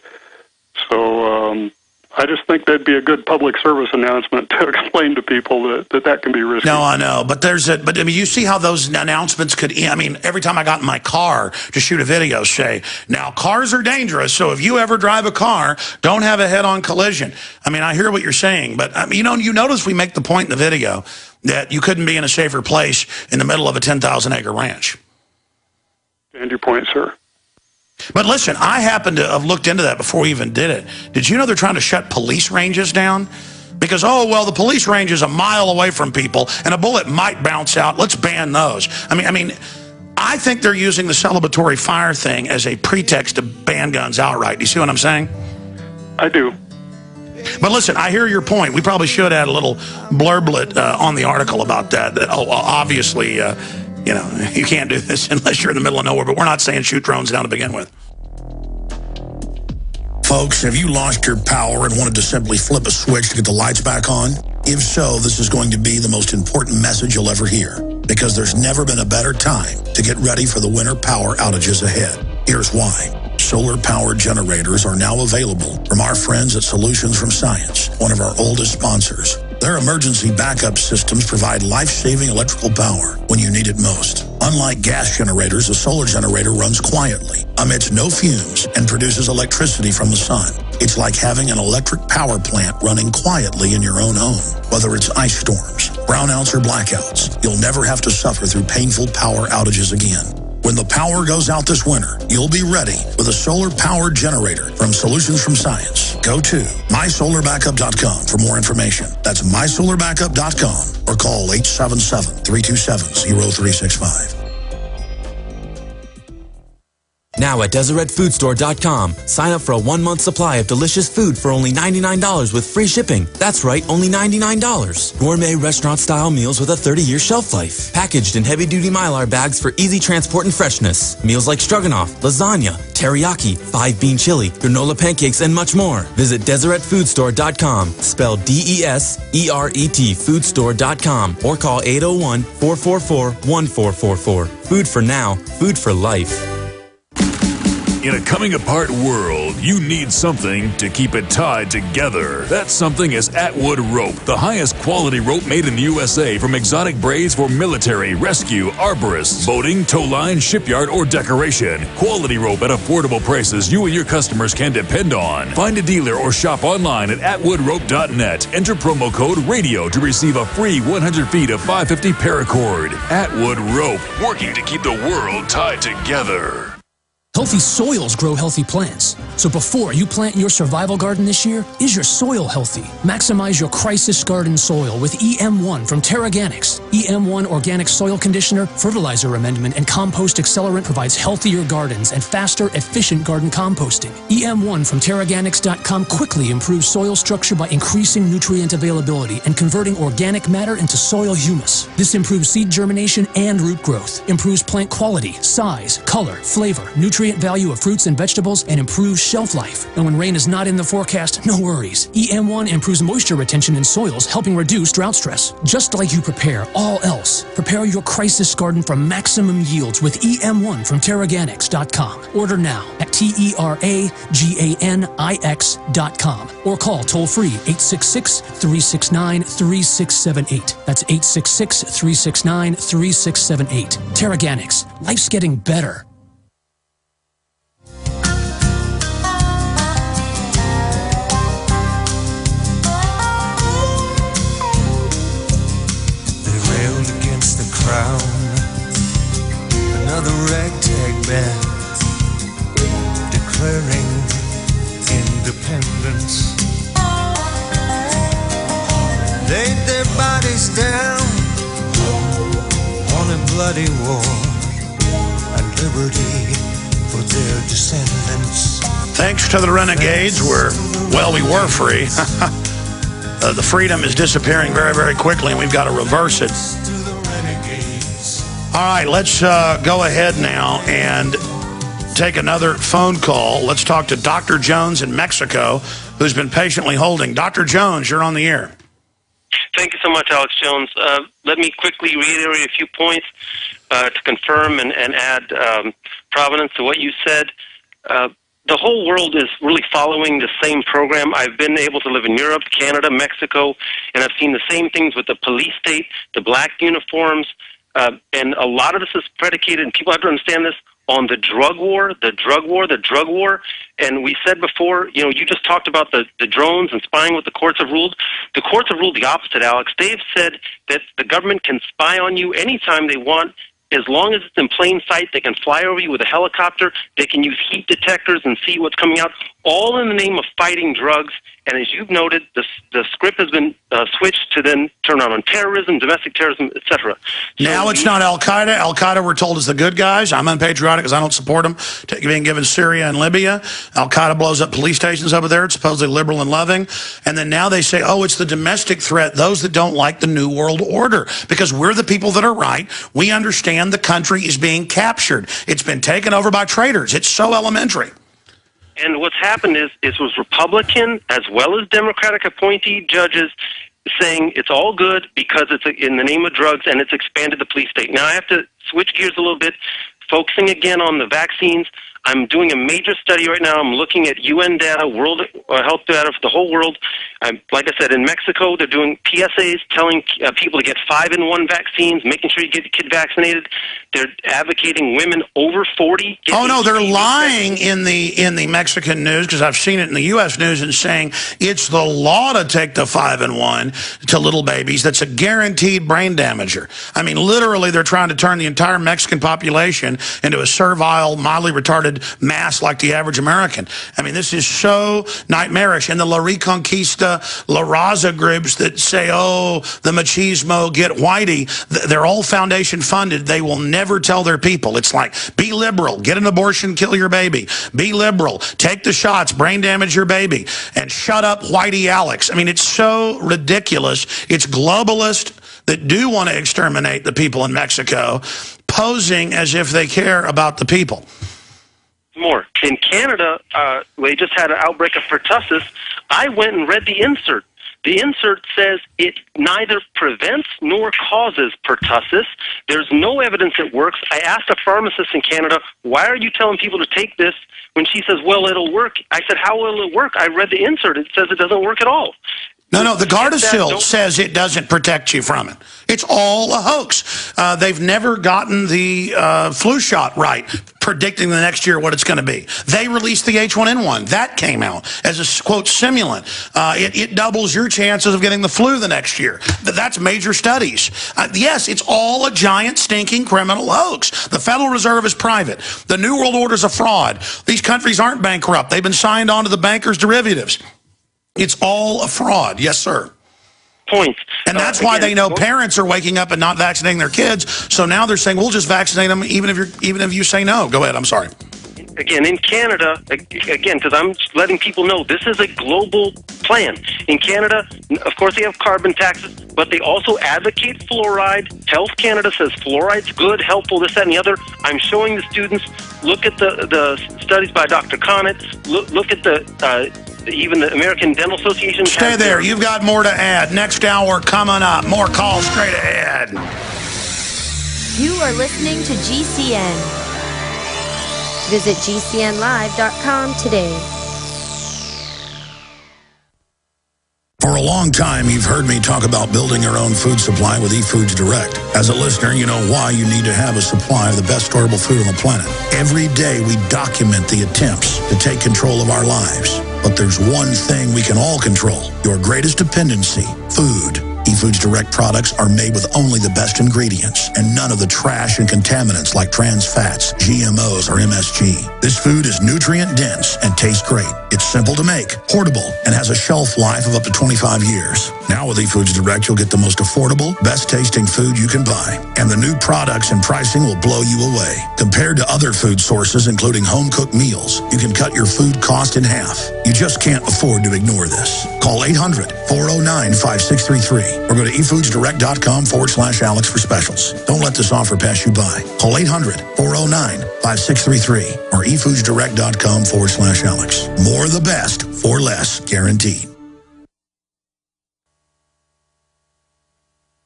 So I just think that'd be a good public service announcement to explain to people that can be risky. No, I know, but but I mean, you see how those announcements could. I mean, every time I got in my car to shoot a video, say, now cars are dangerous, so if you ever drive a car, don't have a head-on collision. I mean, I hear what you're saying, but I mean, you notice we make the point in the video that you couldn't be in a safer place in the middle of a 10,000-acre ranch. And your point, sir. But listen, I happen to have looked into that before we even did it. Did you know they're trying to shut police ranges down? Because, the police range is a mile away from people, and a bullet might bounce out. Let's ban those. I mean, I think they're using the celebratory fire thing as a pretext to ban guns outright. Do you see what I'm saying? I do. But listen, I hear your point. We probably should add a little blurblet on the article about that. Obviously... you can't do this unless you're in the middle of nowhere, but we're not saying shoot drones down to begin with. Folks, have you lost your power and wanted to simply flip a switch to get the lights back on? If so, this is going to be the most important message you'll ever hear, because there's never been a better time to get ready for the winter power outages ahead. Here's why. Solar-powered generators are now available from our friends at Solutions from Science, one of our oldest sponsors. Their emergency backup systems provide life-saving electrical power when you need it most. Unlike gas generators, a solar generator runs quietly, emits no fumes, and produces electricity from the sun. It's like having an electric power plant running quietly in your own home. Whether it's ice storms, brownouts, or blackouts, you'll never have to suffer through painful power outages again. When the power goes out this winter, you'll be ready with a solar-powered generator from Solutions from Science. Go to mysolarbackup.com for more information. That's mysolarbackup.com or call 877-327-0365. Now at DeseretFoodStore.com, sign up for a 1-month supply of delicious food for only $99 with free shipping. That's right, only $99. Gourmet restaurant-style meals with a 30-year shelf life. Packaged in heavy-duty Mylar bags for easy transport and freshness. Meals like stroganoff, lasagna, teriyaki, 5-bean chili, granola pancakes, and much more. Visit DeseretFoodStore.com, spelled D-E-S-E-R-E-T, foodstore.com, or call 801-444-1444. Food for now, food for life. In a coming-apart world, you need something to keep it tied together. That something is Atwood Rope, the highest quality rope made in the USA, from exotic braids for military, rescue, arborists, boating, tow line, shipyard, or decoration. Quality rope at affordable prices you and your customers can depend on. Find a dealer or shop online at atwoodrope.net. Enter promo code RADIO to receive a free 100 feet of 550 paracord. Atwood Rope, working to keep the world tied together. Healthy soils grow healthy plants. So before you plant your survival garden this year, is your soil healthy? Maximize your crisis garden soil with EM1 from Terraganics. EM1 Organic Soil Conditioner, Fertilizer Amendment, and Compost Accelerant provides healthier gardens and faster, efficient garden composting. EM1 from Terraganics.com quickly improves soil structure by increasing nutrient availability and converting organic matter into soil humus. This improves seed germination and root growth, improves plant quality, size, color, flavor, nutrient value of fruits and vegetables, and improves shelf life. And when rain is not in the forecast, no worries. EM1 improves moisture retention in soils, helping reduce drought stress. Just like you prepare all else, prepare your crisis garden for maximum yields with EM1 from Terraganics.com. Order now at TERAGANIX.com or call toll-free 866-369-3678. That's 866-369-3678. Terraganics. Life's getting better. Another ragtag band declaring independence. Laid their bodies down on a bloody war and liberty for their descendants. Thanks to the renegades, we were free. The freedom is disappearing very, very quickly, and we've got to reverse it. All right, let's go ahead now and take another phone call. Let's talk to Dr. Jones in Mexico, who's been patiently holding. Dr. Jones, you're on the air. Thank you so much, Alex Jones. Let me quickly reiterate a few points to confirm and add provenance to what you said. The whole world is really following the same program. I've been able to live in Europe, Canada, Mexico, and I've seen the same things with the police state, the black uniforms, and a lot of this is predicated, and people have to understand this, on the drug war. And we said before, you just talked about the drones and spying, what the courts have ruled. The courts have ruled the opposite, Alex. They've said that the government can spy on you anytime they want. As long as it's in plain sight, they can fly over you with a helicopter. They can use heat detectors and see what's coming out, all in the name of fighting drugs. And as you've noted, the script has been switched to then turn on terrorism, domestic terrorism, etc. Now it's not Al-Qaeda. Al-Qaeda, we're told, is the good guys. I'm unpatriotic because I don't support them being given Syria and Libya. Al-Qaeda blows up police stations over there. It's supposedly liberal and loving. And then now they say, oh, it's the domestic threat, those that don't like the New World Order, because we're the people that are right. We understand the country is being captured. It's been taken over by traitors. It's so elementary. And what's happened is it was Republican as well as Democratic appointee judges saying it's all good because it's in the name of drugs, and it's expanded the police state. Now I have to switch gears a little bit, focusing again on the vaccines. I'm doing a major study right now. I'm looking at UN data, world health data for the whole world. Like I said, in Mexico, they're doing PSAs telling people to get 5-in-1 vaccines, making sure you get your kid vaccinated. They're advocating women over 40. Oh, no, they're lying in the Mexican news, because I've seen it in the U.S. news, and saying it's the law to take the 5-in-1 to little babies. That's a guaranteed brain damager. I mean, literally, they're trying to turn the entire Mexican population into a servile, mildly retarded mass like the average American. I mean, this is so nightmarish. And the La Reconquista, La Raza groups that say, oh, the machismo, get whitey, they're all foundation funded. They will never tell their people. It's like, be liberal, get an abortion, kill your baby. Be liberal, take the shots, brain damage your baby, and shut up whitey Alex. I mean, it's so ridiculous. It's globalist that do want to exterminate the people in Mexico, posing as if they care about the people. More. In Canada, they just had an outbreak of pertussis. I went and read the insert. The insert says it neither prevents nor causes pertussis. There's no evidence it works. I asked a pharmacist in Canada, why are you telling people to take this? When she says, well, it'll work. I said, how will it work? I read the insert. It says it doesn't work at all. No, the Gardasil says it doesn't protect you from it. It's all a hoax. They've never gotten the flu shot right, predicting the next year what it's going to be. They released the H1N1. That came out as a, quote, simulant. It doubles your chances of getting the flu the next year. That's major studies. Yes, it's all a giant, stinking criminal hoax. The Federal Reserve is private. The New World Order is a fraud. These countries aren't bankrupt. They've been signed on to the bankers' derivatives. It's all a fraud. Yes, sir. points. And that's why they know parents are waking up and not vaccinating their kids. So now they're saying, we'll just vaccinate them even if you say no. Go ahead. I'm sorry. Again, in Canada, again, because I'm letting people know this is a global plan. In Canada, of course, they have carbon taxes, but they also advocate fluoride. Health Canada says fluoride's good, helpful, this, that, and the other. I'm showing the students, look at the studies by Dr. Connett, look at even the American Dental Association. Stay there. You've got more to add. Next hour coming up. More calls straight ahead. You are listening to GCN. Visit GCNlive.com today. For a long time, you've heard me talk about building your own food supply with eFoods Direct. As a listener, you know why you need to have a supply of the best storable food on the planet. Every day, we document the attempts to take control of our lives. But there's one thing we can all control, your greatest dependency, food. eFoods Direct products are made with only the best ingredients and none of the trash and contaminants like trans fats, GMOs, or MSG. This food is nutrient dense and tastes great. It's simple to make, portable, and has a shelf life of up to 25 years. Now with eFoods Direct, you'll get the most affordable, best tasting food you can buy. And the new products and pricing will blow you away. Compared to other food sources, including home-cooked meals, you can cut your food cost in half. You just can't afford to ignore this. Call 800-409-5633 or go to efoodsdirect.com/Alex for specials. Don't let this offer pass you by. Call 800-409-5633 or efoodsdirect.com/Alex. More of the best for less, guaranteed.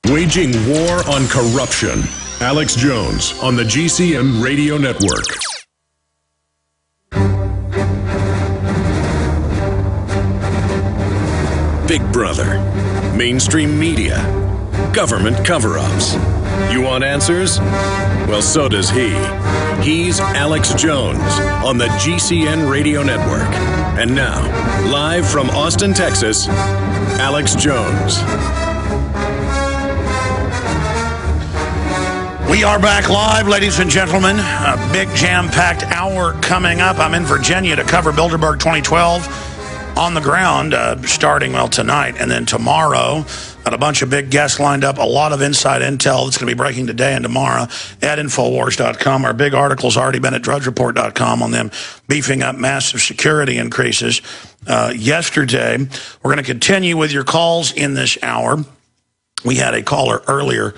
Waging war on corruption. Alex Jones on the GCN Radio Network. Big Brother, mainstream media, government cover-ups. You want answers? Well, so does he. He's Alex Jones on the GCN Radio Network. And now, live from Austin, Texas, Alex Jones. We are back live, ladies and gentlemen. A big jam-packed hour coming up. I'm in Virginia to cover Bilderberg 2012 on the ground, starting, well, tonight. And then tomorrow, got a bunch of big guests lined up, a lot of inside intel that's going to be breaking today and tomorrow at Infowars.com. Our big article's already been at DrudgeReport.com on them beefing up massive security increases. Yesterday, we're going to continue with your calls in this hour. We had a caller earlier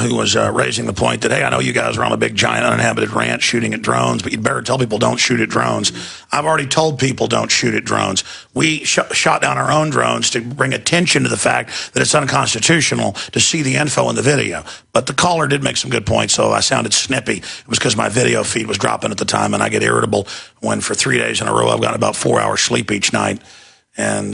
who was raising the point that, hey, I know you guys are on a big, giant, uninhabited ranch shooting at drones, but you'd better tell people don't shoot at drones. I've already told people don't shoot at drones. We shot down our own drones to bring attention to the fact that it's unconstitutional to see the info in the video. But the caller did make some good points, so I sounded snippy. It was because my video feed was dropping at the time, and I get irritable when for 3 days in a row I've got about 4 hours sleep each night. And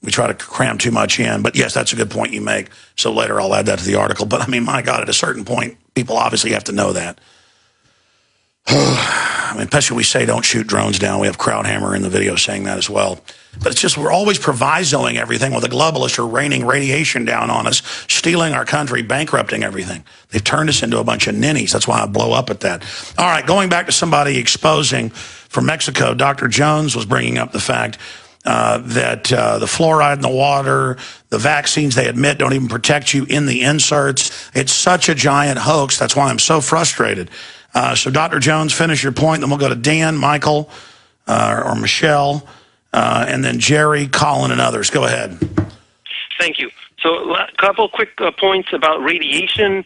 we try to cram too much in. But yes, that's a good point you make. So later I'll add that to the article. But I mean, my God, at a certain point, people obviously have to know that. I mean, especially we say don't shoot drones down. We have Crowdhammer in the video saying that as well. But it's just we're always provisoing everything while the globalists are raining radiation down on us, stealing our country, bankrupting everything. They've turned us into a bunch of ninnies. That's why I blow up at that. All right, going back to somebody exposing from Mexico, Dr. Jones was bringing up the fact that the fluoride in the water, the vaccines they admit don't even protect you in the inserts. It's such a giant hoax. That's why I'm so frustrated. So Dr. Jones, finish your point, then we'll go to Dan, Michael, or Michelle, and then Jerry, Colin, and others. Go ahead. Thank you. So a couple quick points about radiation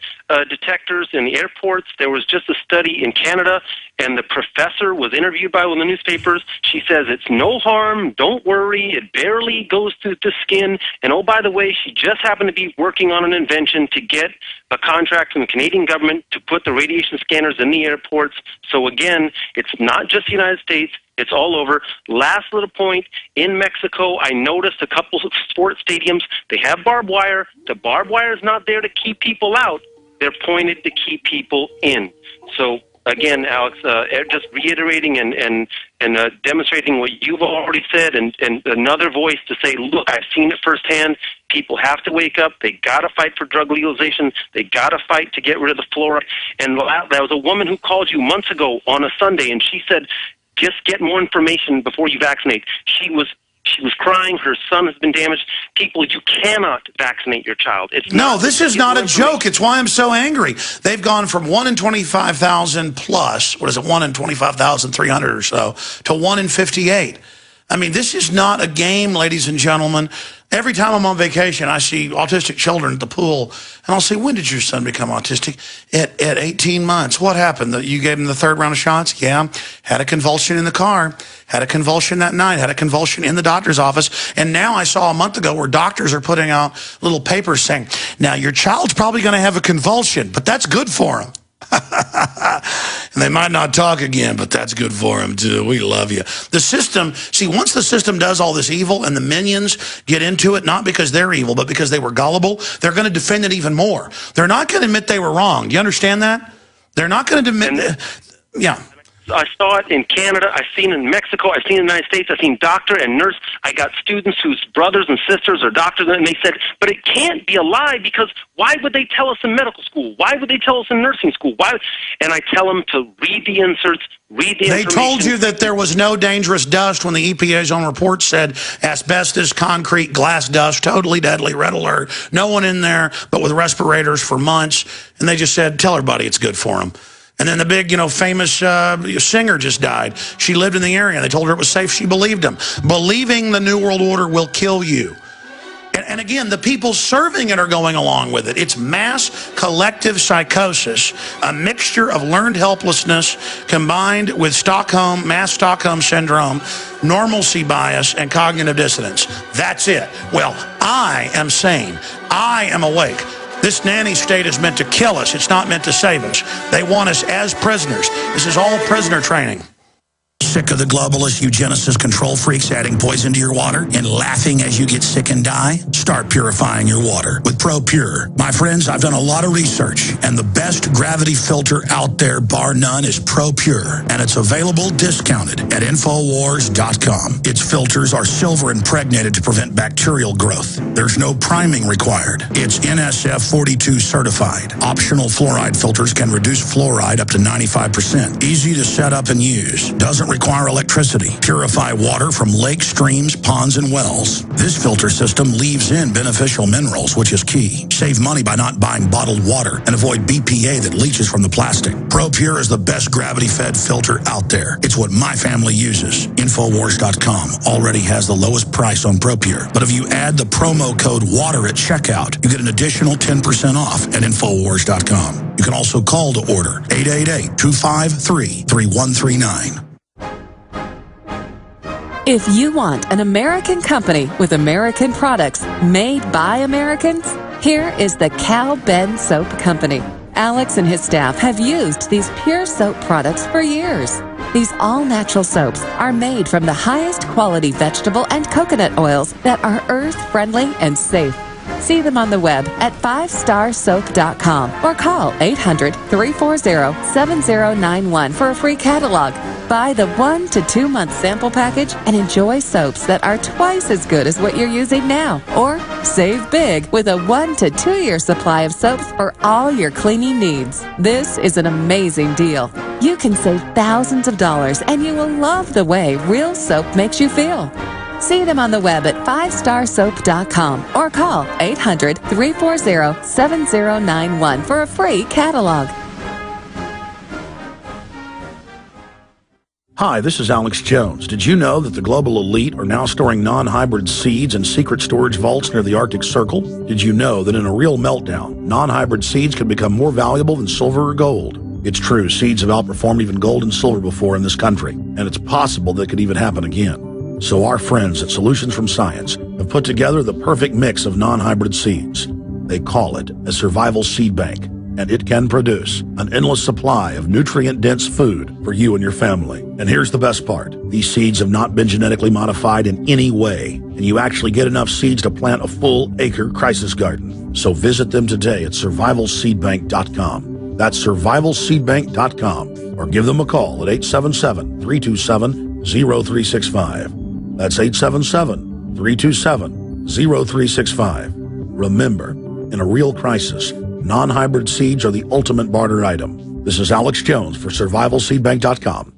detectors in the airports. There was just a study in Canada, and the professor was interviewed by one of the newspapers. She says it's no harm, don't worry, it barely goes through the skin. And oh, by the way, she just happened to be working on an invention to get a contract from the Canadian government to put the radiation scanners in the airports. So again, it's not just the United States. It's all over. Last little point, in Mexico, I noticed a couple of sports stadiums, they have barbed wire. The barbed wire is not there to keep people out. They're pointed to keep people in. So, again, Alex, just reiterating and demonstrating what you've already said and another voice to say, look, I've seen it firsthand. People have to wake up. They got to fight for drug legalization. They got to fight to get rid of the fluoride. And there was a woman who called you months ago on a Sunday, and she said, just get more information before you vaccinate. She She was crying. Her son has been damaged. People, you cannot vaccinate your child. No, this is not a joke. It's why I'm so angry. They've gone from 1 in 25,000 plus, 1 in 25,300 or so, to 1 in 58. I mean, this is not a game, ladies and gentlemen. Every time I'm on vacation, I see autistic children at the pool, and I'll say, when did your son become autistic? At 18 months. What happened? You gave him the 3rd round of shots? Yeah. Had a convulsion in the car. Had a convulsion that night. Had a convulsion in the doctor's office. And now I saw a month ago where doctors are putting out little papers saying, now your child's probably going to have a convulsion, but that's good for him. And they might not talk again, but that's good for them too. We love you. The system, see, once the system does all this evil and the minions get into it, not because they're evil, but because they were gullible, they're going to defend it even more. They're not going to admit they were wrong. Do you understand that? They're not going to admit, yeah. I saw it in Canada. I've seen it in Mexico. I've seen it in the United States. I've seen doctor and nurse. I got students whose brothers and sisters are doctors, and they said, but it can't be a lie, because why would they tell us in medical school? Why would they tell us in nursing school? Why? And I tell them to read the inserts, read the information. They told you that there was no dangerous dust when the EPA's own report said asbestos, concrete, glass dust, totally deadly, red alert. No one in there, but with respirators for months. And they just said, tell everybody it's good for them. And then the big, famous singer just died. She lived in the area, and they told her it was safe. She believed them. Believing the New World Order will kill you. And again, the people serving it are going along with it. It's mass collective psychosis, a mixture of learned helplessness combined with mass Stockholm syndrome, normalcy bias, and cognitive dissonance. That's it. Well, I am sane. I am awake. This nanny state is meant to kill us. It's not meant to save us. They want us as prisoners. This is all prisoner training. Sick of the globalist eugenicist control freaks adding poison to your water and laughing as you get sick and die? Start purifying your water with ProPure. My friends, I've done a lot of research, and the best gravity filter out there, bar none, is ProPure. And it's available discounted at Infowars.com. Its filters are silver impregnated to prevent bacterial growth. There's no priming required. It's NSF 42 certified. Optional fluoride filters can reduce fluoride up to 95%. Easy to set up and use. Doesn't require electricity. Purify water from lakes, streams, ponds, and wells. This filter system leaves in beneficial minerals, which is key. Save money by not buying bottled water and avoid BPA that leaches from the plastic. ProPure is the best gravity-fed filter out there. It's what my family uses. Infowars.com already has the lowest price on ProPure. But if you add the promo code WATER at checkout, you get an additional 10% off at Infowars.com. You can also call to order 888-253-3139. If you want an American company with American products made by Americans, here is the Cal Ben Soap Company. Alex and his staff have used these pure soap products for years. These all-natural soaps are made from the highest quality vegetable and coconut oils that are earth-friendly and safe. See them on the web at 5starsoap.com or call 800-340-7091 for a free catalog. Buy the 1 to 2 month sample package and enjoy soaps that are twice as good as what you're using now. Or save big with a 1 to 2 year supply of soaps for all your cleaning needs. This is an amazing deal. You can save thousands of dollars, and you will love the way real soap makes you feel. See them on the web at 5starsoap.com or call 800-340-7091 for a free catalog. Hi, this is Alex Jones. Did you know that the global elite are now storing non-hybrid seeds in secret storage vaults near the Arctic Circle? Did you know that in a real meltdown, non-hybrid seeds can become more valuable than silver or gold? It's true, seeds have outperformed even gold and silver before in this country, and it's possible that could even happen again. So our friends at Solutions from Science have put together the perfect mix of non-hybrid seeds. They call it a survival seed bank, and it can produce an endless supply of nutrient-dense food for you and your family. And here's the best part. These seeds have not been genetically modified in any way, and you actually get enough seeds to plant a full acre crisis garden. So visit them today at survivalseedbank.com. That's survivalseedbank.com, or give them a call at 877-327-0365. That's 877-327-0365. Remember, in a real crisis, non-hybrid seeds are the ultimate barter item. This is Alex Jones for survivalseedbank.com.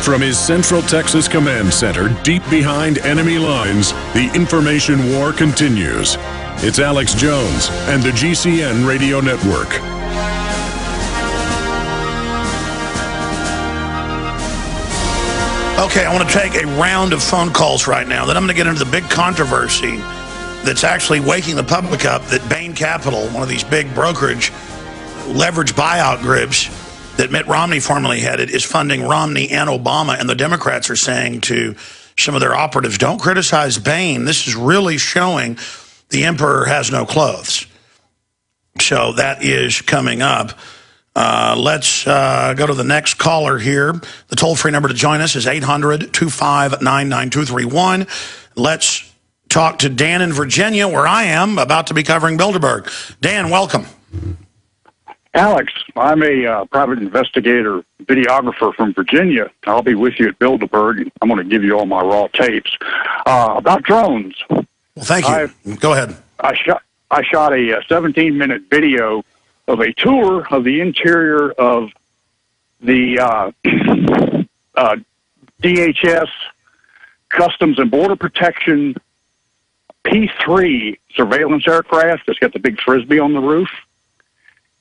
From his Central Texas Command Center, deep behind enemy lines, the information war continues. It's Alex Jones and the GCN Radio Network. Okay, I want to take a round of phone calls right now. Then I'm going to get into the big controversy that's actually waking the public up that Bain Capital, one of these big brokerage leverage buyout groups that Mitt Romney formerly headed, is funding Romney and Obama. And the Democrats are saying to some of their operatives, don't criticize Bain. This is really showing the emperor has no clothes. So that is coming up. Let's go to the next caller here. The toll-free number to join us is 800-259-9231. Let's talk to Dan in Virginia, where I am about to be covering Bilderberg. Dan, welcome. Alex, I'm a private investigator, videographer from Virginia. I'll be with you at Bilderberg. I'm going to give you all my raw tapes about drones. Well, thank you. Go ahead. I shot a 17-minute video of a tour of the interior of the DHS Customs and Border Protection P-3 surveillance aircraft that's got the big Frisbee on the roof.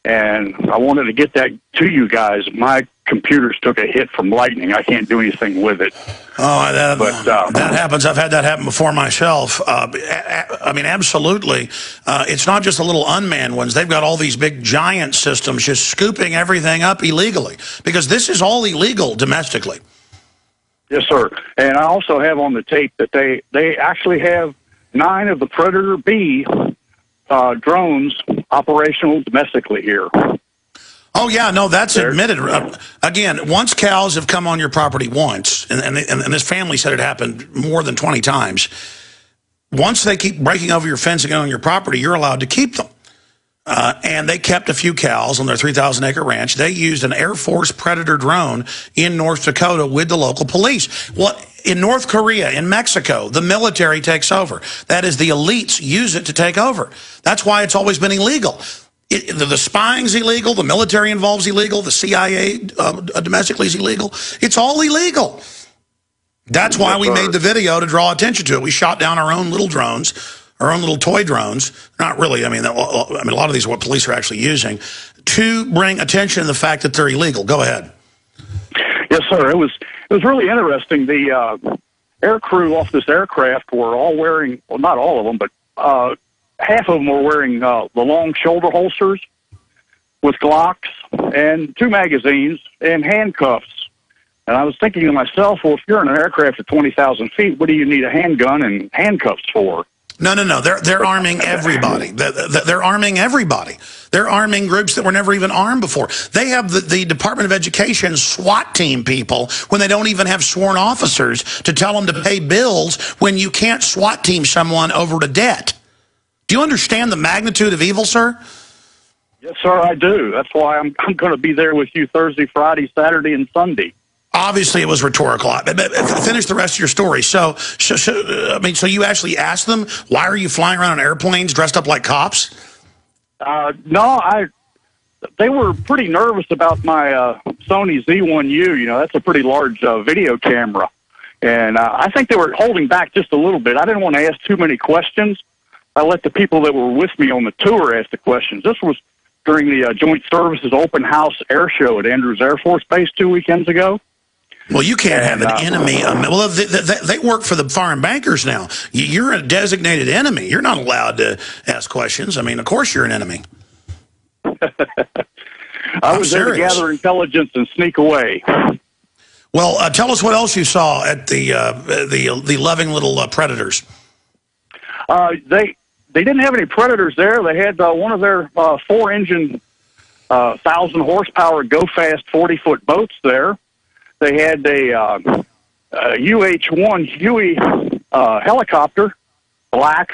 And I wanted to get that to you guys. My computers took a hit from lightning. I can't do anything with it. Oh, that happens. I've had that happen before myself. I mean, absolutely. It's not just the little unmanned ones. They've got all these big giant systems just scooping everything up illegally, because this is all illegal domestically. Yes, sir. And I also have on the tape that they actually have 9 of the Predator B drones operational domestically here. Oh, yeah, no, that's admitted. Again, once cows have come on your property once, and this family said it happened more than 20 times, once they keep breaking over your fence and getting on your property, you're allowed to keep them. And they kept a few cows on their 3,000-acre ranch. They used an Air Force Predator drone in North Dakota with the local police. Well, in North Korea, in Mexico, the military takes over. That is, the elites use it to take over. That's why it's always been illegal. The spying's illegal. The military involved's illegal. The CIA domestically is illegal. It's all illegal. That's why we made the video, to draw attention to it. We shot down our own little drones, our own little toy drones. Not really. I mean, a lot of these are what police are actually using to bring attention to the fact that they're illegal. Go ahead. Yes, sir. It was really interesting. The air crew off this aircraft were all wearing, well, not all of them, but half of them were wearing the long shoulder holsters with Glocks and 2 magazines and handcuffs. And I was thinking to myself, well, if you're in an aircraft at 20,000 feet, what do you need a handgun and handcuffs for? No. They're arming everybody. They're arming everybody. They're arming groups that were never even armed before. They have the Department of Education SWAT team people when they don't even have sworn officers to tell them to pay bills when you can't SWAT team someone over to debt. Do you understand the magnitude of evil, sir? Yes, sir, I do. That's why I'm going to be there with you Thursday, Friday, Saturday, and Sunday. Obviously, it was rhetorical. Finish the rest of your story. So you actually asked them, why are you flying around on airplanes dressed up like cops? No, they were pretty nervous about my Sony Z1U. You know, that's a pretty large video camera. And I think they were holding back just a little bit. I didn't want to ask too many questions. I let the people that were with me on the tour ask the questions. This was during the Joint Services Open House Air Show at Andrews Air Force Base 2 weekends ago. Well, you can't have an enemy. Well, they work for the foreign bankers now. You're a designated enemy. You're not allowed to ask questions. I mean, of course you're an enemy. I was there to gather intelligence and sneak away. Well, tell us what else you saw at the loving little Predators. They didn't have any Predators there. They had one of their 4-engine, 1,000-horsepower, go-fast 40-foot boats there. They had a UH-1 Huey helicopter, black,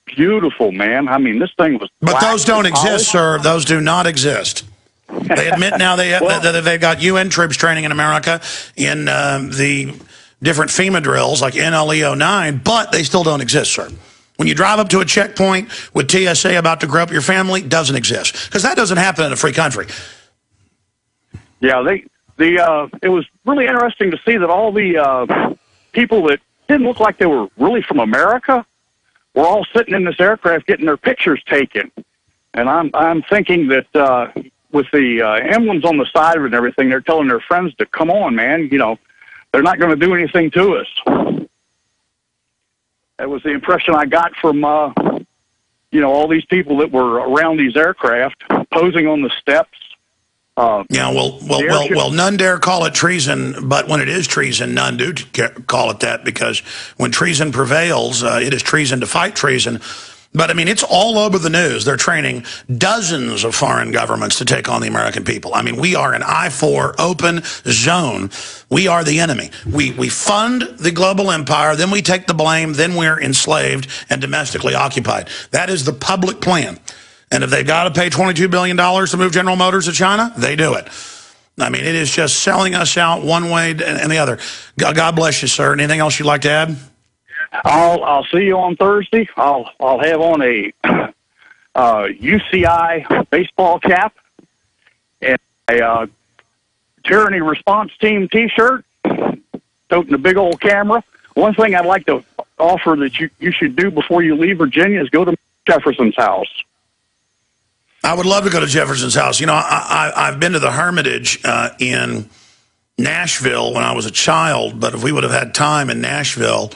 beautiful, man. I mean, this thing was black. But those don't exist, sir. Those do not exist. They admit now that they've got UN troops training in America in the different FEMA drills like NLE-09, but they still don't exist, sir. When you drive up to a checkpoint with TSA about to grow up your family, doesn't exist. Because that doesn't happen in a free country. Yeah, it was really interesting to see that all the people that didn't look like they were really from America were all sitting in this aircraft getting their pictures taken. And I'm thinking that with the emblems on the side of it and everything, they're telling their friends to come on, man. You know, they're not going to do anything to us. That was the impression I got from, you know, all these people that were around these aircraft posing on the steps. Yeah, well, none dare call it treason, but when it is treason, none do call it that, because when treason prevails, it is treason to fight treason. But, I mean, it's all over the news. They're training dozens of foreign governments to take on the American people. I mean, we are an I-4 open zone. We are the enemy. We fund the global empire, then we take the blame, then we're enslaved and domestically occupied. That is the public plan. And if they've got to pay $22 billion to move General Motors to China, they do it. I mean, it is just selling us out one way and the other. God bless you, sir. Anything else you'd like to add? I'll see you on Thursday. I'll have on a UCI baseball cap and a Tyranny Response Team T-shirt, toting a big old camera. One thing I'd like to offer that you should do before you leave Virginia is go to Jefferson's house. I would love to go to Jefferson's house. You know, I've been to the Hermitage in Nashville when I was a child, but if we would have had time in Nashville,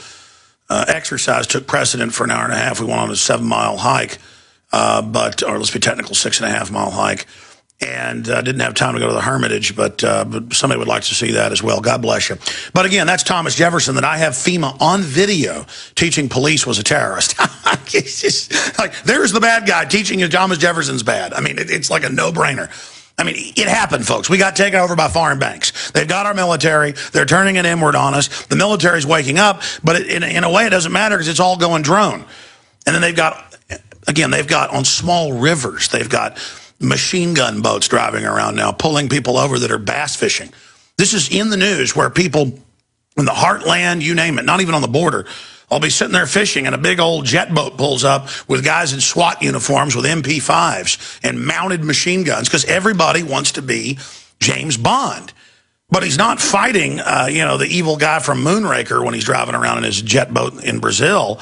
exercise took precedent for an hour and a half. We went on a 7-mile hike, or let's be technical, 6.5-mile hike, and didn't have time to go to the Hermitage, but somebody would like to see that as well. God bless you. But again, that's Thomas Jefferson that I have FEMA on video teaching police was a terrorist. It's just like, there's the bad guy teaching you Thomas Jefferson's bad. I mean, it's like a no-brainer. I mean, it happened, folks. We got taken over by foreign banks. They've got our military. They're turning it inward on us. The military's waking up, but in a way it doesn't matter because it's all going drone. And then they've got on small rivers, they've got machine gun boats driving around now, pulling people over that are bass fishing. This is in the news where people in the heartland, you name it, not even on the border, I'll be sitting there fishing and a big old jet boat pulls up with guys in SWAT uniforms with MP5s and mounted machine guns because everybody wants to be James Bond. But he's not fighting, you know, the evil guy from Moonraker when he's driving around in his jet boat in Brazil.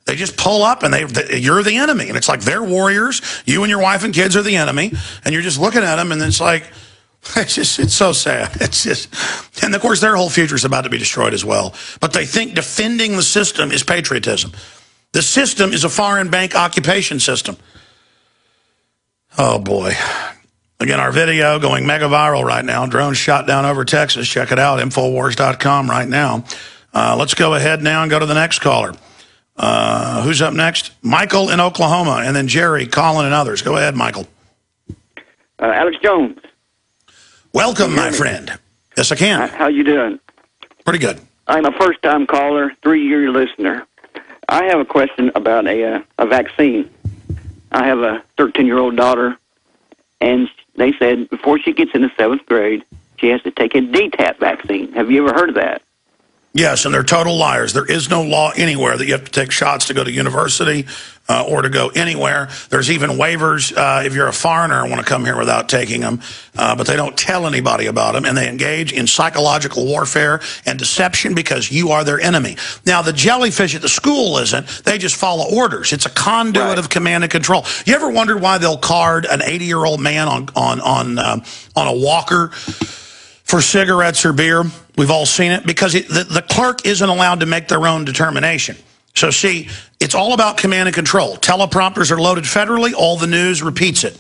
They just pull up and you're the enemy. And it's like they're warriors. You and your wife and kids are the enemy. And you're just looking at them and it's like, it's so sad. It's just, and of course their whole future is about to be destroyed as well. But they think defending the system is patriotism. The system is a foreign bank occupation system. Oh boy. Again, our video going mega viral right now. Drones shot down over Texas. Check it out, Infowars.com right now. Let's go ahead now and go to the next caller. Who's up next? Michael in Oklahoma, and then Jerry, Colin, and others. Go ahead, Michael. Alex Jones. Welcome, my friend. Yes, I can. How you doing? Pretty good. I'm a first-time caller, 3-year listener. I have a question about a vaccine. I have a 13-year-old daughter, and they said before she gets into 7th grade, she has to take a DTaP vaccine. Have you ever heard of that? Yes, and they're total liars. There is no law anywhere that you have to take shots to go to university or to go anywhere. There's even waivers if you're a foreigner and want to come here without taking them, but they don't tell anybody about them, and they engage in psychological warfare and deception because you are their enemy. Now, the jellyfish at the school isn't. They just follow orders. It's a conduit of command and control. You ever wondered why they'll card an 80-year-old man on a walker for cigarettes or beer? We've all seen it because the clerk isn't allowed to make their own determination. So see, it's all about command and control. Teleprompters are loaded federally. All the news repeats it.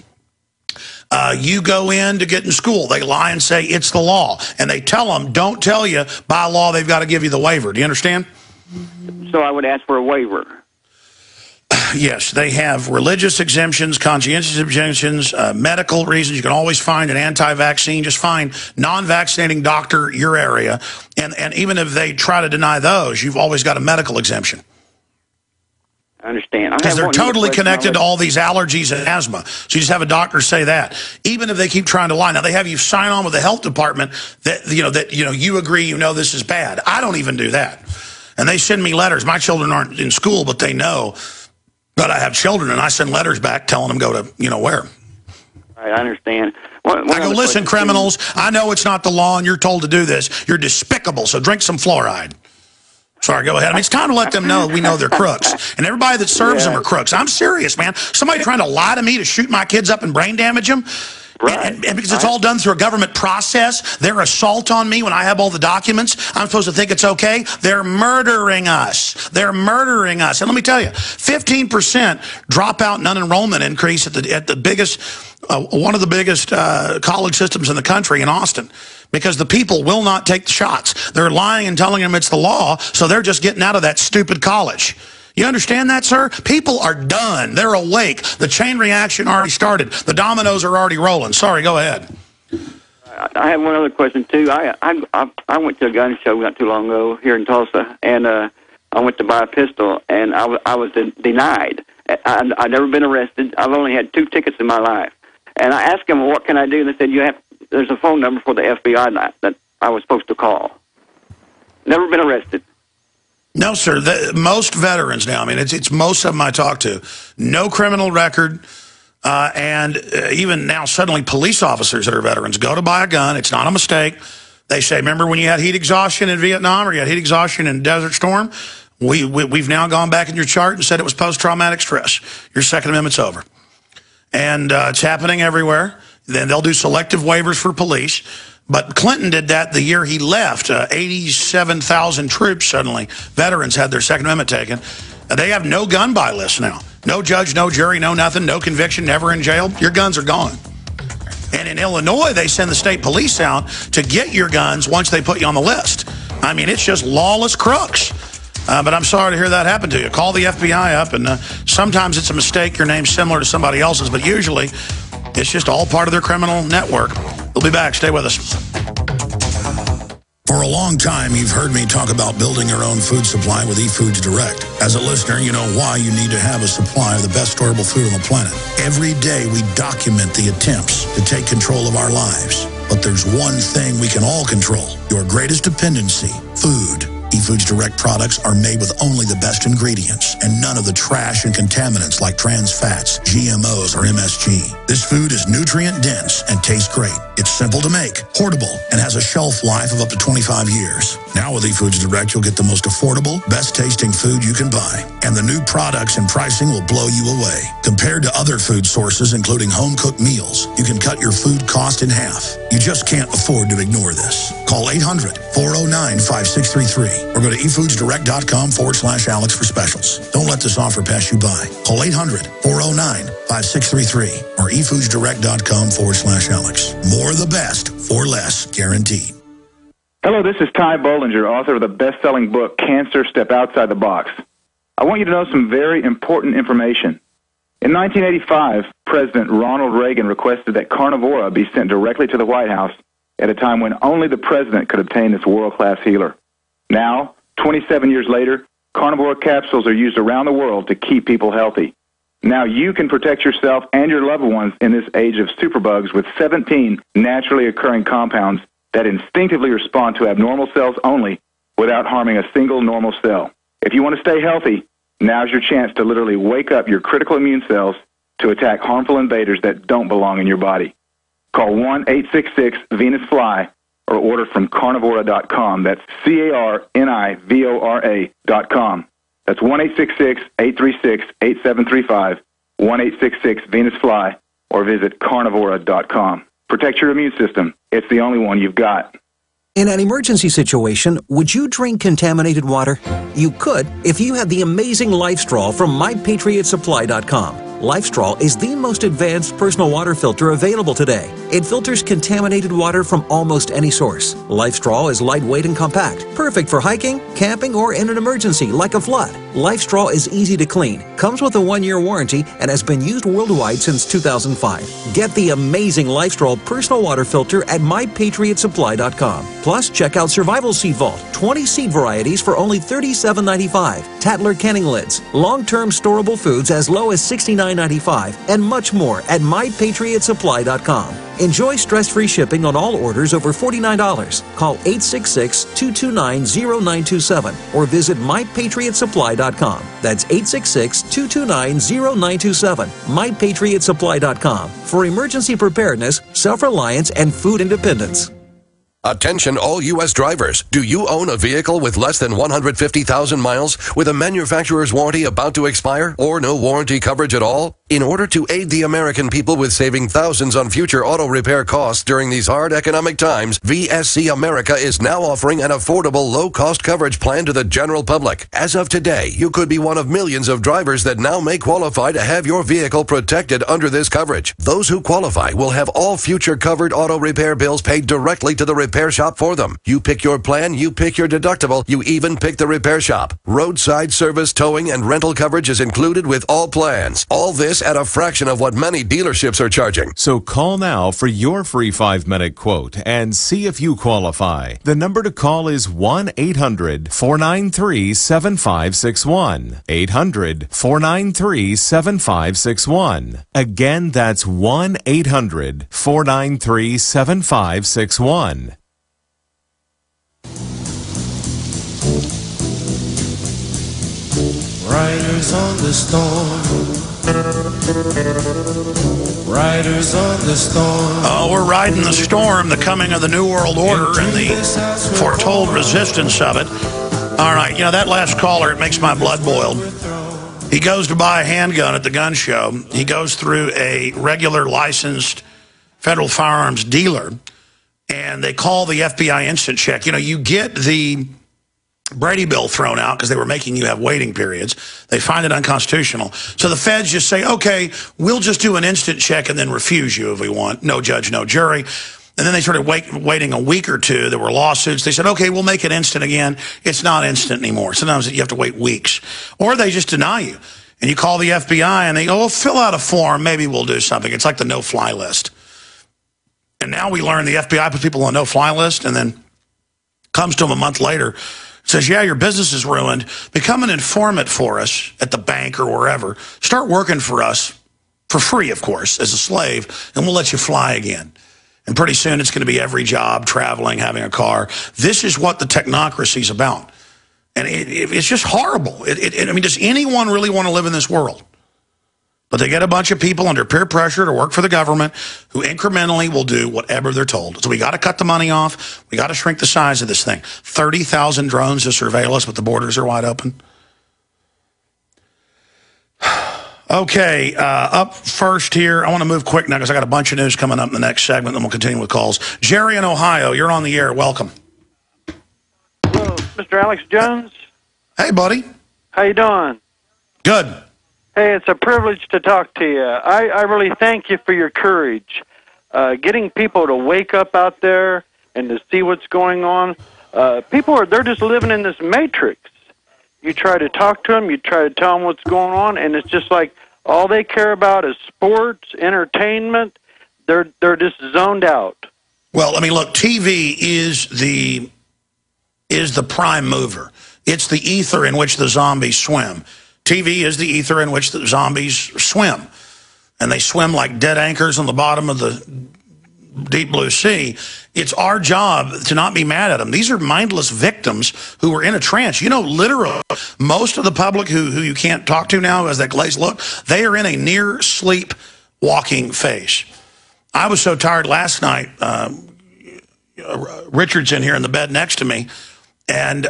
You go in to get in school. They lie and say it's the law. And they tell them, don't tell you, by law, they've got to give you the waiver. Do you understand? So I would ask for a waiver. Yes, they have religious exemptions, conscientious exemptions, medical reasons. You can always find an anti-vaccine. Just find non-vaccinating doctor your area. And even if they try to deny those, you've always got a medical exemption. I understand. Because they're totally connected to all these allergies and asthma. So you just have a doctor say that. Even if they keep trying to lie. Now, they have you sign on with the health department that you agree this is bad. I don't even do that. And they send me letters. My children aren't in school, but they know that I have children, and I send letters back telling them go to, where. Right, I understand. I go, listen, criminals, I know it's not the law and you're told to do this. You're despicable, so drink some fluoride. Sorry, go ahead. I mean, it's time to let them know we know they're crooks. And everybody that serves them are crooks. I'm serious, man. Somebody trying to lie to me to shoot my kids up and brain damage them? Right. And because it's all done through a government process, their assault on me when I have all the documents, I'm supposed to think it's okay? They're murdering us. They're murdering us. And let me tell you, 15% dropout and unenrollment increase at the biggest, one of the biggest college systems in the country in Austin. Because the people will not take the shots. They're lying and telling them it's the law, so they're just getting out of that stupid college. You understand that, sir? People are done. They're awake. The chain reaction already started. The dominoes are already rolling. Sorry, go ahead. I have one other question, too. I went to a gun show not too long ago here in Tulsa, and I went to buy a pistol, and I was denied. I've never been arrested. I've only had 2 tickets in my life. And I asked them, what can I do? And they said, there's a phone number for the FBI that I was supposed to call. Never been arrested. No, sir. Most veterans now, I mean, it's most of them I talk to, no criminal record, and even now suddenly police officers that are veterans go to buy a gun. It's not a mistake. They say, remember when you had heat exhaustion in Vietnam or you had heat exhaustion in Desert Storm? We've now gone back in your chart and said it was post-traumatic stress. Your Second Amendment's over. And it's happening everywhere. Then they'll do selective waivers for police. But Clinton did that the year he left. 87,000 troops suddenly, veterans, had their Second Amendment taken. They have no gun buy list now. No judge, no jury, no nothing, no conviction, never in jail. Your guns are gone. And in Illinois, they send the state police out to get your guns once they put you on the list. I mean, it's just lawless crooks. But I'm sorry to hear that happen to you. Call the FBI up, and sometimes it's a mistake. Your name's similar to somebody else's, but usually it's just all part of their criminal network. We'll be back. Stay with us. For a long time, you've heard me talk about building your own food supply with eFoods Direct. As a listener, you know why you need to have a supply of the best storable food on the planet. Every day, we document the attempts to take control of our lives. But there's one thing we can all control: your greatest dependency, food. eFoods Direct products are made with only the best ingredients and none of the trash and contaminants like trans fats, GMOs, or MSG. This food is nutrient-dense and tastes great. It's simple to make, portable, and has a shelf life of up to 25 years. Now with eFoods Direct, you'll get the most affordable, best-tasting food you can buy. And the new products and pricing will blow you away. Compared to other food sources, including home-cooked meals, you can cut your food cost in half. You just can't afford to ignore this. Call 800-409-5633 or go to efoodsdirect.com/Alex for specials. Don't let this offer pass you by. Call 800-409-5633 or efoodsdirect.com/Alex. More of the best for less, guaranteed. Hello, this is Ty Bollinger, author of the best-selling book, Cancer, Step Outside the Box. I want you to know some very important information. In 1985, President Ronald Reagan requested that Carnivora be sent directly to the White House at a time when only the president could obtain this world-class healer. Now, 27 years later, Carnivora capsules are used around the world to keep people healthy. Now you can protect yourself and your loved ones in this age of superbugs with 17 naturally occurring compounds that instinctively respond to abnormal cells only without harming a single normal cell. If you want to stay healthy, now's your chance to literally wake up your critical immune cells to attack harmful invaders that don't belong in your body. Call 1-866-VENUS-FLY or order from Carnivora.com. That's Carnivora.com. That's 1-866-836-8735, 1-866-VENUS-FLY, or visit Carnivora.com. Protect your immune system. It's the only one you've got. In an emergency situation, would you drink contaminated water? You could if you had the amazing LifeStraw from MyPatriotSupply.com. LifeStraw is the most advanced personal water filter available today. It filters contaminated water from almost any source. LifeStraw is lightweight and compact, perfect for hiking, camping, or in an emergency like a flood. LifeStraw is easy to clean, comes with a 1-year warranty, and has been used worldwide since 2005. Get the amazing LifeStraw personal water filter at MyPatriotSupply.com. Plus, check out Survival Seed Vault, 20 seed varieties for only $37.95, Tatler canning lids, long-term storable foods as low as $69.95, and much more at MyPatriotSupply.com. Enjoy stress-free shipping on all orders over $49. Call 866-229-0927 or visit mypatriotsupply.com. That's 866-229-0927. mypatriotsupply.com for emergency preparedness, self-reliance, and food independence. Attention all U.S. drivers. Do you own a vehicle with less than 150,000 miles with a manufacturer's warranty about to expire or no warranty coverage at all? In order to aid the American people with saving thousands on future auto repair costs during these hard economic times, VSC America is now offering an affordable low-cost coverage plan to the general public. As of today, you could be one of millions of drivers that now may qualify to have your vehicle protected under this coverage. Those who qualify will have all future covered auto repair bills paid directly to the repair shop for them. You pick your plan, you pick your deductible, you even pick the repair shop. Roadside service, towing, and rental coverage is included with all plans. All this at a fraction of what many dealerships are charging. So call now for your free 5-minute quote and see if you qualify. The number to call is 1-800-493-7561. 800-493-7561. Again, that's 1-800-493-7561. Riders on the storm. Riders on the storm. Oh, we're riding the storm, the coming of the New World Order and the foretold resistance of it. All right, you know, that last caller, it makes my blood boil. He goes to buy a handgun at the gun show. He goes through a regular licensed federal firearms dealer, and they call the FBI instant check. You know, you get the Brady bill thrown out because they were making you have waiting periods. They find it unconstitutional. So the feds just say, okay, we'll just do an instant check and then refuse you if we want. No judge, no jury. And then they started waiting a week or two. There were lawsuits. They said, okay, we'll make it instant again. It's not instant anymore. Sometimes you have to wait weeks. Or they just deny you. And you call the FBI and they go, oh, fill out a form. Maybe we'll do something. It's like the no-fly list. And now we learn the FBI puts people on a no-fly list and then comes to them a month later, says, yeah, your business is ruined. Become an informant for us at the bank or wherever. Start working for us for free, of course, as a slave, and we'll let you fly again. And pretty soon it's going to be every job, traveling, having a car. This is what the technocracy is about. And it's just horrible. I mean, does anyone really want to live in this world? But they get a bunch of people under peer pressure to work for the government who incrementally will do whatever they're told. So we got to cut the money off. We got to shrink the size of this thing. 30,000 drones to surveil us, but the borders are wide open. Okay, up first here, I want to move quick now because I got a bunch of news coming up in the next segment, then we'll continue with calls. Jerry in Ohio, you're on the air. Welcome. Hello, Mr. Alex Jones. Hey, buddy. How you doing? Good. Hey, it's a privilege to talk to you. I really thank you for your courage. Getting people to wake up out there and to see what's going on. They're just living in this matrix. You try to talk to them, you try to tell them what's going on, and it's just like all they care about is sports, entertainment. They're just zoned out. Well, I mean, look, TV is the prime mover. It's the ether in which the zombies swim. TV is the ether in which the zombies swim. And they swim like dead anchors on the bottom of the deep blue sea. It's our job to not be mad at them. These are mindless victims who are in a trance. You know, literally, most of the public who you can't talk to now as that glazed look, they are in a near sleep walking phase. I was so tired last night. Richard's in here in the bed next to me, and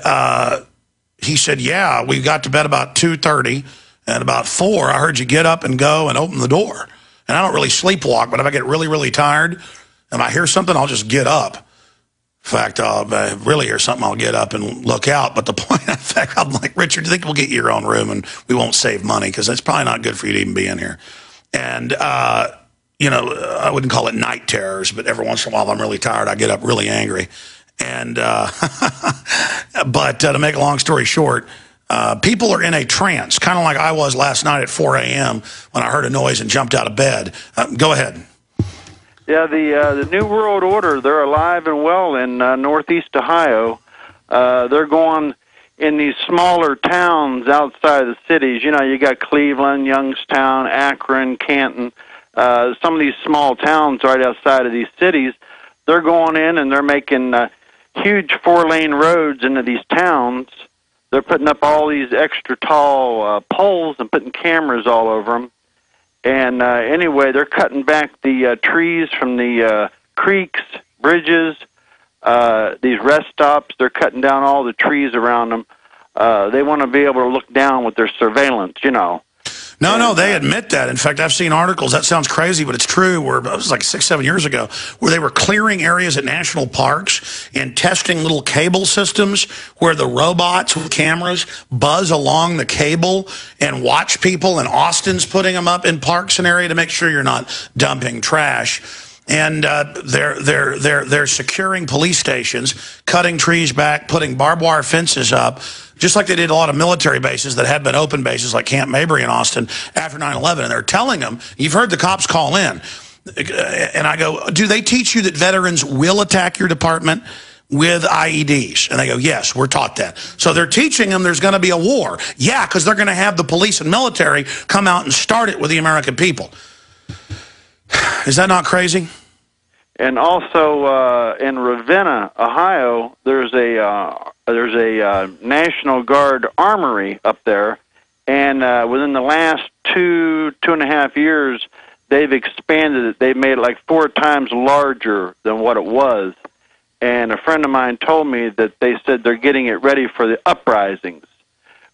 he said, yeah, we got to bed about 2:30, and about 4, I heard you get up and go and open the door. And I don't really sleepwalk, but if I get really, really tired and I hear something, I'll just get up. In fact, if I really hear something, I'll get up and look out. But the point, in fact, I'm like, Richard, do you think we'll get you your own room and we won't save money? Because it's probably not good for you to even be in here. And, you know, I wouldn't call it night terrors, but every once in a while, if I'm really tired, I get up really angry. And but to make a long story short, people are in a trance, kind of like I was last night at 4 a.m. when I heard a noise and jumped out of bed. Go ahead. Yeah, the New World Order, they're alive and well in northeast Ohio. They're going in these smaller towns outside of the cities. You know, you got Cleveland, Youngstown, Akron, Canton. some of these small towns right outside of these cities, they're going in and they're making huge 4-lane roads into these towns. They're putting up all these extra tall poles and putting cameras all over them. And anyway, they're cutting back the trees from the creeks, bridges, these rest stops. They're cutting down all the trees around them. They want to be able to look down with their surveillance, you know. No, they admit that. In fact, I've seen articles, that sounds crazy, but it's true, where it was like 6-7 years ago, where they were clearing areas at national parks and testing little cable systems where the robots with cameras buzz along the cable and watch people, and Austin's putting them up in parks and area to make sure you're not dumping trash. And they're securing police stations, cutting trees back, putting barbed wire fences up, just like they did a lot of military bases that had been open bases like Camp Mabry in Austin after 9/11. And they're telling them, you've heard the cops call in. And I go, do they teach you that veterans will attack your department with IEDs? And they go, yes, we're taught that. So they're teaching them there's going to be a war. Yeah, because they're going to have the police and military come out and start it with the American people. Is that not crazy? And also in Ravenna, Ohio, there's a National Guard armory up there, and within the last 2.5 years, they've expanded it. They've made it like 4 times larger than what it was. And a friend of mine told me that they said they're getting it ready for the uprisings.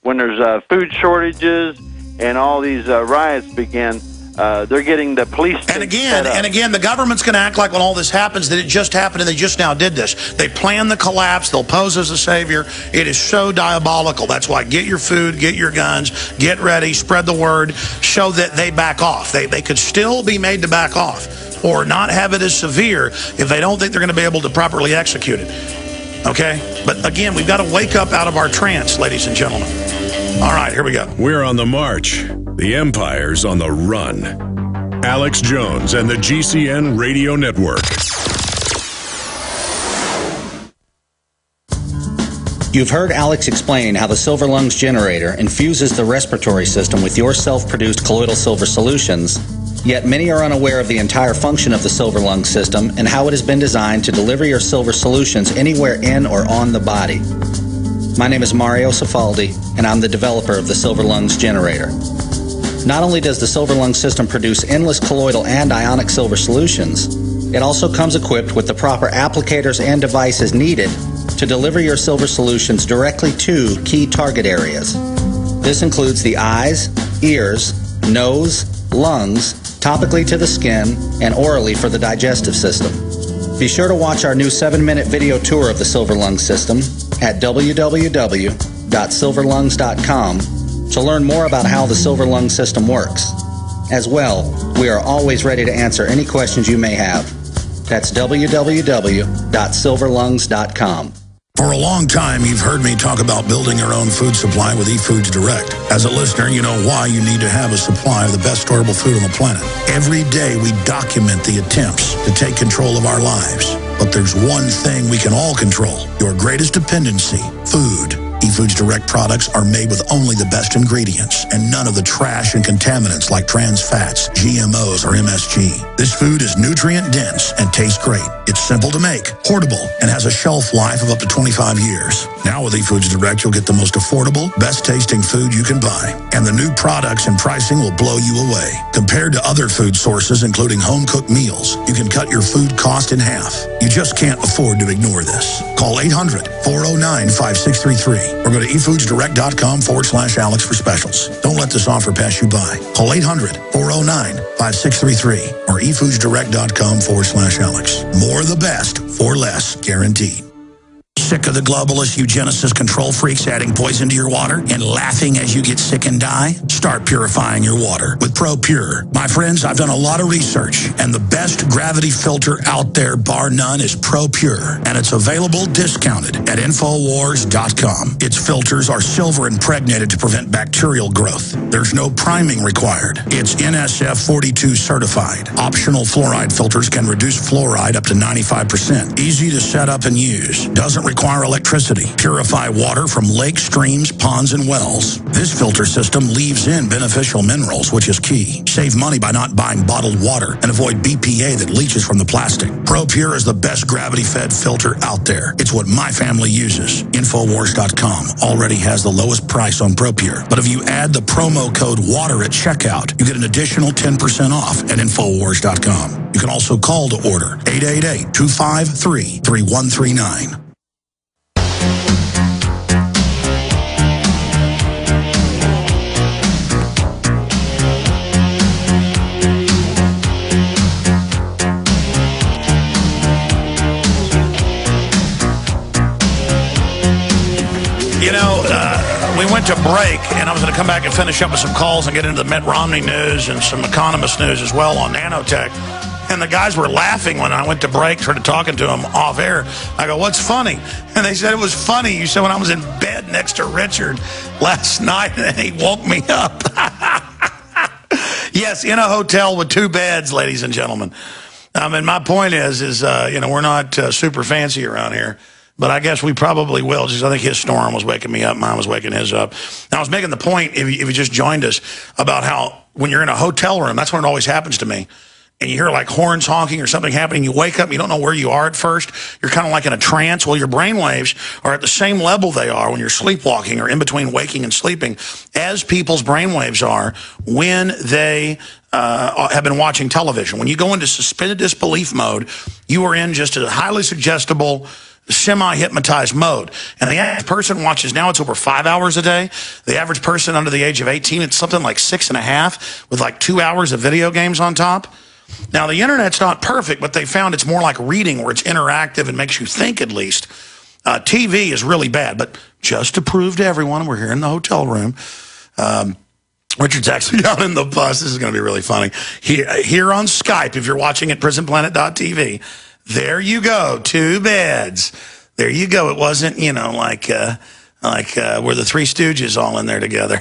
When there's food shortages and all these riots begin, they're getting the police. And again, the government's going to act like when all this happens that it just happened and they just now did this. They plan the collapse. They'll pose as a savior. It is so diabolical. That's why get your food, get your guns, get ready, spread the word, show that they back off. They could still be made to back off or not have it as severe if they don't think they're going to be able to properly execute it. Okay? But again, we've got to wake up out of our trance, ladies and gentlemen. All right, here we go. We're on the march. The empire's on the run. Alex Jones and the GCN Radio Network. You've heard Alex explain how the Silver Lungs generator infuses the respiratory system with your self-produced colloidal silver solutions, yet many are unaware of the entire function of the Silver Lungs system and how it has been designed to deliver your silver solutions anywhere in or on the body. My name is Mario Cifaldi, and I'm the developer of the Silver Lungs generator. Not only does the Silver Lungs system produce endless colloidal and ionic silver solutions, it also comes equipped with the proper applicators and devices needed to deliver your silver solutions directly to key target areas. This includes the eyes, ears, nose, lungs, topically to the skin, and orally for the digestive system. Be sure to watch our new 7-minute video tour of the Silver Lungs system at www.silverlungs.com to learn more about how the Silver Lungs system works. As well, we are always ready to answer any questions you may have. That's www.silverlungs.com. For a long time, you've heard me talk about building your own food supply with eFoods Direct. As a listener, you know why you need to have a supply of the best storable food on the planet. Every day, we document the attempts to take control of our lives. But there's one thing we can all control, your greatest dependency, food. eFoods Direct products are made with only the best ingredients and none of the trash and contaminants like trans fats, GMOs, or MSG. This food is nutrient dense and tastes great. It's simple to make, portable, and has a shelf life of up to 25 years. Now with eFoods Direct, you'll get the most affordable, best tasting food you can buy. And the new products and pricing will blow you away. Compared to other food sources, including home-cooked meals, you can cut your food cost in half. You just can't afford to ignore this. Call 800-409-5633 or go to efoodsdirect.com/Alex for specials. Don't let this offer pass you by. Call 800-409-5633 or efoodsdirect.com/Alex. More of the best for less, guaranteed. Sick of the globalist eugenicist control freaks adding poison to your water and laughing as you get sick and die? Start purifying your water with ProPure. My friends, I've done a lot of research, and the best gravity filter out there, bar none, is ProPure, and it's available discounted at Infowars.com. Its filters are silver impregnated to prevent bacterial growth. There's no priming required. It's NSF 42 certified. Optional fluoride filters can reduce fluoride up to 95%. Easy to set up and use. Doesn't require require electricity. Purify water from lakes, streams, ponds, and wells. This filter system leaves in beneficial minerals, which is key. Save money by not buying bottled water and avoid BPA that leaches from the plastic. ProPure is the best gravity-fed filter out there. It's what my family uses. Infowars.com already has the lowest price on ProPure. But if you add the promo code WATER at checkout, you get an additional 10% off at Infowars.com. You can also call to order 888-253-3139. You know, we went to break, and I was going to come back and finish up with some calls and get into the Mitt Romney news and some economist news as well on nanotech. And the guys were laughing when I went to break, started talking to them off air. I go, what's funny? And they said, it was funny. You said when I was in bed next to Richard last night, and he woke me up. Yes, in a hotel with 2 beds, ladies and gentlemen. And my point is you know, we're not super fancy around here. But I guess we probably will. Just I think his storm was waking me up. Mine was waking his up. Now, I was making the point, if you just joined us, about how when you're in a hotel room, that's when it always happens to me. And you hear like horns honking or something happening. You wake up, you don't know where you are at first. You're kind of like in a trance. Well, your brain waves are at the same level they are when you're sleepwalking or in between waking and sleeping as people's brain waves are when they have been watching television. When you go into suspended disbelief mode, you are in just a highly suggestible, semi-hypnotized mode. And the average person watches, now it's over 5 hours a day. The average person under the age of 18, it's something like 6.5 with like 2 hours of video games on top. Now, the internet's not perfect, but they found it's more like reading where it's interactive and makes you think at least. TV is really bad, but just to prove to everyone, we're here in the hotel room. Richard's actually down in the bus. This is going to be really funny. Here on Skype, if you're watching at prisonplanet.tv, there you go, 2 beds. There you go. It wasn't, you know, like were the Three Stooges all in there together.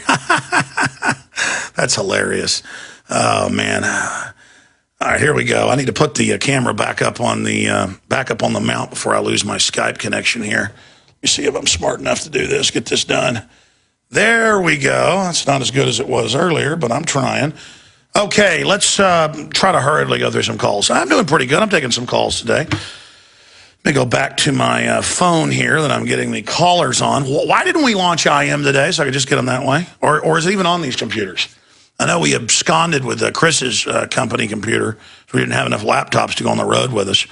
That's hilarious. Oh man. All right, here we go. I need to put the camera back up on the mount before I lose my Skype connection here. Let me see if I'm smart enough to do this. Get this done. There we go. That's not as good as it was earlier, but I'm trying. Okay, let's try to hurriedly go through some calls. I'm doing pretty good. I'm taking some calls today. Let me go back to my phone here that I'm getting the callers on. Why didn't we launch IM today so I could just get them that way? Or is it even on these computers? I know we absconded with Chris's company computer, so we didn't have enough laptops to go on the road with us.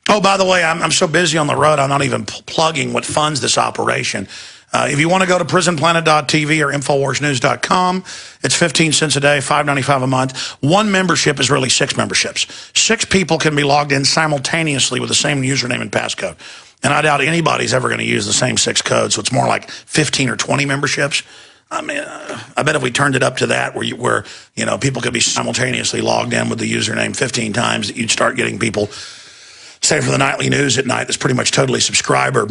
Oh, by the way, I'm so busy on the road, I'm not even plugging what funds this operation. If you want to go to prisonplanet.tv or InfoWarsNews.com, it's 15 cents a day, $5.95 a month. 1 membership is really 6 memberships. 6 people can be logged in simultaneously with the same username and passcode. And I doubt anybody's ever going to use the same 6 codes, so it's more like 15 or 20 memberships. I mean, I bet if we turned it up to that, where you know people could be simultaneously logged in with the username 15 times, that you'd start getting people, say for the nightly news at night, that's pretty much totally subscriber,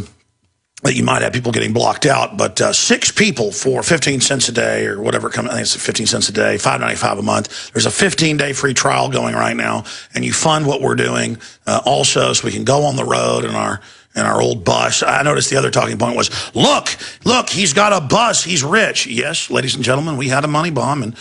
that you might have people getting blocked out. But 6 people for 15 cents a day or whatever, I think it's 15 cents a day, $5.95 a month. There's a 15-day free trial going right now, and you fund what we're doing also, so we can go on the road in our old bus. I noticed the other talking point was, look, he's got a bus, he's rich. Yes, ladies and gentlemen, we had a money bomb, and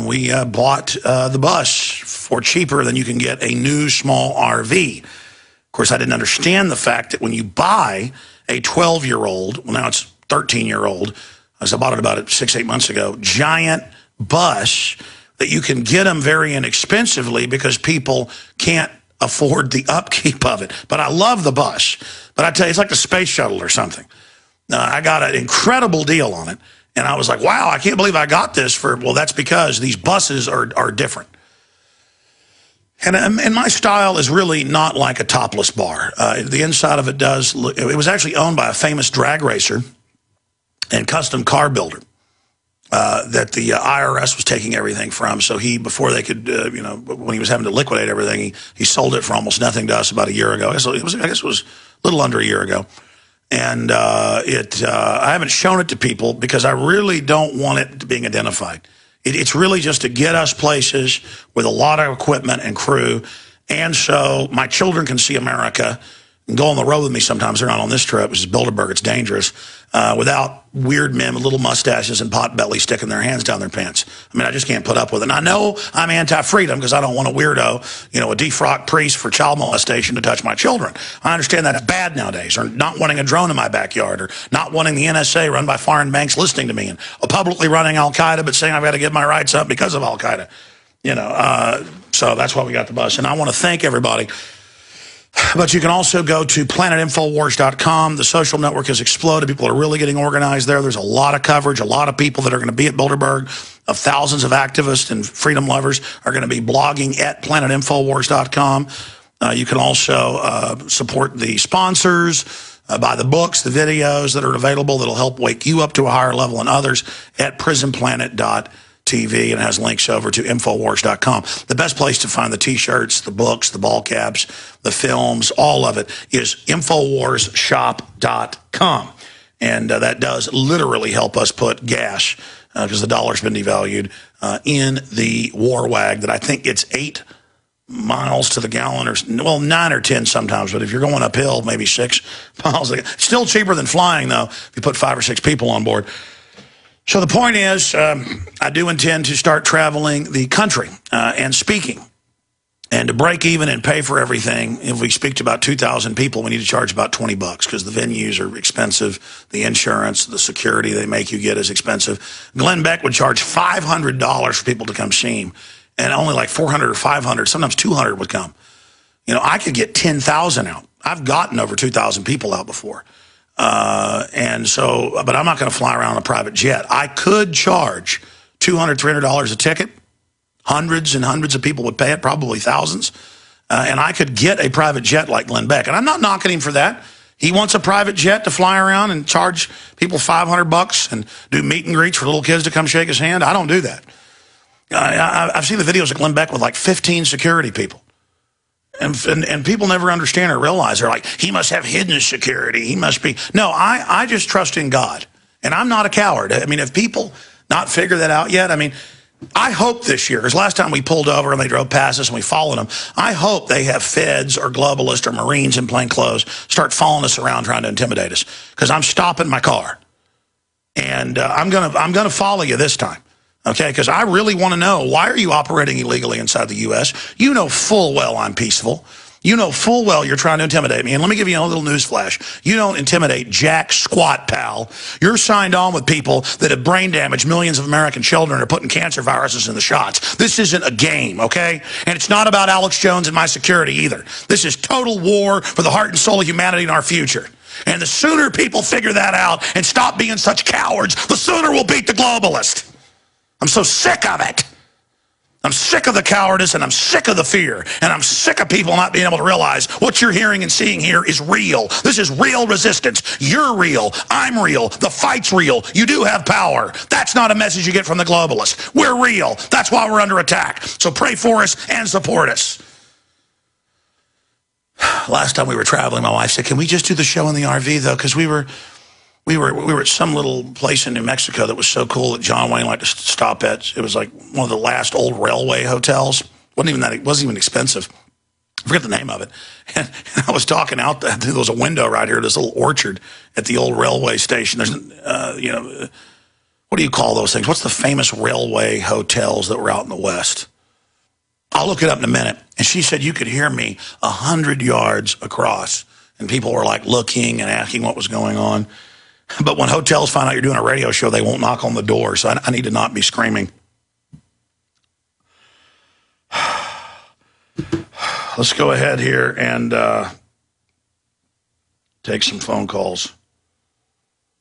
we bought the bus for cheaper than you can get a new small RV. Of course, I didn't understand the fact that when you buy a 12-year-old, well, now it's 13-year-old, I bought it about 6-8 months ago, giant bus, that you can get them very inexpensively because people can't afford the upkeep of it. But I love the bus. But I tell you, it's like the space shuttle or something. I got an incredible deal on it. And I was like, wow, I can't believe I got this for, well, that's because these buses are different. And my style is really not like a topless bar. The inside of it does look, it was actually owned by a famous drag racer and custom car builder that the IRS was taking everything from. So before they could, when he was having to liquidate everything, he sold it for almost nothing to us about a year ago. I guess it was a little under a year ago. And I haven't shown it to people because I really don't want it being identified. It's really just to get us places with a lot of equipment and crew, and so my children can see America. and go on the road with me sometimes. They're not on this trip, which is Bilderberg. It's dangerous. Without weird men with little mustaches and pot bellies sticking their hands down their pants. I mean, I just can't put up with it. And I know I'm anti-freedom because I don't want a weirdo, you know, a defrocked priest for child molestation to touch my children. I understand that's bad nowadays, or not wanting a drone in my backyard, or not wanting the NSA run by foreign banks listening to me, and publicly running Al-Qaeda but saying I've got to give my rights up because of Al-Qaeda. You know, so that's why we got the bus. And I want to thank everybody. But you can also go to planetinfowars.com. The social network has exploded. People are really getting organized there. There's a lot of coverage, a lot of people that are going to be at Bilderberg, of thousands of activists and freedom lovers are going to be blogging at planetinfowars.com. You can also support the sponsors, buy the books, the videos that are available that'll help wake you up to a higher level than others at prisonplanet.TV. And has links over to Infowars.com. The best place to find the T-shirts, the books, the ball caps, the films, all of it is InfoWarsShop.com. And that does literally help us put gas, because the dollar's been devalued, in the war wag that I think it's 8 miles to the gallon, or well, 9 or 10 sometimes, but if you're going uphill, maybe 6 miles. Still cheaper than flying, though, if you put 5 or 6 people on board. So the point is, I do intend to start traveling the country and speaking. And to break even and pay for everything, if we speak to about 2,000 people, we need to charge about $20 because the venues are expensive, the insurance, the security they make you get is expensive. Glenn Beck would charge $500 for people to come see him, and only like 400 or 500, sometimes 200 would come. You know, I could get 10,000 out. I've gotten over 2,000 people out before. And so, but I'm not going to fly around on a private jet. I could charge $200, $300 a ticket. Hundreds and hundreds of people would pay it, probably thousands. And I could get a private jet like Glenn Beck. And I'm not knocking him for that. He wants a private jet to fly around and charge people $500 and do meet and greets for little kids to come shake his hand. I don't do that. I've seen the videos of Glenn Beck with like 15 security people. And people never understand or realize. They're like, he must have hidden security. He must be. No, I just trust in God. And I'm not a coward. I mean, if people not figure that out yet, I mean, I hope this year, because last time we pulled over and they drove past us and we followed them, I hope they have feds or globalists or Marines in plain clothes start following us around trying to intimidate us. Because I'm stopping my car. And I'm gonna follow you this time. Okay, because I really want to know, why are you operating illegally inside the U.S.? You know full well I'm peaceful. You know full well you're trying to intimidate me. And let me give you a little news flash. You don't intimidate jack squat, pal. You're signed on with people that have brain damaged millions of American children, are putting cancer viruses in the shots. This isn't a game, okay? And it's not about Alex Jones and my security either. This is total war for the heart and soul of humanity and our future. And the sooner people figure that out and stop being such cowards, the sooner we'll beat the globalist. I'm so sick of it. I'm sick of the cowardice, and I'm sick of the fear, and I'm sick of people not being able to realize what you're hearing and seeing here is real. This is real resistance. You're real. I'm real. The fight's real. You do have power. That's not a message you get from the globalists. We're real. That's why we're under attack. So pray for us and support us. Last time we were traveling, my wife said, can we just do the show in the RV, though? Because we were at some little place in New Mexico that was so cool that John Wayne liked to stop at. It was like one of the last old railway hotels. It wasn't even expensive. I forget the name of it. And I was talking out there. There was a window right here, this little orchard at the old railway station. There's, you know, what do you call those things? What's the famous railway hotels that were out in the West? I'll look it up in a minute. And she said you could hear me 100 yards across. And people were like looking and asking what was going on. But when hotels find out you're doing a radio show, they won't knock on the door. So I need to not be screaming. Let's go ahead here and take some phone calls.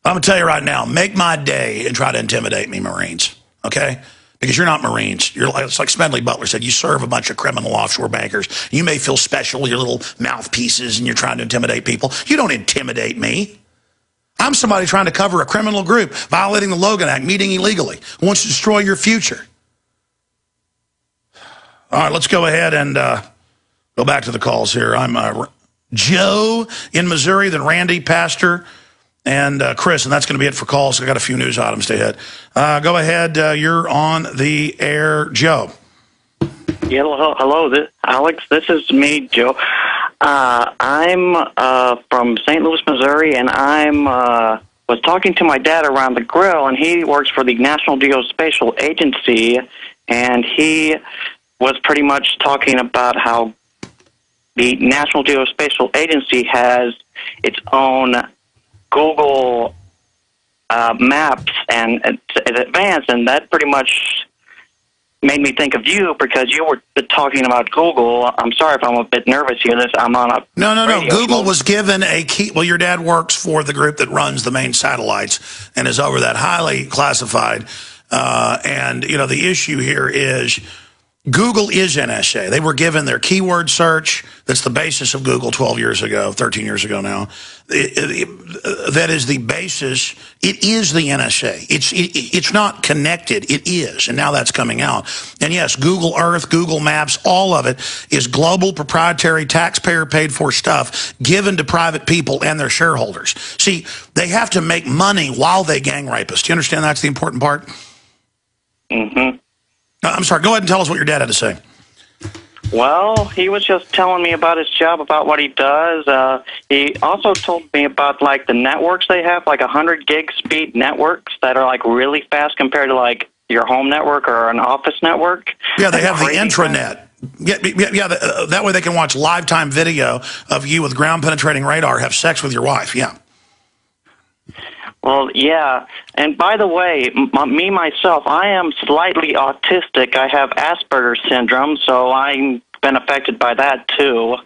I'm going to tell you right now, make my day and try to intimidate me, Marines. Okay? Because you're not Marines. It's like Smedley Butler said, you serve a bunch of criminal offshore bankers. You may feel special, your little mouthpieces, and you're trying to intimidate people. You don't intimidate me. I'm somebody trying to cover a criminal group, violating the Logan Act, meeting illegally, who wants to destroy your future. All right, let's go ahead and go back to the calls here. I'm Joe in Missouri, then Randy, Pastor, and Chris, and that's going to be it for calls. I got a few news items to hit. Go ahead. You're on the air, Joe. Yeah, hello, Alex. This is me, Joe. I'm from St. Louis, Missouri, and was talking to my dad around the grill, and he works for the National Geospatial Agency, and he was pretty much talking about how the National Geospatial Agency has its own Google Maps and advanced, and that pretty much made me think of you because you were talking about Google. I'm sorry if I'm a bit nervous here. I'm on a No. Google was given a key. Well, your dad works for the group that runs the main satellites and is over that, highly classified. And, you know, the issue here is Google is NSA. They were given their keyword search. That's the basis of Google 12 years ago, 13 years ago now. That is the basis. It is the NSA. It's not connected. It is. And now that's coming out. And yes, Google Earth, Google Maps, all of it is global, proprietary, taxpayer-paid-for stuff given to private people and their shareholders. See, they have to make money while they gang rape us. Do you understand that's the important part? Mm-hmm. I'm sorry, go ahead and tell us what your dad had to say. Well, he was just telling me about his job, about what he does. He also told me about, like, the networks they have, like 100 gig speed networks that are, like, really fast compared to, like, your home network or an office network. Yeah, they have the intranet. Yeah, that way they can watch live-time video of you with ground-penetrating radar have sex with your wife, yeah. Well, yeah. And by the way, me, myself, I am slightly autistic. I have Asperger's syndrome, so I've been affected by that, too.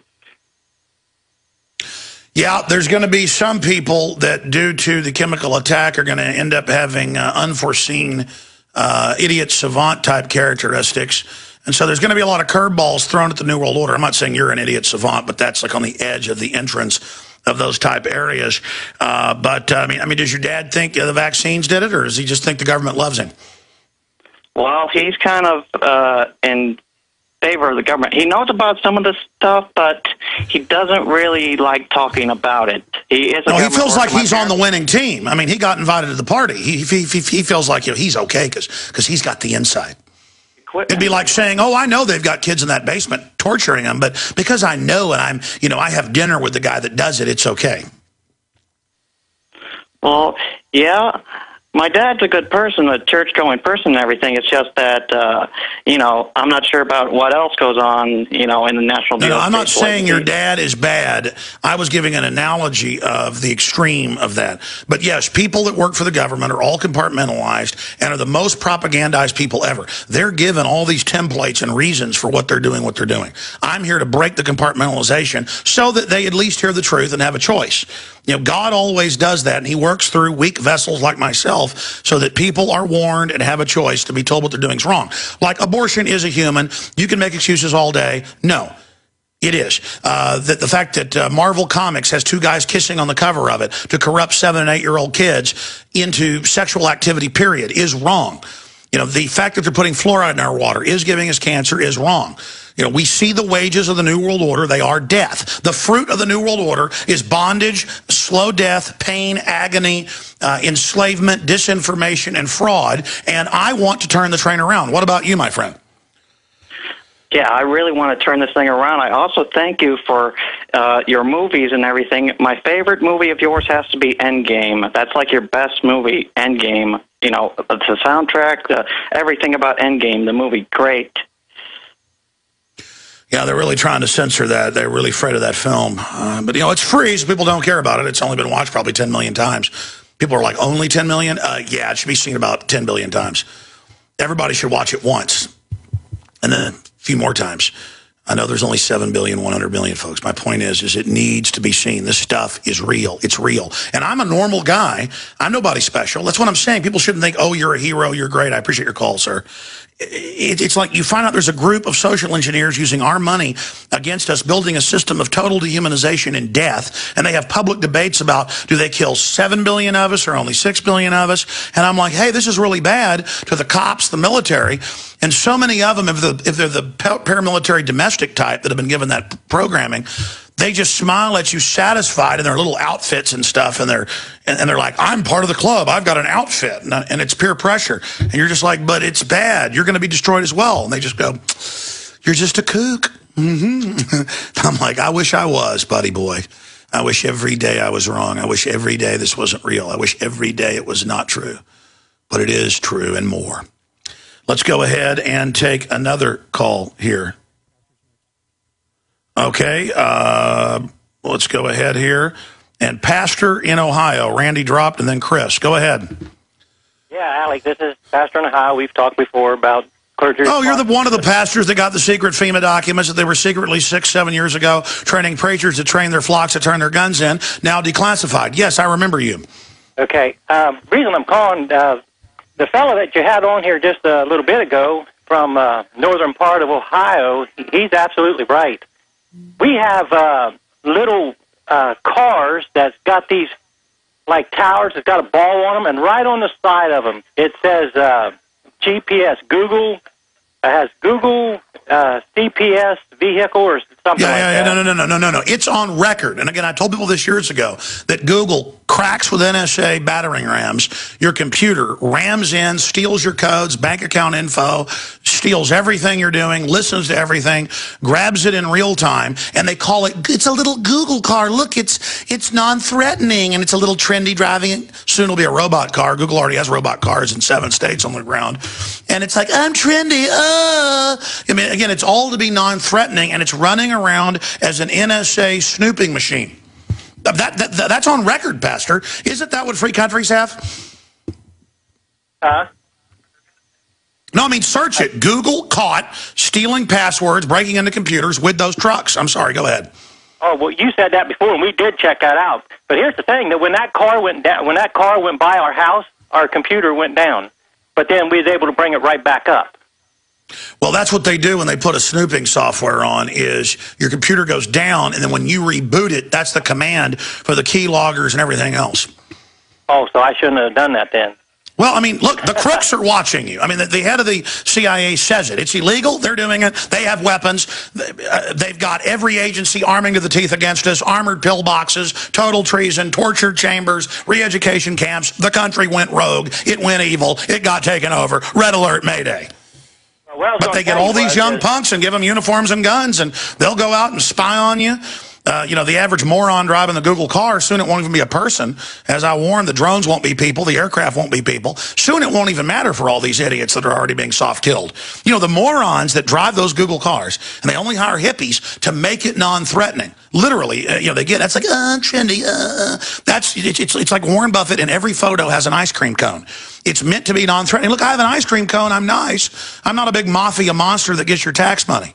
Yeah, there's going to be some people that, due to the chemical attack, are going to end up having unforeseen idiot savant-type characteristics. And so there's going to be a lot of curveballs thrown at the New World Order. I'm not saying you're an idiot savant, but that's like on the edge of the entrance of those type areas. But I mean, does your dad think the vaccines did it, or does he just think the government loves him? Well, he's kind of in favor of the government. He knows about some of this stuff, but he doesn't really like talking about it. He feels like he's on the winning team. I mean, he got invited to the party. He feels like, you know, he's okay because he's got the inside. It'd be like saying, oh, I know they've got kids in that basement torturing them, but because I know and I have dinner with the guy that does it, it's okay. Well, yeah, my dad's a good person, a church-going person and everything. It's just that, I'm not sure about what else goes on, in the National Geospatial. No, I'm not saying your dad is bad. I was giving an analogy of the extreme of that. But yes, people that work for the government are all compartmentalized and are the most propagandized people ever. They're given all these templates and reasons for what they're doing, I'm here to break the compartmentalization so that they at least hear the truth and have a choice. You know, God always does that, and he works through weak vessels like myself so that people are warned and have a choice to be told what they're doing is wrong. Like abortion is a human. You can make excuses all day. No, it is. The fact that Marvel Comics has two guys kissing on the cover of it to corrupt 7- and 8-year-old kids into sexual activity, period, is wrong. You know, the fact that they're putting fluoride in our water is giving us cancer is wrong. You know, we see the wages of the New World Order. They are death. The fruit of the New World Order is bondage, slow death, pain, agony, enslavement, disinformation, and fraud. And I want to turn the train around. What about you, my friend? Yeah, I really want to turn this thing around. I also thank you for your movies and everything. My favorite movie of yours has to be Endgame. That's like your best movie, Endgame. You know, the soundtrack, everything about Endgame, the movie, great. Yeah, they're really trying to censor that. They're really afraid of that film. But, it's free, so people don't care about it. It's only been watched probably 10 million times. People are like, only 10 million? Yeah, it should be seen about 10 billion times. Everybody should watch it once. And then a few more times. I know there's only 7 billion, 100 million folks. My point is it needs to be seen. This stuff is real. It's real. And I'm a normal guy. I'm nobody special. That's what I'm saying. People shouldn't think, oh, you're a hero, you're great. I appreciate your call, sir. It's like you find out there's a group of social engineers using our money against us, building a system of total dehumanization and death, and they have public debates about, do they kill 7 billion of us or only 6 billion of us? And I'm like, hey, this is really bad to the cops, the military, and so many of them, if they're the paramilitary domestic type that have been given that programming, they just smile at you satisfied in their little outfits and stuff, and they're like, I'm part of the club. I've got an outfit, and it's peer pressure. And you're just like, but it's bad. You're going to be destroyed as well. And they just go, you're just a kook. I'm like, I wish I was, buddy boy. I wish every day I was wrong. I wish every day this wasn't real. I wish every day it was not true. But it is true and more. Let's go ahead and take another call here. Okay, let's go ahead here. And Pastor in Ohio, Randy dropped, and then Chris. Go ahead. Yeah, Alex, this is Pastor in Ohio. We've talked before about clergy. Oh, you're one of the pastors that got the secret FEMA documents that they were secretly 6-7 years ago training preachers to train their flocks to turn their guns in, now declassified. Yes, I remember you. Okay. Reason I'm calling, the fellow that you had on here just a little bit ago from northern part of Ohio, he's absolutely right. We have little cars that's got these like towers that's got a ball on them, and right on the side of them it says GPS Google. It has Google CPS vehicle or something like that. No. It's on record. And again, I told people this years ago that Google cracks with NSA battering rams your computer, rams in, steals your codes, bank account info, steals everything you're doing, listens to everything, grabs it in real time, and they call it, it's a little Google car. Look, it's non-threatening, and it's a little trendy driving. Soon it'll be a robot car. Google already has robot cars in 7 states on the ground. And it's like, I'm trendy. I mean, again, it's all to be non-threatening, and it's running around as an NSA snooping machine. That's on record, Pastor. Isn't that what free countries have? No, I mean, search it. Google caught stealing passwords, breaking into computers with those trucks. I'm sorry, go ahead. Oh, well, you said that before, and we did check that out. But here's the thing, that when that car went down, when that car went by our house, our computer went down. But then we was able to bring it right back up. Well, that's what they do when they put a snooping software on, is your computer goes down, and then when you reboot it, that's the command for the key loggers and everything else. Oh, so I shouldn't have done that then. Well, I mean, look, the crooks are watching you. I mean, the head of the CIA says it. It's illegal. They're doing it. They have weapons. They've got every agency arming to the teeth against us, armored pillboxes, total treason, torture chambers, re-education camps. The country went rogue. It went evil. It got taken over. Red alert, Mayday. But they get all these young punks and give them uniforms and guns, and they'll go out and spy on you. You know, the average moron driving the Google car, soon it won't even be a person. As I warned, the drones won't be people, the aircraft won't be people. Soon it won't even matter for all these idiots that are already being soft-killed. You know, the morons that drive those Google cars, and they only hire hippies to make it non-threatening. Literally, you know, they get, that's like, trendy, it's like Warren Buffett in every photo has an ice cream cone. It's meant to be non-threatening. Look, I have an ice cream cone, I'm nice. I'm not a big mafia monster that gets your tax money.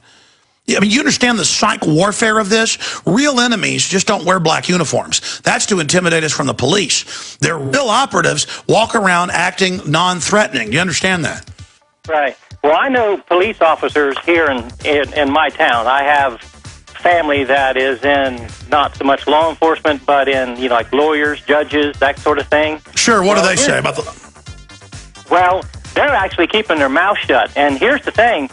I mean, you understand the psych warfare of this? Real enemies just don't wear black uniforms. That's to intimidate us from the police. Their real operatives walk around acting non-threatening. You understand that? Right. Well, I know police officers here in my town. I have family that is in not so much law enforcement, but in, you know, like lawyers, judges, that sort of thing. Sure. What do they say about the... Well, they're actually keeping their mouth shut. And here's the thing.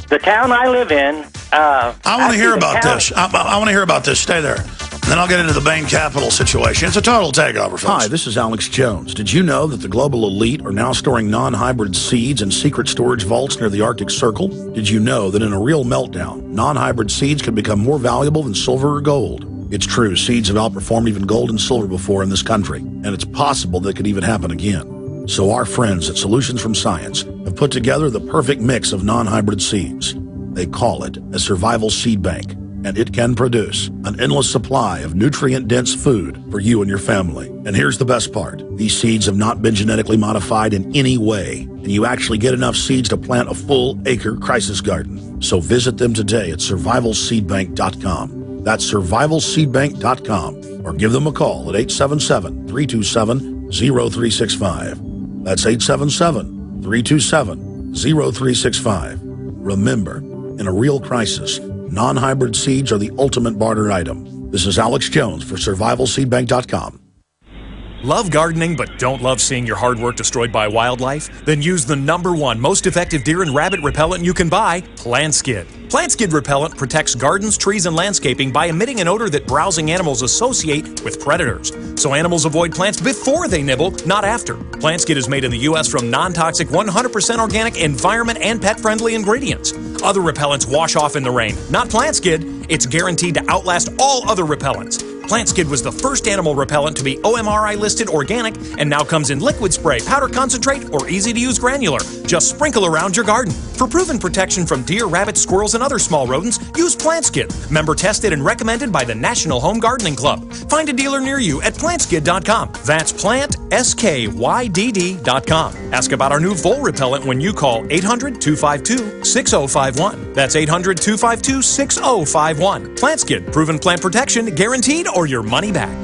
The town I live in... I want to hear about this. I want to hear about this. Stay there. Then I'll get into the Bain Capital situation. It's a total takeover, folks. Hi, this is Alex Jones. Did you know that the global elite are now storing non-hybrid seeds in secret storage vaults near the Arctic Circle? Did you know that in a real meltdown, non-hybrid seeds can become more valuable than silver or gold? It's true, seeds have outperformed even gold and silver before in this country, and it's possible that could even happen again. So our friends at Solutions from Science have put together the perfect mix of non-hybrid seeds. They call it a survival seed bank, and it can produce an endless supply of nutrient-dense food for you and your family. And here's the best part. These seeds have not been genetically modified in any way, and you actually get enough seeds to plant a full-acre crisis garden. So visit them today at survivalseedbank.com. That's survivalseedbank.com, or give them a call at 877-327-0365. That's 877-327-0365. Remember, in a real crisis, non-hybrid seeds are the ultimate barter item. This is Alex Jones for survivalseedbank.com. Love gardening but don't love seeing your hard work destroyed by wildlife? Then use the #1 most effective deer and rabbit repellent you can buy, PlantSkid. Plant Skid Repellent protects gardens, trees, and landscaping by emitting an odor that browsing animals associate with predators. So animals avoid plants before they nibble, not after. Plant Skid is made in the U.S. from non-toxic, 100% organic, environment, and pet-friendly ingredients. Other repellents wash off in the rain. Not Plant Skid. It's guaranteed to outlast all other repellents. Plant Skid was the first animal repellent to be OMRI listed organic and now comes in liquid spray, powder concentrate, or easy-to-use granular. Just sprinkle around your garden. For proven protection from deer, rabbits, squirrels, and other small rodents, use Plant Skid. Member tested and recommended by the National Home Gardening Club. Find a dealer near you at plantskid.com. That's plantskydd.com. Ask about our new vole repellent when you call 800-252-6051. That's 800-252-6051. Plant Skid, proven plant protection, guaranteed, or your money back.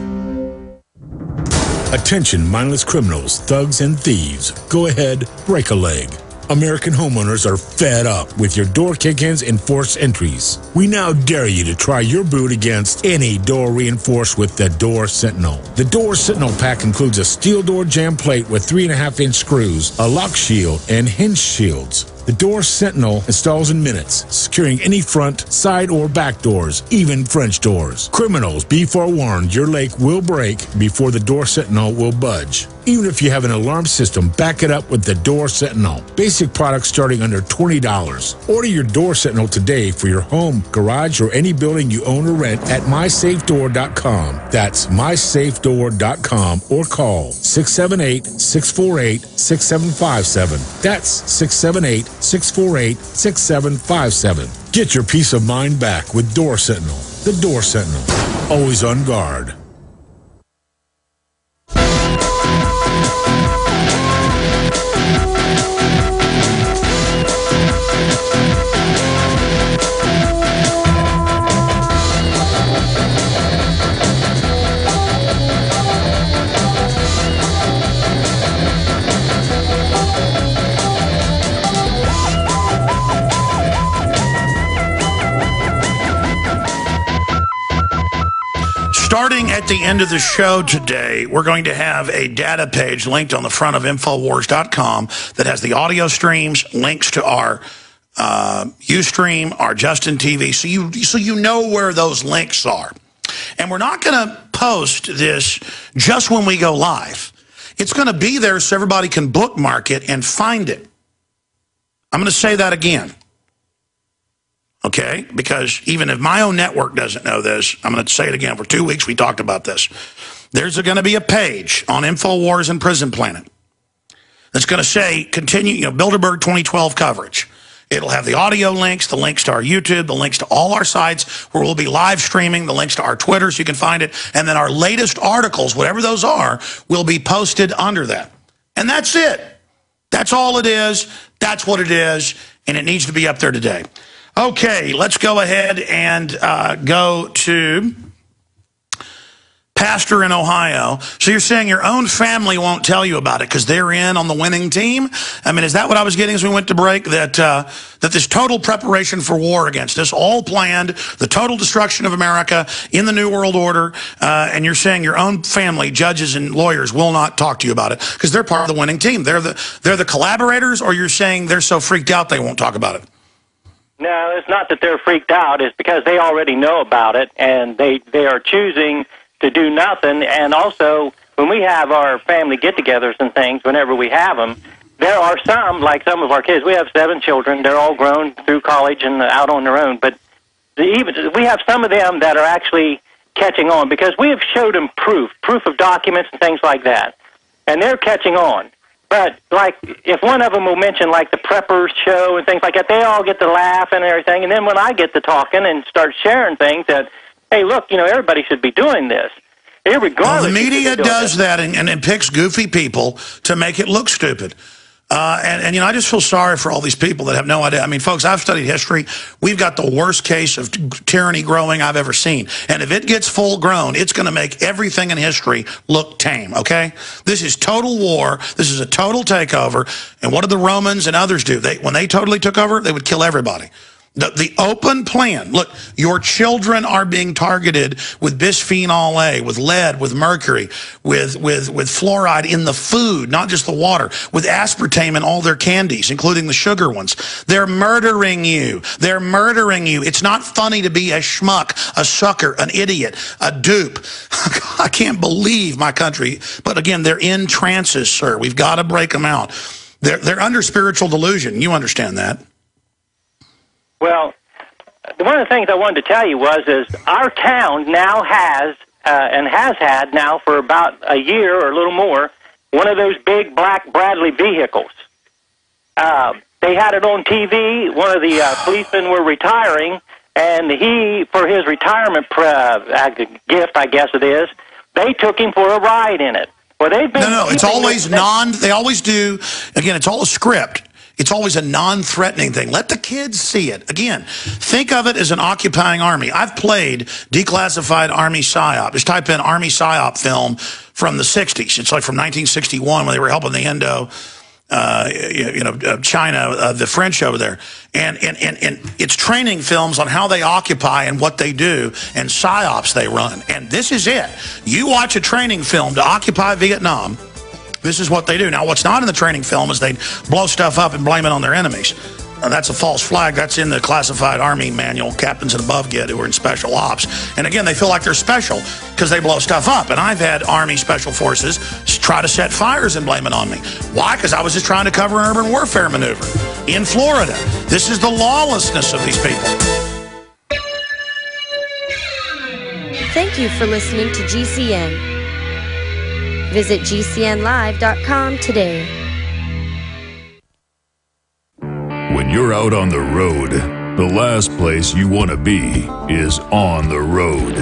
Attention mindless criminals, thugs, and thieves. Go ahead, break a leg. American homeowners are fed up with your door kick-ins and forced entries. We now dare you to try your boot against any door reinforced with the Door Sentinel. The Door Sentinel pack includes a steel door jamb plate with 3.5-inch screws, a lock shield, and hinge shields. The Door Sentinel installs in minutes, securing any front, side, or back doors, even French doors. Criminals, be forewarned, your leg will break before the Door Sentinel will budge. Even if you have an alarm system, back it up with the Door Sentinel. Basic products starting under $20. Order your Door Sentinel today for your home, garage, or any building you own or rent at mysafedoor.com. That's mysafedoor.com or call 678-648-6757. That's 678-648-6757. Get your peace of mind back with Door Sentinel. The Door Sentinel. Always on guard. Starting at the end of the show today, we're going to have a data page linked on the front of Infowars.com that has the audio streams, links to our Ustream, our Justin TV, so you know where those links are. And we're not going to post this just when we go live. It's going to be there so everybody can bookmark it and find it. I'm going to say that again. Okay, because even if my own network doesn't know this, I'm going to say it again. For 2 weeks, we talked about this. There's going to be a page on InfoWars and Prison Planet that's going to say, continue, Bilderberg 2012 coverage. It'll have the audio links, the links to our YouTube, the links to all our sites where we'll be live streaming, the links to our Twitter so you can find it, and then our latest articles, whatever those are, will be posted under that. And that's it. That's all it is. That's what it is, and it needs to be up there today. Okay, let's go ahead and go to Pastor in Ohio. So you're saying your own family won't tell you about it because they're in on the winning team? I mean, is that what I was getting as we went to break? That this total preparation for war against us, all planned, the total destruction of America in the New World Order, and you're saying your own family, judges and lawyers, will not talk to you about it because they're part of the winning team. They're the collaborators, or you're saying they're so freaked out they won't talk about it? No, it's not that they're freaked out. It's because they already know about it, and they are choosing to do nothing. And also, when we have our family get-togethers and things, whenever we have them, there are some, like some of our kids. We have 7 children. They're all grown through college and out on their own. But we have some of them that are actually catching on because we have showed them proof of documents and things like that. And they're catching on. But, like, if one of them will mention, like, the Preppers show and things like that, they all get to laugh and everything. And then when I get to talking and start sharing things that, hey, look, everybody should be doing this. Irregardless. Well, the media does that and picks goofy people to make it look stupid. And I just feel sorry for all these people that have no idea. I mean, folks, I've studied history. We've got the worst case of tyranny growing I've ever seen. And if it gets full grown, it's going to make everything in history look tame, okay? This is total war. This is a total takeover. And what did the Romans and others do? When they totally took over, they would kill everybody. The open plan. Look, your children are being targeted with bisphenol A, with lead, with mercury, with fluoride in the food, not just the water, with aspartame in all their candies, including the sugar ones. They're murdering you. They're murdering you. It's not funny to be a schmuck, a sucker, an idiot, a dupe. I can't believe my country. But again, they're in trances, sir. We've got to break them out. They're under spiritual delusion. You understand that. Well, one of the things I wanted to tell you is our town now has, and has had now for about a year or a little more, one of those big black Bradley vehicles. They had it on TV. One of the policemen were retiring, and he, for his retirement gift, I guess it is, they took him for a ride in it. Well, they've been no, it's always they always do, again, it's all a script. It's always a non-threatening thing. Let the kids see it. Again, think of it as an occupying army. I've played declassified Army PSYOP. Just type in Army PSYOP film from the 60s. It's like from 1961 when they were helping the Indo, China, the French over there. And it's training films on how they occupy and what they do and PSYOPs they run. And this is it. You watch a training film to occupy Vietnam. This is what they do. Now, what's not in the training film is they blow stuff up and blame it on their enemies. That's a false flag. That's in the classified Army manual captains and above get who are in special ops. And again, they feel like they're special because they blow stuff up. And I've had Army Special Forces try to set fires and blame it on me. Why? Because I was just trying to cover an urban warfare maneuver in Florida. This is the lawlessness of these people. Thank you for listening to GCN. Visit GCNlive.com today. When you're out on the road, the last place you want to be is on the road.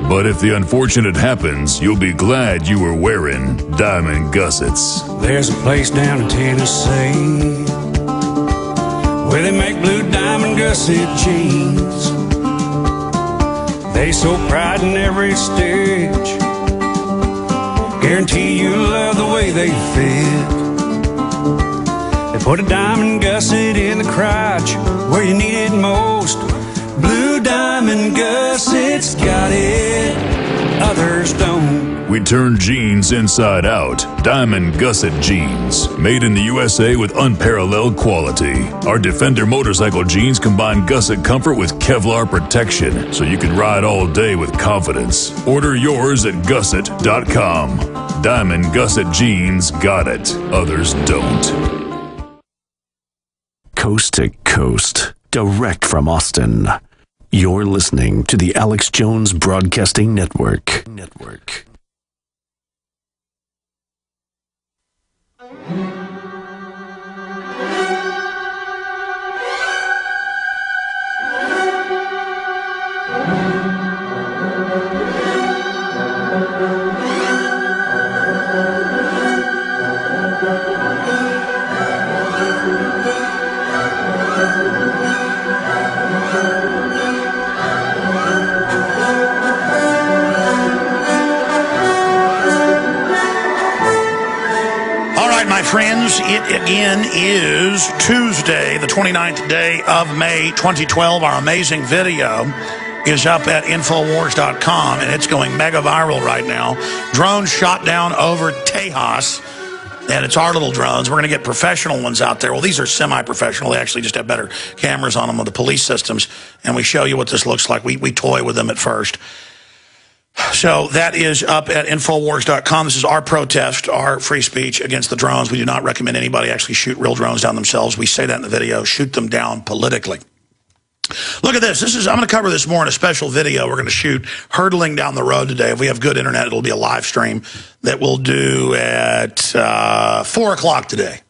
But if the unfortunate happens, you'll be glad you were wearing diamond gussets. There's a place down in Tennessee where they make blue diamond gusset jeans. They so pride in every stitch. Guarantee you'll love the way they fit. They put a diamond gusset in the crotch where you need it most. Blue diamond gussets got it, others don't. We turn jeans inside out. Diamond gusset jeans. Made in the USA with unparalleled quality. Our Defender motorcycle jeans combine gusset comfort with Kevlar protection, so you can ride all day with confidence. Order yours at gusset.com. Diamond gusset jeans got it. Others don't. Coast to coast. Direct from Austin. You're listening to the Alex Jones Broadcasting Network. Friends, it again is Tuesday, the 29th day of May 2012. Our amazing video is up at Infowars.com, and it's going mega viral right now. Drones shot down over Tejas, and it's our little drones. We're going to get professional ones out there. Well, these are semi-professional. They actually just have better cameras on them with the police systems, and we show you what this looks like. We toy with them at first. So that is up at Infowars.com. This is our protest, our free speech against the drones. We do not recommend anybody actually shoot real drones down themselves. We say that in the video. Shoot them down politically. Look at this. I'm going to cover this more in a special video we're going to shoot hurtling down the road today. If we have good internet, it'll be a live stream that we'll do at 4 o'clock today.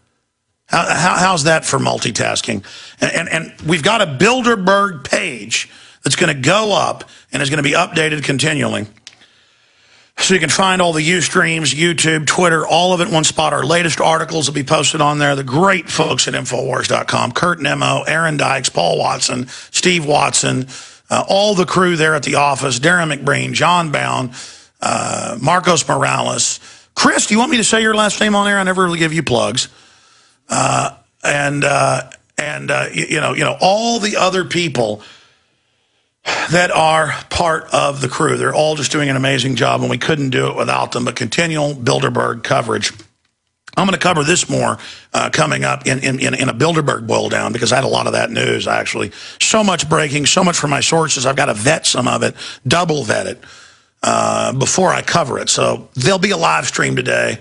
How's that for multitasking? And we've got a Bilderberg page that's going to go up and is going to be updated continually. So you can find all the Ustreams, YouTube, Twitter, all of it in one spot. Our latest articles will be posted on there. The great folks at Infowars.com, Kurt Nemo, Aaron Dykes, Paul Watson, Steve Watson, all the crew there at the office, Darren McBreen, John Bound, Marcos Morales. Chris, do you want me to say your last name on air? I never really give you plugs. And And, all the other people that are part of the crew, they're all just doing an amazing job, and we couldn't do it without them. But continual Bilderberg coverage. I'm going to cover this more coming up in a Bilderberg boil down, because I had a lot of that news, actually. So much breaking, so much from my sources. I've got to vet some of it, double vet it before I cover it. So there'll be a live stream today.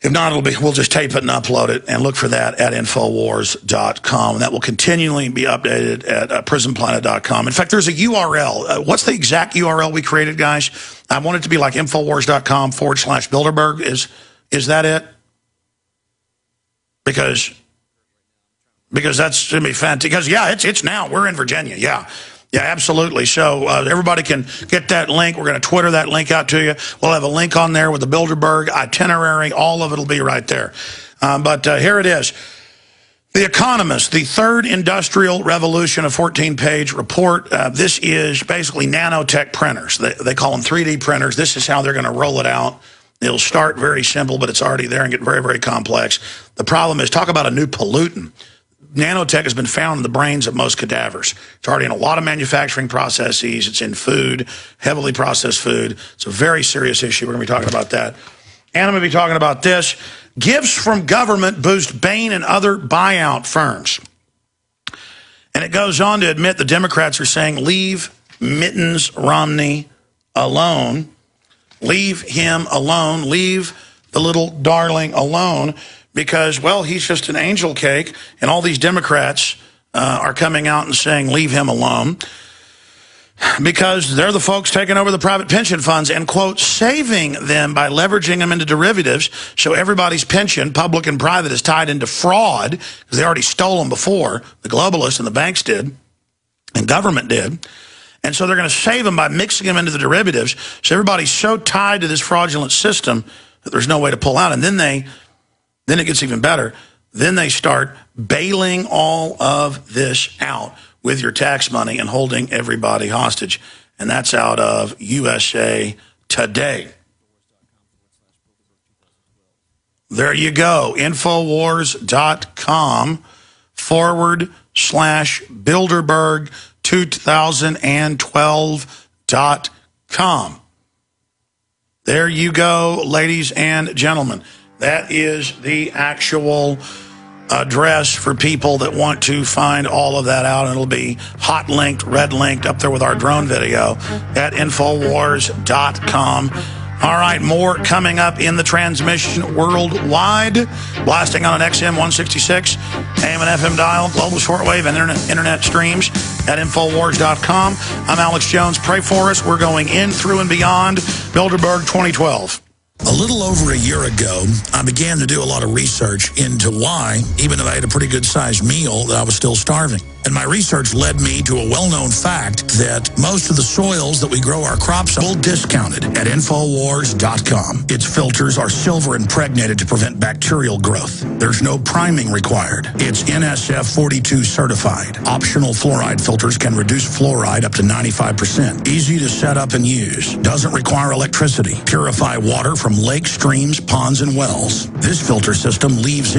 If not, we'll just tape it and upload it, and look for that at Infowars.com. And that will continually be updated at PrisonPlanet.com. In fact, there's a URL. What's the exact URL we created, guys? I want it to be like Infowars.com/Bilderberg. Is that it? Because that's going to be fantastic. Because, yeah, it's now. We're in Virginia. Yeah, absolutely. So everybody can get that link. We're going to Twitter that link out to you. We'll have a link on there with the Bilderberg itinerary. All of it will be right there. But here it is. The Economist, the third industrial revolution, a 14-page report. This is basically nanotech printers. They call them 3D printers. This is how they're going to roll it out. It'll start very simple, but it's already there and get very, very complex. The problem is, talk about a new pollutant. Nanotech has been found in the brains of most cadavers. It's already in a lot of manufacturing processes. It's in food, heavily processed food. It's a very serious issue. We're going to be talking about that. And I'm going to be talking about this. Gifts from government boost Bain and other buyout firms. And it goes on to admit the Democrats are saying, leave Mittens Romney alone. Leave him alone. Leave the little darling alone, because, well, he's just an angel cake, and all these Democrats are coming out and saying, leave him alone, because they're the folks taking over the private pension funds and, quote, saving them by leveraging them into derivatives, so everybody's pension, public and private, is tied into fraud, because they already stole them before. The globalists and the banks did, and government did. And so they're going to save them by mixing them into the derivatives. So everybody's so tied to this fraudulent system that there's no way to pull out. And then it gets even better. Then they start bailing all of this out with your tax money and holding everybody hostage. And that's out of USA Today. There you go. Infowars.com/Bilderberg 2012.com. There you go, ladies and gentlemen. That is the actual address for people that want to find all of that out. And it'll be hot linked, red linked up there with our drone video at Infowars.com. All right, more coming up in the transmission worldwide. Blasting on an XM 166, AM and FM dial, global shortwave, and internet streams at Infowars.com. I'm Alex Jones. Pray for us. We're going in, through, and beyond Bilderberg 2012. A little over a year ago, I began to do a lot of research into why, even if I had a pretty good-sized meal, that I was still starving. And my research led me to a well-known fact that most of the soils that we grow our crops on are discounted at Infowars.com. Its filters are silver impregnated to prevent bacterial growth. There's no priming required. It's NSF 42 certified. Optional fluoride filters can reduce fluoride up to 95%. Easy to set up and use. Doesn't require electricity. Purify water from lakes, streams, ponds, and wells. This filter system leaves in